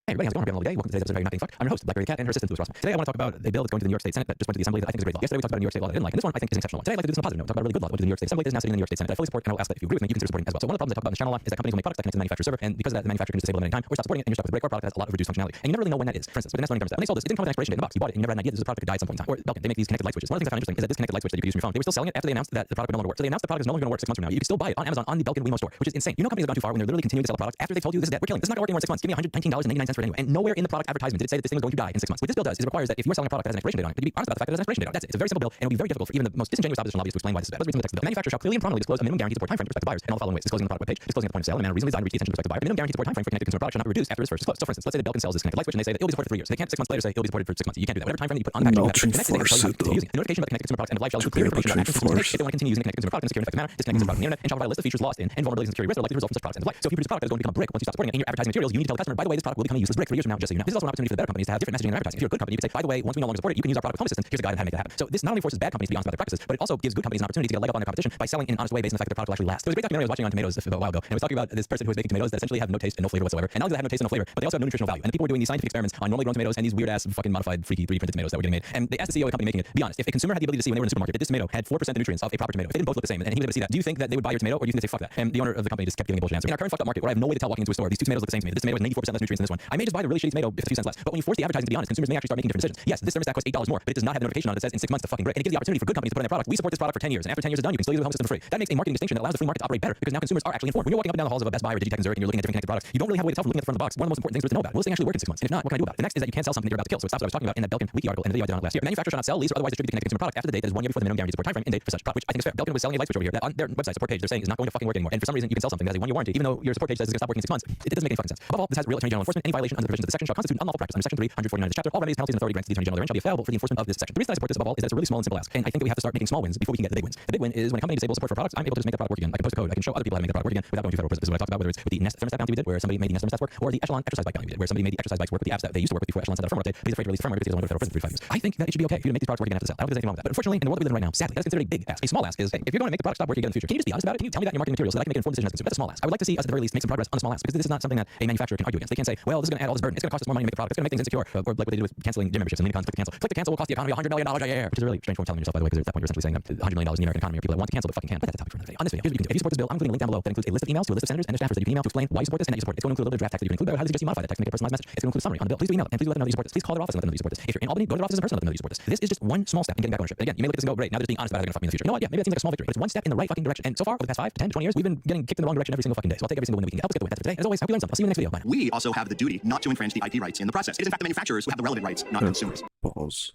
Hey everybody, how's it going? Hope you're having a lovely day. Welcome to today's episode of How You're Not Getting Fucked. I'm your host, Blackberry Cat, and her assistant, Louis Rossman. Today I want to talk about a bill that's going to the New York State Senate that just went to the Assembly that I think is a great law. Yesterday we talked about a New York State law that I didn't like, and this one I think is an exceptional one. Today I'd like to do some positive note, talk about a really good law that went to the New York State Assembly that is now sitting in the New York State Senate that I fully support, and I will ask that if you agree with me, you consider supporting as well. So one of the problems I talk about in this channel a lot is that companies will make products that connect to the manufacturer server, and because of that, the manufacturer can disable them at any time, or stop supporting it, and you're stuck with a break or a product that has a lot of reduced functionality. And you never really know when that is. For instance, with the Nest Learning Thermostat, when they sold this, it didn't come with an expiration date in the box. You bought it, and you never had an idea this was a product that could die at some point in time. Or Belkin, they make these connected light switches. One of the things I found interesting is that this connected light switch that you could use from your phone, they were still selling it after they announced that the product would no longer work. So they announced the product is no longer going to work 6 months from now. You can still buy it on Amazon on the Belkin Wemo store, which is insane. You know, companies have gone too far when they're literally continuing to sell products after they told you this is dead. We're killing. This is not going to work anymore in 6 months. Give me $119.99 for it anyway. And nowhere in the product advertisement did it say that this thing was going to die in 6 months. What this bill does is it requires that if you are selling a product that has an expiration date on it, that you be honest about the fact that it has an expiration date on it. That's it. It's a very simple bill, and it will be very difficult for even the most disingenuous opposition lobbyists to explain why this is bad. Let's read some of the text of the bill. The manufacturer shall clearly and prominently disclose a minimum guaranteed support time frame to prospective buyers in all the following ways: disclosing on the product web page, disclosing at the point of sale in a manner reasonably designed to reach the attention of prospective buyer. Minimum guaranteed support time frame for connected consumer products shall not be reduced after its first disclosed. So for instance, let's say that Belkin sells this connected light switch and they say that it will be supported for 3 years. They can't 6 months later say it will be supported for 6 months. You can't do that. Whatever time frame that you put on the package, you have to connect it, they tell you how to continue using it. The notification about the connected consumer products end of life shall include clear information about actions consumers take if they want to continue using the connected consumer product in a secure and effective manner, disconnecting the product from the internet, and shall provide a list of features lost in and vulnerabilities and security risks that are likely to result from such products end of life. So if you produce a product that is going to become a brick once you stop supporting it in your advertising materials, you need to tell the customer, by the way, this product will become a useless brick 3 years from now, just so you know. This is also an opportunity for the better companies to have different messaging in their advertising. If you're a good company, you can say, by the way, once we no longer support it, you can use our product with Home Assistant. Here's a guide on how to make that happen. So this not only forces bad companies to be honest about their practices, but it also gives good companies an opportunity to get a leg up on their competition by selling in an honest way based on the fact that their product will actually last. There was a great documentary I was watching on tomatoes a while ago, and it was talking about this person who was making tomatoes that essentially have no taste and no flavor whatsoever. And not only do they have no taste and no flavor, but they also have no nutritional value. And the people were doing these scientific experiments on normally grown tomatoes and these weird ass fucking modified freaky 3D printed tomatoes that were getting made. And they asked the CEO of the company making it, be honest, if a consumer had the ability to see when they were in the supermarket that this tomato had 4% the nutrients of a proper tomato, if they didn't both look the same, and he was able to see that, do you think that they would buy your tomato, or do you think they say fuck that? And the owner of the company just kept giving a bullshit answer. In our current fucked up market, where I have no way to tell walking into a store, these two tomatoes look the same to me. This tomato has 94% less nutrients than this one. I may just buy the really shitty tomato if it's a few cents less. But when you force the advertising to be honest, consumers may actually start making different decisions. Yes, this thermostat costs $8 more, but it does not have a notification on it that says in 6 months the fucking brick. And it gives the opportunity for good companies to put on their product, we support this product for 10 years, and after 10 years is done, you can still use the Home System for free. That makes a marketing distinction that allows the free market to operate better, because now consumers are actually informed. When you're walking up and down the halls of a Best Buy or Digitech and Zurich and you're looking at different connected products, you don't really have a way to tell from looking at the front of the box. One of the most important things to know about. Will this thing actually work in 6 months? And if not, what can I do about it? The next is that you can't sell something that you're about to kill. So it stops what I was talking about in that Belkin Wiki article and the video I did on it last year. Manufacturers shall not sell, lease, or otherwise distribute the connected consumer product after the date that is 1 year before the minimum guaranteed support time frame and date for such product, which I think is fair. Belkin was selling a light switch over here that on their website support page they're saying is not going to fucking work anymore. And for some reason you can sell something that has a 1 year warranty, even though your support page says it's going to stop working in 6 months. It doesn't make any fucking sense. Above all, this has real attorney general enforcement. Any violation under the provisions of this section shall constitute an unlawful practice under section 349 of this chapter. All remedies, penalties, and authority granted to the attorney general therein shall be available for the enforcement of this section. The reason I support this above all is that it's a really small and simple ask. And I think that we have to start making small wins before we can get the big wins. The big win is when a company disables support for products, I'm able to just make the product work again. I can post a code. I can show other people how to make the product work again without going through federal prison. This is what I talked about, whether it's with the Nest thermostat bounty we did, where somebody made the Nest thermostats work, or the Echelon exercise bike bounty we did, where somebody made the exercise bikes work with the apps that they used to work with before Echelon sent out a firmware update. He's afraid to release firmware because he doesn't want to go to federal prison for 3 to 5 years. I think that it should be okay for you to make these products work again after the sale. I don't think there's anything wrong with that. But unfortunately, in the world that we live in right now, sadly, that's considered a big ask. A small ask is, hey, if you're going to make the product stop working again in the future, can you just be honest about it? Can you tell me that in your marketing materials so that I can make an informed decision as a consumer? That's a small ask. I would like to see us at the very least make some progress on a small ask, because this is not something that a manufacturer can argue against. They can't say, well, this is going to add all this burden. It's going to cost us more money to make the product. It's going to make things insecure, or like what they did with canceling gym memberships and minicons. Click to cancel will cost the economy $100 million a year, which is a really strange form of telling yourself, by the way, because at that point you're essentially saying that $100 million in the American economy are people that want to cancel but fucking can't. But that's a topic for another day. On this video, here's what you can do. If you support this bill, I'm including a link down below that includes a list of emails to a list of senators and their staffers that you can email to explain why you support this and that you support it. It's going to include a little bit of draft text that you can include. I highly suggest you modify that text to make a personalized message. It's going to include a summary on the bill. Please do email and please do let them know that you support this. Please call their office and let them know that you support this. If you're in Albany, go to their office in person and let them know that you support this. This is just one small step in getting back ownership. And again, you may look at this and go, great, now they're just being honest about how they're going to fuck me in the future. You know what? Yeah, maybe that seems like a small victory, but it's one step in the right fucking direction. And so far, over the past 5 to 10 to 20 years, we've been getting kicked in the wrong direction every single fucking day. So I'll take every single win that we can get. Help us get the win. That's it for today. As always, hope you learned something. I'll see you in the next video. Bye now. We also have the duty not to infringe the IP rights in the process. It is in fact the manufacturers who have the relevant rights, not consumers. Pause.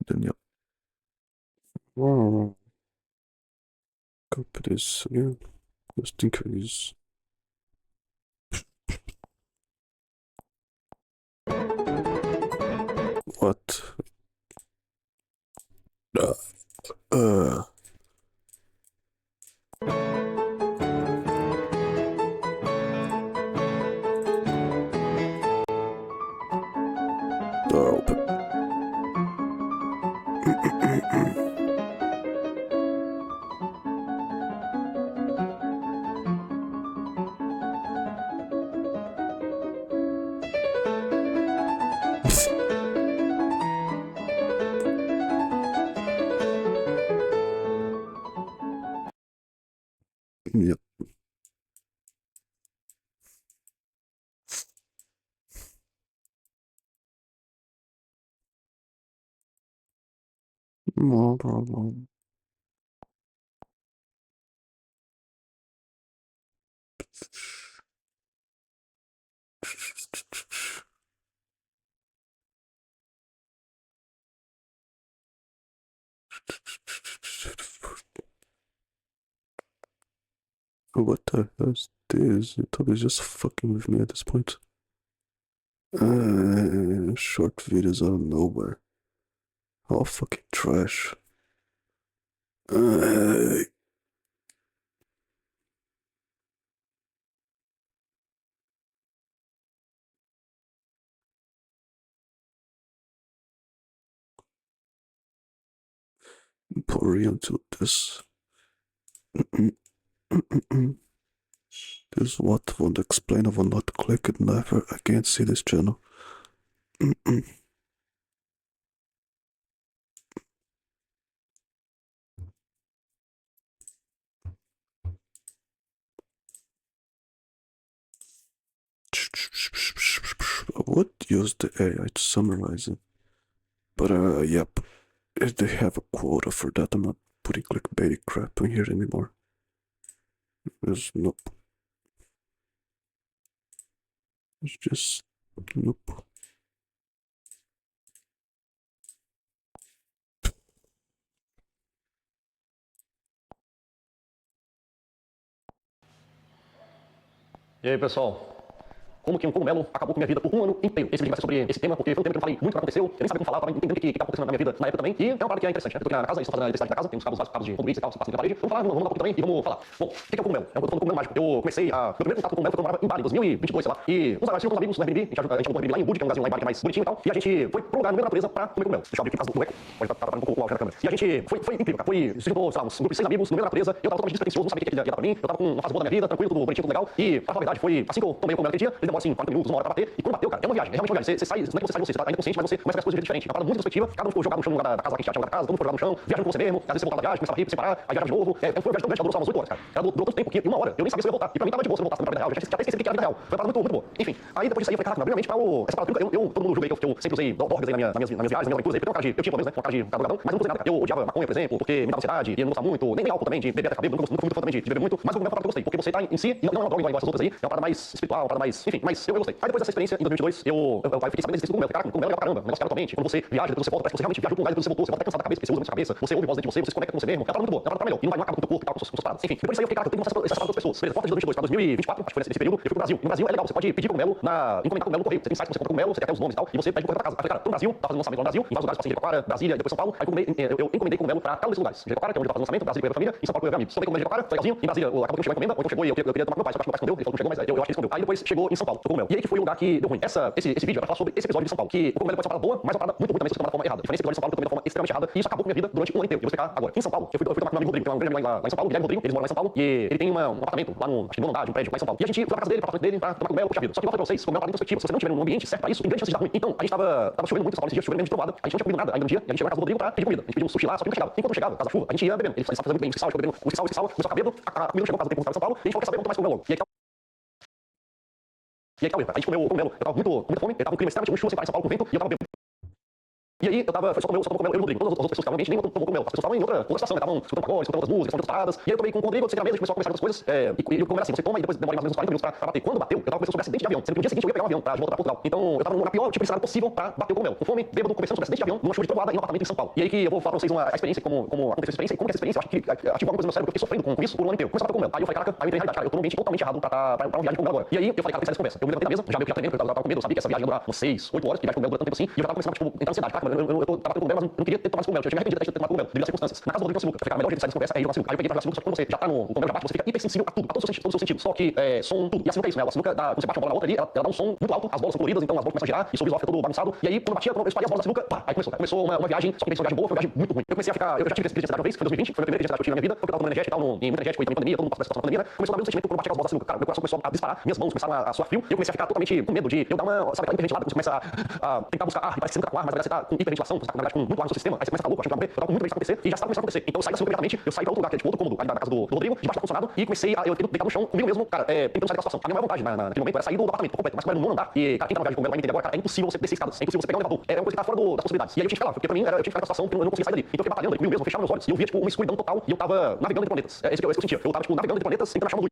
Then yeah. Wow. Copy this again. Just in case. What? Door open. Yep. No problem. What the hell is this? Youtube's just fucking with me at this point. Short videos out of nowhere. All fucking trash. Blurry until this. This what won't explain. I will not click it. Never again see this channel. I would use the AI to summarize it, but yep, they have a quota for that. I'm not putting clickbaity crap in here anymore. There's nope. It's just nope. E aí, pessoal? Como que um cogumelo acabou com minha vida por um ano inteiro. Esse vídeo vai ser sobre esse tema, porque foi um tempo que eu falei muito do que aconteceu, eu nem sabia como falar, tava entendendo o que tava acontecendo na minha vida na época também, e é uma parada que é interessante, né? Eu tô aqui na casa, isso fazendo a eletricidade da casa, tem uns cabos de conduítes e tal, passando na parede, vamos falar, vamos dar um pouquinho também e vamos falar. Bom, o que é o cogumelo? Eu tô falando do cogumelo mágico. Eu comecei a... Meu primeiro contato com o cogumelo foi quando eu morava em Bali, em 2022, sei lá, e uns amigos no Airbnb, a gente alugou um Airbnb lá em Ubud, que é um lugarzinho lá em Bali que é mais bonitinho e tal, e a gente foi pro lugar no meio da natureza pra comer cogumelo. Deixa eu abrir aqui por causa do eco, pode estar um pouco o áudio na câmera. E a gente foi incrível, cara, se juntou, sei lá, uns grupos de 6 amigos no meio da natureza, eu tava totalmente despretensioso, não sabia o que ia dar pra mim, eu tava com uma fase boa da minha vida, tranquilo, tudo bonitinho, tudo legal, e pra falar a verdade, foi assim que eu tomei o cogumelo aquele dia, ele demora assim 40 minutos, uma hora pra bater, e quando bateu, cara, é uma viagem, é realmente uma viagem. Você sai, não é que você sai de você, você tá ainda consciente, mas você começa a ver as coisas de jeito diferente. É uma parada muito introspectiva, cada um ficou jogado no chão no lugar da casa, lá que a gente tinha da casa, todo mundo ficou jogado no chão, viajando com você mesmo, às vezes você voltava da viagem, começava a rir, separar, aí viajava de novo. Foi uma viagem tão grande, ela durou só umas 8 horas, cara. Ela durou tanto tempo que em uma hora eu nem sabia se eu ia voltar. E pra mim tava de boa se eu voltasse pra vida real, eu já até esqueci que era vida real. Foi uma parada muito boa. Enfim, aí depois disso aí eu falei, caraca, primeiramente pra essa parada, todo mundo julguei que eu sempre usei drogas aí nas minhas viagens, nas minhas aventuras aí, porque eu tinha pelo menos, né, uma cara de drogadão, mas eu não usei nada, cara. Eu odiava maconha, por exemplo, porque me dava ansiedade, e eu não gostava muito, nem álcool também, de beber até cabelo, nunca fui muito fã também de beber muito, mas o cogumelo foi uma parada que eu gostei, porque você tá em si, e não é uma droga igual essas outras aí, é uma parada mais espiritual, uma parada mais, enfim, mas eu gostei. Aí depois dessa experiência, em 2022, eu fiquei sabendo desse cogumelo, cara, o cogumelo é legal pra caramba, um negócio que atualmente, quando você viaja, depois você volta, parece que você realmente viajou pra um lugar, depois você voltou, você volta até cansado da cabeça, porque você usa muito a cabeça, você ouve voz dentro de você, você se conecta com você mesmo, é uma parada muito boa, é uma parada melhor, e não acaba com o teu corpo e tal, com suas paradas. Enfim, depois disso aí eu fiquei, cara, eu tenho que mostrar essas paradas das pessoas. Beleza, volta de 2022 pra 2024, acho que foi nesse período, eu fui pro Brasil. No Brasil é legal, você pode pedir cogumelo, encomendar cogumelo no correio, você tem sites que você compra cogumelo, você tem até os nomes e tal, e você pede correio pra casa. Aí eu falei, cara, tô no Brasil, tá fazendo lançamento lá no Brasil, em vários lugares, passei em Jericoacoara, Brasília, depois São Paulo, aí eu encomendei cogumelo pra cada um desses lugares. Jericoacoara, que é onde eu tava fazendo lançamento, Brasília, que eu ia pra família, e São Paulo, que eu ia ver amigos. Tomei cogumelo de Jericoacoara, foi legalzinho, em Brasília, acabou que não chegou a encomenda, ou então chegou e eu queria tomar com meu pai, só que acho que meu pai escondeu, ele falou que não chegou, mas eu acho que ele escondeu. Aí depois chegou em São Paulo, o cogumelo. E aí que foi o lugar que deu ruim. Esse vídeo é pra falar sobre esse episódio de São Paulo, que o cogumelo pode ser uma parada boa, mas uma parada muito ruim também se você tomar da forma errada. Diferente desse episódio de São Paulo, que eu tomei da forma extremamente errada, e isso acabou com minha vida durante um ano inteiro. Eu vou explicar agora. Em São Paulo, eu fui tomar com meu amigo Rodrigo, que é um grande amigo lá em São Paulo, Guilherme Rodrigo, eles moram lá em São Paulo, e ele tem um apartamento lá no, acho que no andar de um prédio lá em São Paulo. E a gente foi pra casa dele, pra apartamento dele, pra tomar cogumelo, poxa vida. Só que eu falei pra vocês, cogumelo é uma parada introspectiva, se você não tiver num ambiente certo pra isso, tem grande chance de dar ruim. Então, a gente tava chovendo muito em São Paulo esse dia, chovendo mesmo de trovada, a gente não tinha comido nada ainda no dia, e a gente chegou na casa do Rodrigo pra pedir comida. A gente pediu um sushi lá, só que nunca chegava. Enquanto eu chegava, casa da chuva, a gente ia bebendo. Ele estava fazendo muito bem, sal, bebendo whisky sal, começou a ficar bêbado, a comida não chegou, a casa do tempo em São Paulo, e a gente falou, quer saber, vamos tomar esse cogumelo logo. E aí, a gente comeu o cogumelo, eu tava muito fome, eu tava com um clima extremamente muito chuva, sem parar em São Paulo com vento, e eu tava bêbado. E aí, foi só tomei o cogumelo, eu e o Rodrigo. Todas as outras pessoas que estavam no ambiente nem tomou cogumelo. As pessoas estavam em outra situação, estavam escutando pagode, escutando outras músicas, escutando outras paradas. E aí eu tomei com o Rodrigo, você na mesa, a gente começou a conversar outras coisas. E o cogumelo assim, você toma e depois demora mais ou menos 40 minutos pra bater. Quando bateu, eu tava conversando sobre acidente de avião. Sendo que no dia seguinte eu ia pegar um avião de volta pra Portugal. Então eu tava na pior tipo de cenário possível pra bater o cogumelo. Com fome, bêbado, conversando sobre acidente de avião, numa chuva de trovoada em um apartamento em São Paulo. E aí que eu vou falar pra vocês a experiência, como aconteceu essa experiência, e como que essa experiência, eu acho que ativou alguma coisa no meu cérebro, eu fiquei sofrendo com isso por um ano inteiro. Começou a bater o cogumelo. Aí eu falei, caraca, aí eu entrei em realidade, cara, eu tô num ambiente totalmente errado pra uma viagem de cogumelo agora. E aí eu falei, cara, tem que sair dessa conversa. Eu me levantei da mesa, já meio que já tremendo, porque eu tava com medo, eu sabia que essa viagem ia durar umas 6, 8 horas, que viagem de cogumelo dura tanto tempo assim, e eu já tava começando a, entrar em ansiedade, cara, eu tava batendo cogumelo, mas não queria ter tomado esse cogumelo, eu tinha me arrependido de ter tomado cogumelo, devido às circunstâncias. Na casa do Rodrigo Sinuca, eu falei, cara, o melhor jeito de sair dessa conversa é ir jogar sinuca. Aí eu peguei pra jogar sinuca, só que quando você já tá no cogumelo já bate, você fica hipersensível a tudo, a todos os seus sentidos, só que som, tudo. E a sinuca é isso, né? A sinuca, quando você bate uma bola na outra ali, ela dá um som muito alto, as bolas são coloridas, então as bolas começam a girar, e o seu visual fica todo bagunçado. E aí, quando eu espalhei as bolas da sinuca, pá, aí começou uma viagem, só que pensou uma viagem boa, foi uma viagem muito ruim. Eu comecei a ficar, eu já tive esse período de ansiedade uma vez, foi em 2020, foi a primeira crise de ansiedade que eu tive na minha vida, porque eu tava tomando energético e tal, em muito energético, e também pandemia, todo mundo passa por essa situação da pandemia, né? Começou a dar um sentimento quando eu bati as bolas da sinuca, cara, meu coração começou a disparar, minhas mãos começaram a suar frio, e eu comecei a ficar totalmente com medo de eu dar uma, sabe, aquela hiperventilada, você começa a tentar buscar ar, e parece que você nunca tá com ar, mas na verdade você tá com hiperventilação, você tá na verdade com muito ar no seu sistema, aí você começa a ficar louco, achando que vai morrer, eu tava com muito medo disso acontecer, e já estava começando a acontecer. Então eu saí da sinuca imediatamente, eu saí pra outro lugar, que é tipo outro cômodo, ali na casa do Rodrigo, debaixo do ar-condicionado, e comecei a, eu deitado no chão, comigo mesmo, cara, tentando sair da situação. A minha maior vontade naquele momento era sair do apartamento por completo, mas como era no nono andar, e cara, quem tá na viagem de cogumelo vai entender agora, cara, é impossível você descer escadas, é impossível você pegar um elevador, é uma coisa que tá fora das possibilidades. E aí eu tinha que ficar lá, porque pra mim eu tinha que ficar naquela situação que eu não conseguia sair dali. Então eu fiquei batalhando ali comigo mesmo, eu fechava meus olhos, e eu via tipo uma escuridão total, e eu tava navegando entre planetas. É isso que eu sentia. Eu tava tipo navegando entre planetas, tentando achar uma luz.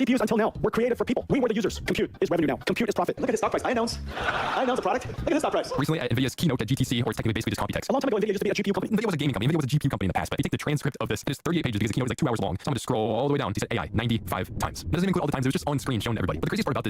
CPUs until now were created for people. We were the users. Compute is revenue now. Compute is profit. Look at his stock price. I announce a product. Look at his stock price. Recently at NVIDIA's keynote at GTC, or it's technically basically just copy text. A long time ago, NVIDIA used to be a GPU company. NVIDIA was a gaming company. NVIDIA was a GPU company in the past, but if you take the transcript of this, it's 38 pages because the keynote was like 2 hours long. So I'm going to scroll all the way down. He said AI 95 times. It doesn't include all the times it was just on screen shown to everybody. But the craziest part about this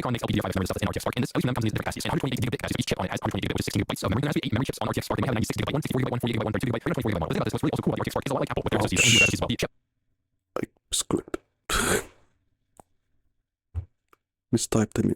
Micron makes LPDDR5X memory stuff that's in RTX Spark, and this at least comes in different capacities. And 128 gigabit capacity, each chip on it has 128 gigabit, which is 16 gigabytes of memory. There has 8 memory chips on RTX Spark. They may have a 96 gigabit one, 64 gigabit one, 48 gigabit one, 32 gigabite, 324 gigabite one. The thing about this, what's really also cool about the RTX Spark is a lot like Apple with their SSDs and SSDs as well. The chip I script. Mistyped them.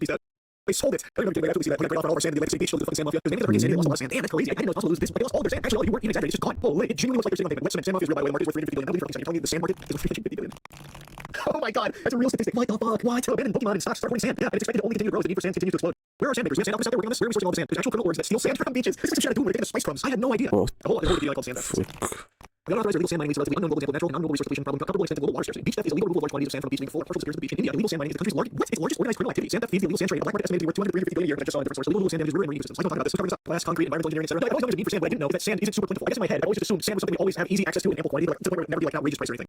just pieced out. They sold it. I don't remember getting see that. When I ran off all our sand in the Atlantic City, showed the fucking sand mafia. Because they never San Diego lost a lot of sand. Damn, that's crazy. I didn't know it's possible to lose this. Like, they lost all their sand. Actually, all you weren't even exaggerating. It's just gone. Holy, it genuinely looks like they're sitting on wet cement. Sand mafia is real, by the way. The market is worth $350 billion. Nobody fucking saying. You're telling me the sand market is worth $350 billion. Oh my god, that's a real statistic. What the fuck? What? Abandoned Pokemon and stocks start hoarding sand. Yeah, and it's expected to only continue to grow as the need for sand continues to explode. Where are sandmakers? We have sand alchemists out there working on this. Where are we sourcing all the sand? There's actual criminal orgs that steal sand from beaches. This is some shit I do when they're taking the spice crumbs. I had no idea. What? A whole other video called sand theft. The unauthorized illegal sand mining leads to relatively unknown global example of natural and non-renewable resource depletion problem comparable in extent to global water scarcity. Beach theft is illegal removal of large quantities of sand from the beach leaving full partial disappearance of the beach. In India, illegal sand mining is the country's largest organized criminal activity. Sand theft feeds the illegal sand trade. The black market estimated to be worth $200 to $350 billion a year. And I just saw a different source. Illegal sand damages rural and marine ecosystems. I don't talk about this. Covering up glass, concrete, environmental engineering, etc. I always known there's a need for sand, but I didn't know that sand isn't super plentiful. I guess in my head, I always just assumed sand was something we always have easy access to in ample quantity, but it would never be like an outrageous price or anything.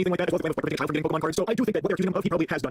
anything like that, as well as predicting a child from getting Pokemon cards. So I do think that what they're accusing him of, he probably has done.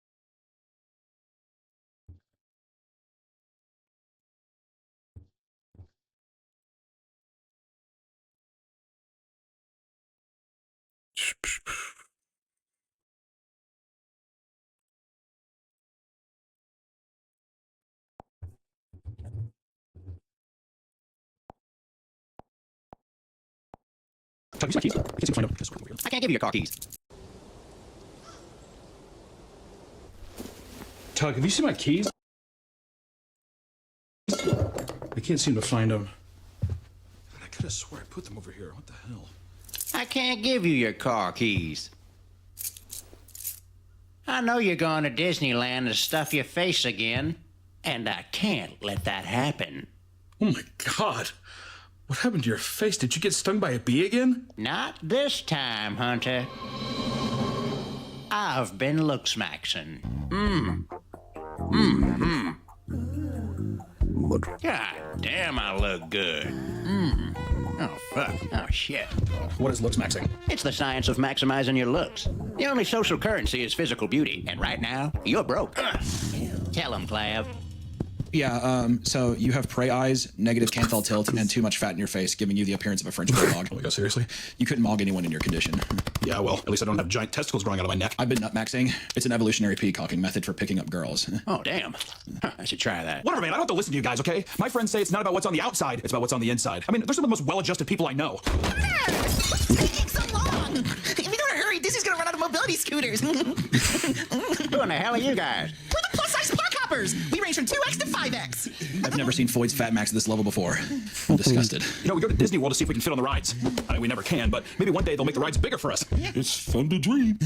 Tug, use my keys. I can see find out. This is weird. I can't give you your car keys. Tug, have you seen my keys? can't seem to find them. I could have swore I put them over here. What the hell? I can't give you your car keys. I know you're going to Disneyland to stuff your face again, and I can't let that happen. Oh my God. What happened to your face? Did you get stung by a bee again? Not this time, Hunter. I've been looks-maxing. God damn, I look good. Oh, fuck. Oh, shit. What is looks maxing? It's the science of maximizing your looks. The only social currency is physical beauty, and right now, you're broke. Tell him, Clav. Yeah, so you have prey eyes, negative Canthal tilt, and too much fat in your face, giving you the appearance of a French bulldog. Oh my God, seriously? You couldn't mog anyone in your condition. Yeah, well, at least I don't have giant testicles growing out of my neck. I've been nutmaxing. It's an evolutionary peacocking method for picking up girls. Oh, damn. I should try that. Whatever, man. I don't have to listen to you guys, okay? My friends say it's not about what's on the outside, it's about what's on the inside. I mean, they're some of the most well-adjusted people I know. What's taking so long? If we don't hurry, Disney's gonna run out of mobility scooters. Who in the hell are you guys? We're the plus-size park hoppers. We range from 2x to 5x. I've never seen Foyd's fat max at this level before. I'm disgusted. You know, we go to Disney World to see if we can fit on the rides. I mean, we never can, but maybe one day they'll make the rides bigger for us. It's fun to dream.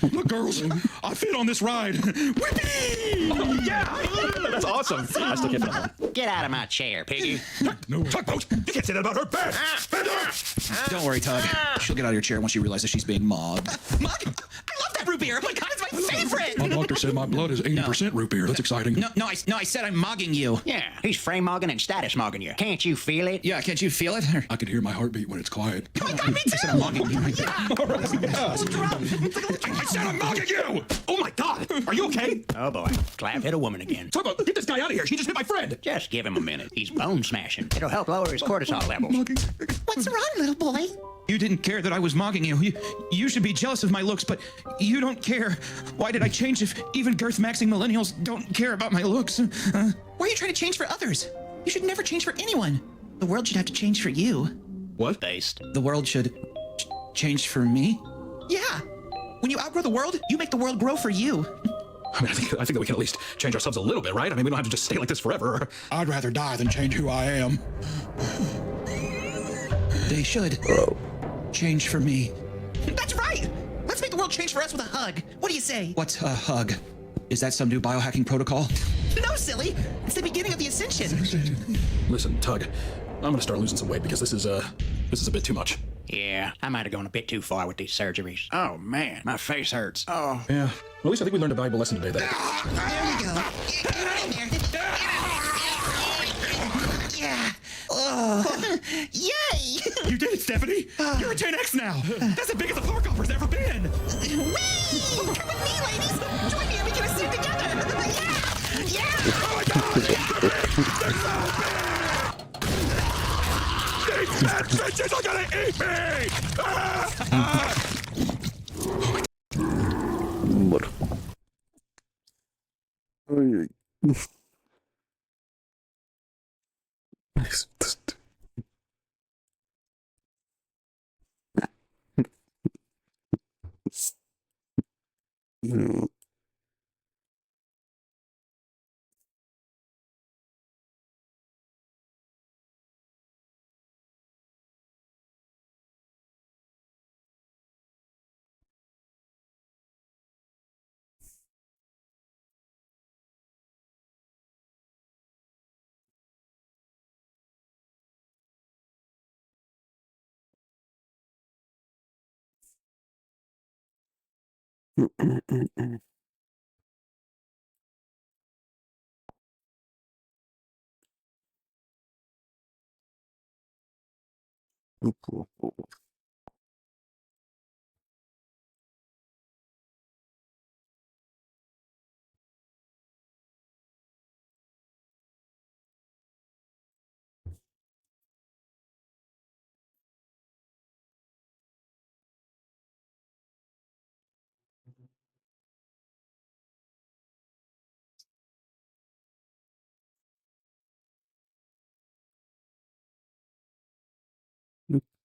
Look, girls, I fit on this ride. Whippy! Oh, yeah! That's awesome. I still can't fit on that. Get out of my chair, piggy. No, Tugboat! You can't say that about her. Bad! Don't worry, Tug. She'll get out of your chair once she realizes she's being mobbed. Mug? I love that root beer. Oh my God, it's my favorite. My doctor said my blood is 80% root beer. That's exciting. No, I said I'm mogging you. Yeah, he's frame mogging and status mogging you. Can't you feel it? Yeah, can't you feel it? I can hear my heartbeat when it's quiet. Oh my God, me too. I said I'm mogging you. I said I'm mogging you! Oh my God! Are you okay? Oh boy, Clav hit a woman again. Tugboat, get this guy out of here. She just hit my friend. Just give him a minute. He's bone smashing. It'll help lower his cortisol levels. What's wrong, little boy? You didn't care that I was mogging you. You should be jealous of my looks, but you don't care. Why did I change if even girth-maxing millennials don't care about my looks? Why are you trying to change for others? You should never change for anyone. The world should have to change for you. What? Based. The world should change for me? Yeah. When you outgrow the world, you make the world grow for you. I mean, I think that we can at least change ourselves a little bit, right? I mean, we don't have to just stay like this forever. I'd rather die than change who I am. They should change for me. That's right. Let's make the world change for us with a hug. What do you say? What's a hug? Is that some new biohacking protocol? No, silly. It's the beginning of the ascension. Listen, Tug, I'm gonna start losing some weight because this is a bit too much. Yeah, I might have gone a bit too far with these surgeries. Oh man, my face hurts. Oh. Yeah. Well, at least I think we learned a valuable lesson today. That There we go. Get in there. Yeah. Oh. Yay! You did it, Stephanie! You're a 10X now! That's as big as the park hopper's ever been! Whee! Come with me, ladies! Join me and we can suit together! Yeah! Yeah! Oh my God! These fat bitches are gonna eat me! What? Ay, No.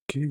Okay.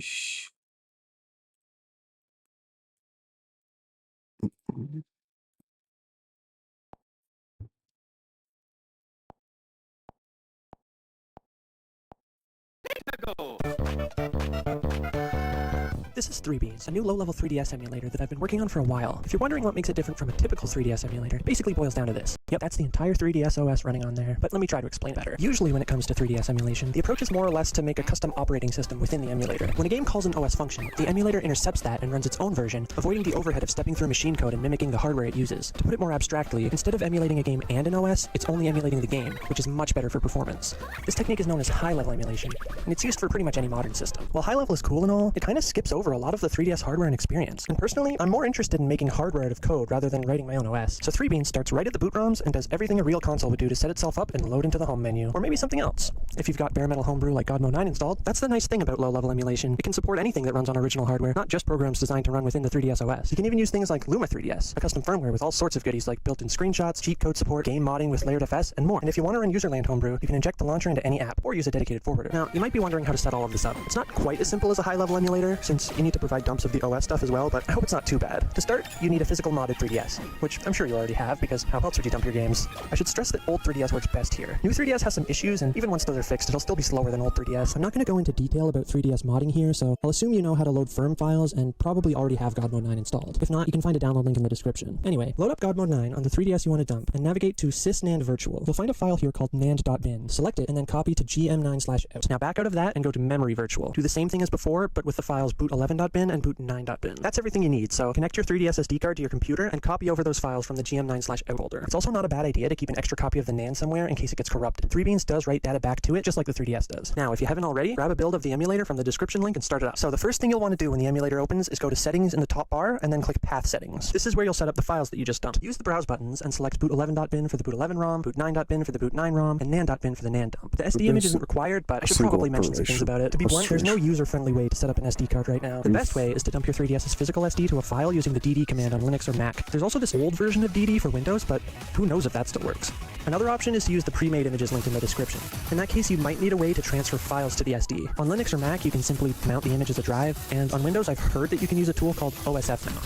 This is 3Beans, a new low-level 3DS emulator that I've been working on for a while. If you're wondering what makes it different from a typical 3DS emulator, it basically boils down to this. Yep, that's the entire 3DS OS running on there, but let me try to explain better. Usually when it comes to 3DS emulation, the approach is more or less to make a custom operating system within the emulator. When a game calls an OS function, the emulator intercepts that and runs its own version, avoiding the overhead of stepping through machine code and mimicking the hardware it uses. To put it more abstractly, instead of emulating a game and an OS, it's only emulating the game, which is much better for performance. This technique is known as high-level emulation, and it's used for pretty much any modern system. While high-level is cool and all, it kind of skips over a lot of the 3DS hardware and experience. And personally, I'm more interested in making hardware out of code rather than writing my own OS. So 3Beans starts right at the boot ROMs and does everything a real console would do to set itself up and load into the home menu. Or maybe something else. If you've got bare metal homebrew like God Mode 9 installed, that's the nice thing about low-level emulation. It can support anything that runs on original hardware, not just programs designed to run within the 3DS OS. You can even use things like Luma 3DS, a custom firmware with all sorts of goodies like built-in screenshots, cheat code support, game modding with layered FS, and more. And if you want to run Userland homebrew, you can inject the launcher into any app or use a dedicated forwarder. Now, you might be wondering how to set all of this up. It's not quite as simple as a high-level emulator, since you need to provide dumps of the OS stuff as well, but I hope it's not too bad. To start, you need a physical modded 3DS, which I'm sure you already have, because how else would you dump your games? I should stress that old 3DS works best here. New 3DS has some issues, and even once those are fixed, it'll still be slower than old 3DS. I'm not going to go into detail about 3DS modding here, so I'll assume you know how to load firm files and probably already have God Mode 9 installed. If not, you can find a download link in the description. Anyway, load up God Mode 9 on the 3DS you want to dump, and navigate to sysnand virtual. You'll find a file here called nand.bin. Select it, and then copy to gm9/out. Now back out of that and go to memory virtual. Do the same thing as before, but with the files boot11.bin and boot9.bin. That's everything you need, so connect your 3DS SD card to your computer and copy over those files from the gm9/out folder. It's also not a bad idea to keep an extra copy of the NAND somewhere in case it gets corrupted. 3Beans does write data back to it, just like the 3DS does. Now, if you haven't already, grab a build of the emulator from the description link and start it up. So the first thing you'll want to do when the emulator opens is go to Settings in the top bar, and then click Path Settings. This is where you'll set up the files that you just dumped. Use the browse buttons and select boot11.bin for the boot11 ROM, boot9.bin for the boot9 ROM, and NAND.bin for the NAND dump. The SD image isn't required, but I should probably mention some things about it. To be blunt, there's no user-friendly way to set up an SD card right now. The best way is to dump your 3DS's physical SD to a file using the DD command on Linux or Mac. There's also this old version of DD for Windows, but who knows if that still works. Another option is to use the pre-made images linked in the description. In that case, you might need a way to transfer files to the SD. On Linux or Mac, you can simply mount the image as a drive, and on Windows, I've heard that you can use a tool called OSF now.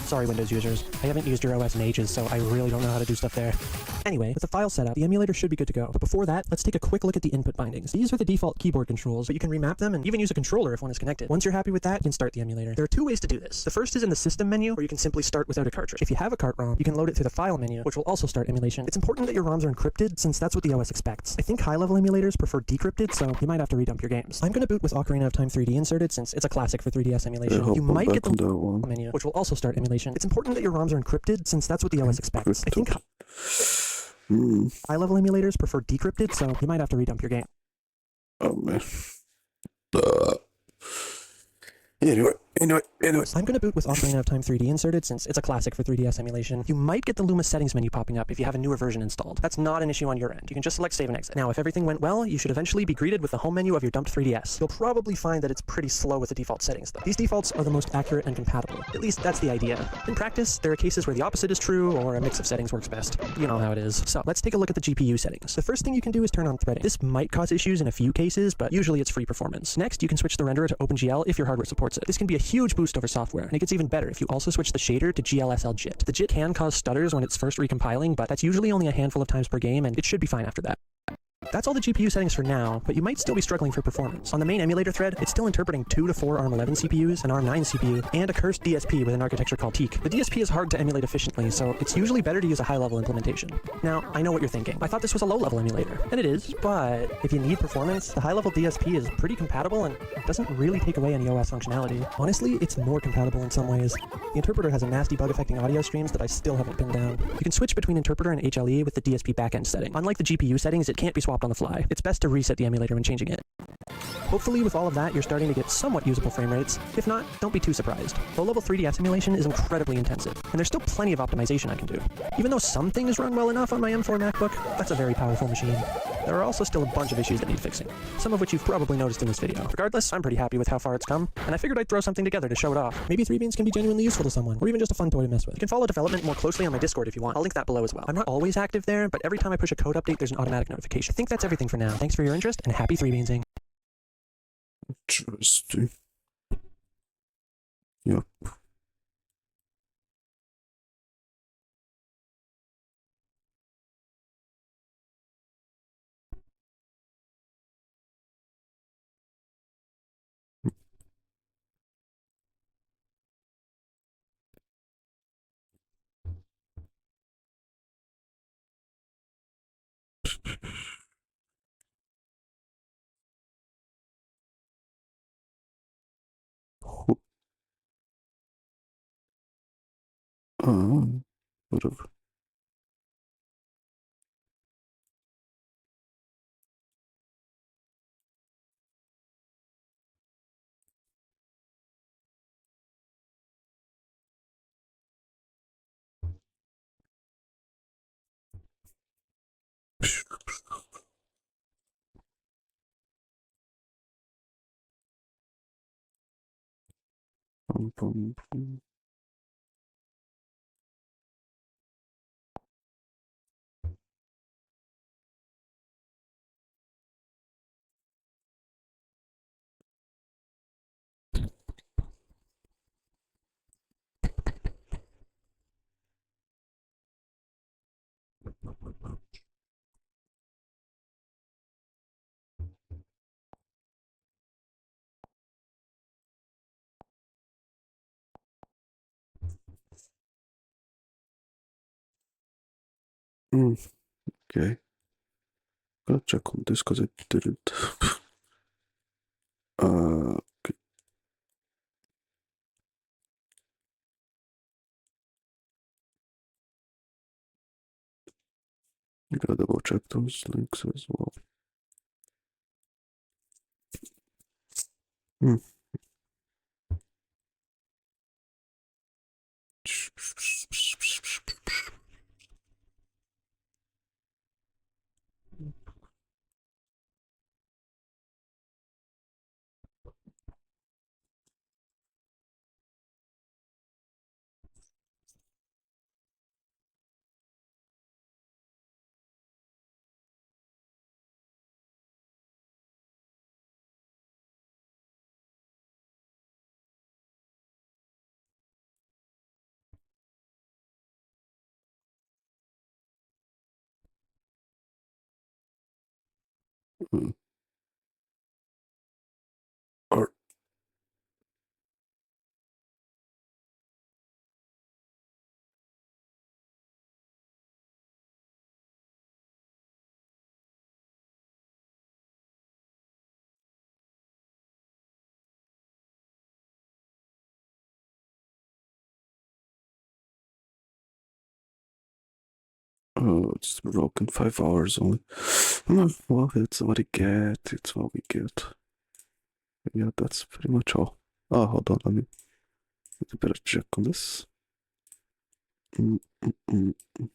Sorry, Windows users. I haven't used your OS in ages, so I really don't know how to do stuff there. Anyway, with the file set up, the emulator should be good to go. But before that, let's take a quick look at the input bindings. These are the default keyboard controls, but you can remap them and even use a controller if one is connected. Once you're happy with that, you can start the emulator. There are two ways to do this. The first is in the system menu, where you can simply start without a cartridge. If you have a cart ROM, you can load it through the file menu, which will also start emulation. It's important that your ROMs are encrypted, since that's what the OS expects. I think high-level emulators prefer decrypted, so you might have to redump your games. I'm going to boot with Ocarina of Time 3D inserted, since it's a classic for 3DS emulation. You might get the menu, which will also start emulation. It's important that your ROMs are encrypted, since that's what the OS expects. I think high-level emulators prefer decrypted, so you might have to redump your game. Oh man. Anyway. I'm going to boot with Ocarina of Time 3D inserted, since it's a classic for 3DS emulation. You might get the Luma settings menu popping up if you have a newer version installed. That's not an issue on your end. You can just select save and exit. Now, if everything went well, you should eventually be greeted with the home menu of your dumped 3DS. You'll probably find that it's pretty slow with the default settings, though. These defaults are the most accurate and compatible. At least, that's the idea. In practice, there are cases where the opposite is true, or a mix of settings works best. You know how it is. So, let's take a look at the GPU settings. The first thing you can do is turn on threading. This might cause issues in a few cases, but usually it's free performance. Next, you can switch the renderer to OpenGL if your hardware supports it. This can be a huge boost over software, and it gets even better if you also switch the shader to GLSL JIT. The JIT can cause stutters when it's first recompiling, but that's usually only a handful of times per game, and it should be fine after that. That's all the GPU settings for now, but you might still be struggling for performance. On the main emulator thread, it's still interpreting 2 to 4 ARM11 CPUs, an ARM9 CPU, and a cursed DSP with an architecture called Teak. The DSP is hard to emulate efficiently, so it's usually better to use a high-level implementation. Now, I know what you're thinking. I thought this was a low-level emulator, and it is, but if you need performance, the high-level DSP is pretty compatible and doesn't really take away any OS functionality. Honestly, it's more compatible in some ways. The interpreter has a nasty bug affecting audio streams that I still haven't pinned down. You can switch between interpreter and HLE with the DSP backend setting. Unlike the GPU settings, it can't be swapped on the fly. It's best to reset the emulator when changing it. Hopefully with all of that, you're starting to get somewhat usable frame rates. If not, don't be too surprised. Low-level 3DS emulation is incredibly intensive, and there's still plenty of optimization I can do. Even though some things run well enough on my M4 MacBook, that's a very powerful machine. There are also still a bunch of issues that need fixing, some of which you've probably noticed in this video. Regardless, I'm pretty happy with how far it's come, and I figured I'd throw something together to show it off. Maybe 3Beans can be genuinely useful to someone, or even just a fun toy to mess with. You can follow development more closely on my Discord if you want. I'll link that below as well. I'm not always active there, but every time I push a code update, there's an automatic notification. I think that's everything for now. Thanks for your interest, and happy 3Beansing. Interesting. Yep. Whatever. Bum, bum, bum. Okay. Gotta check on this because I didn't. Okay. Gotta double check those links as well. Or oh, it's broken 5 hours only. Well, it's what we get. It's what we get. Yeah, that's pretty much all. Oh, hold on. Let me better check on this. Mm, mm, mm, mm.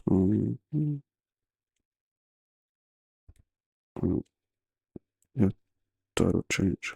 Mm, mm. Yeah, title change.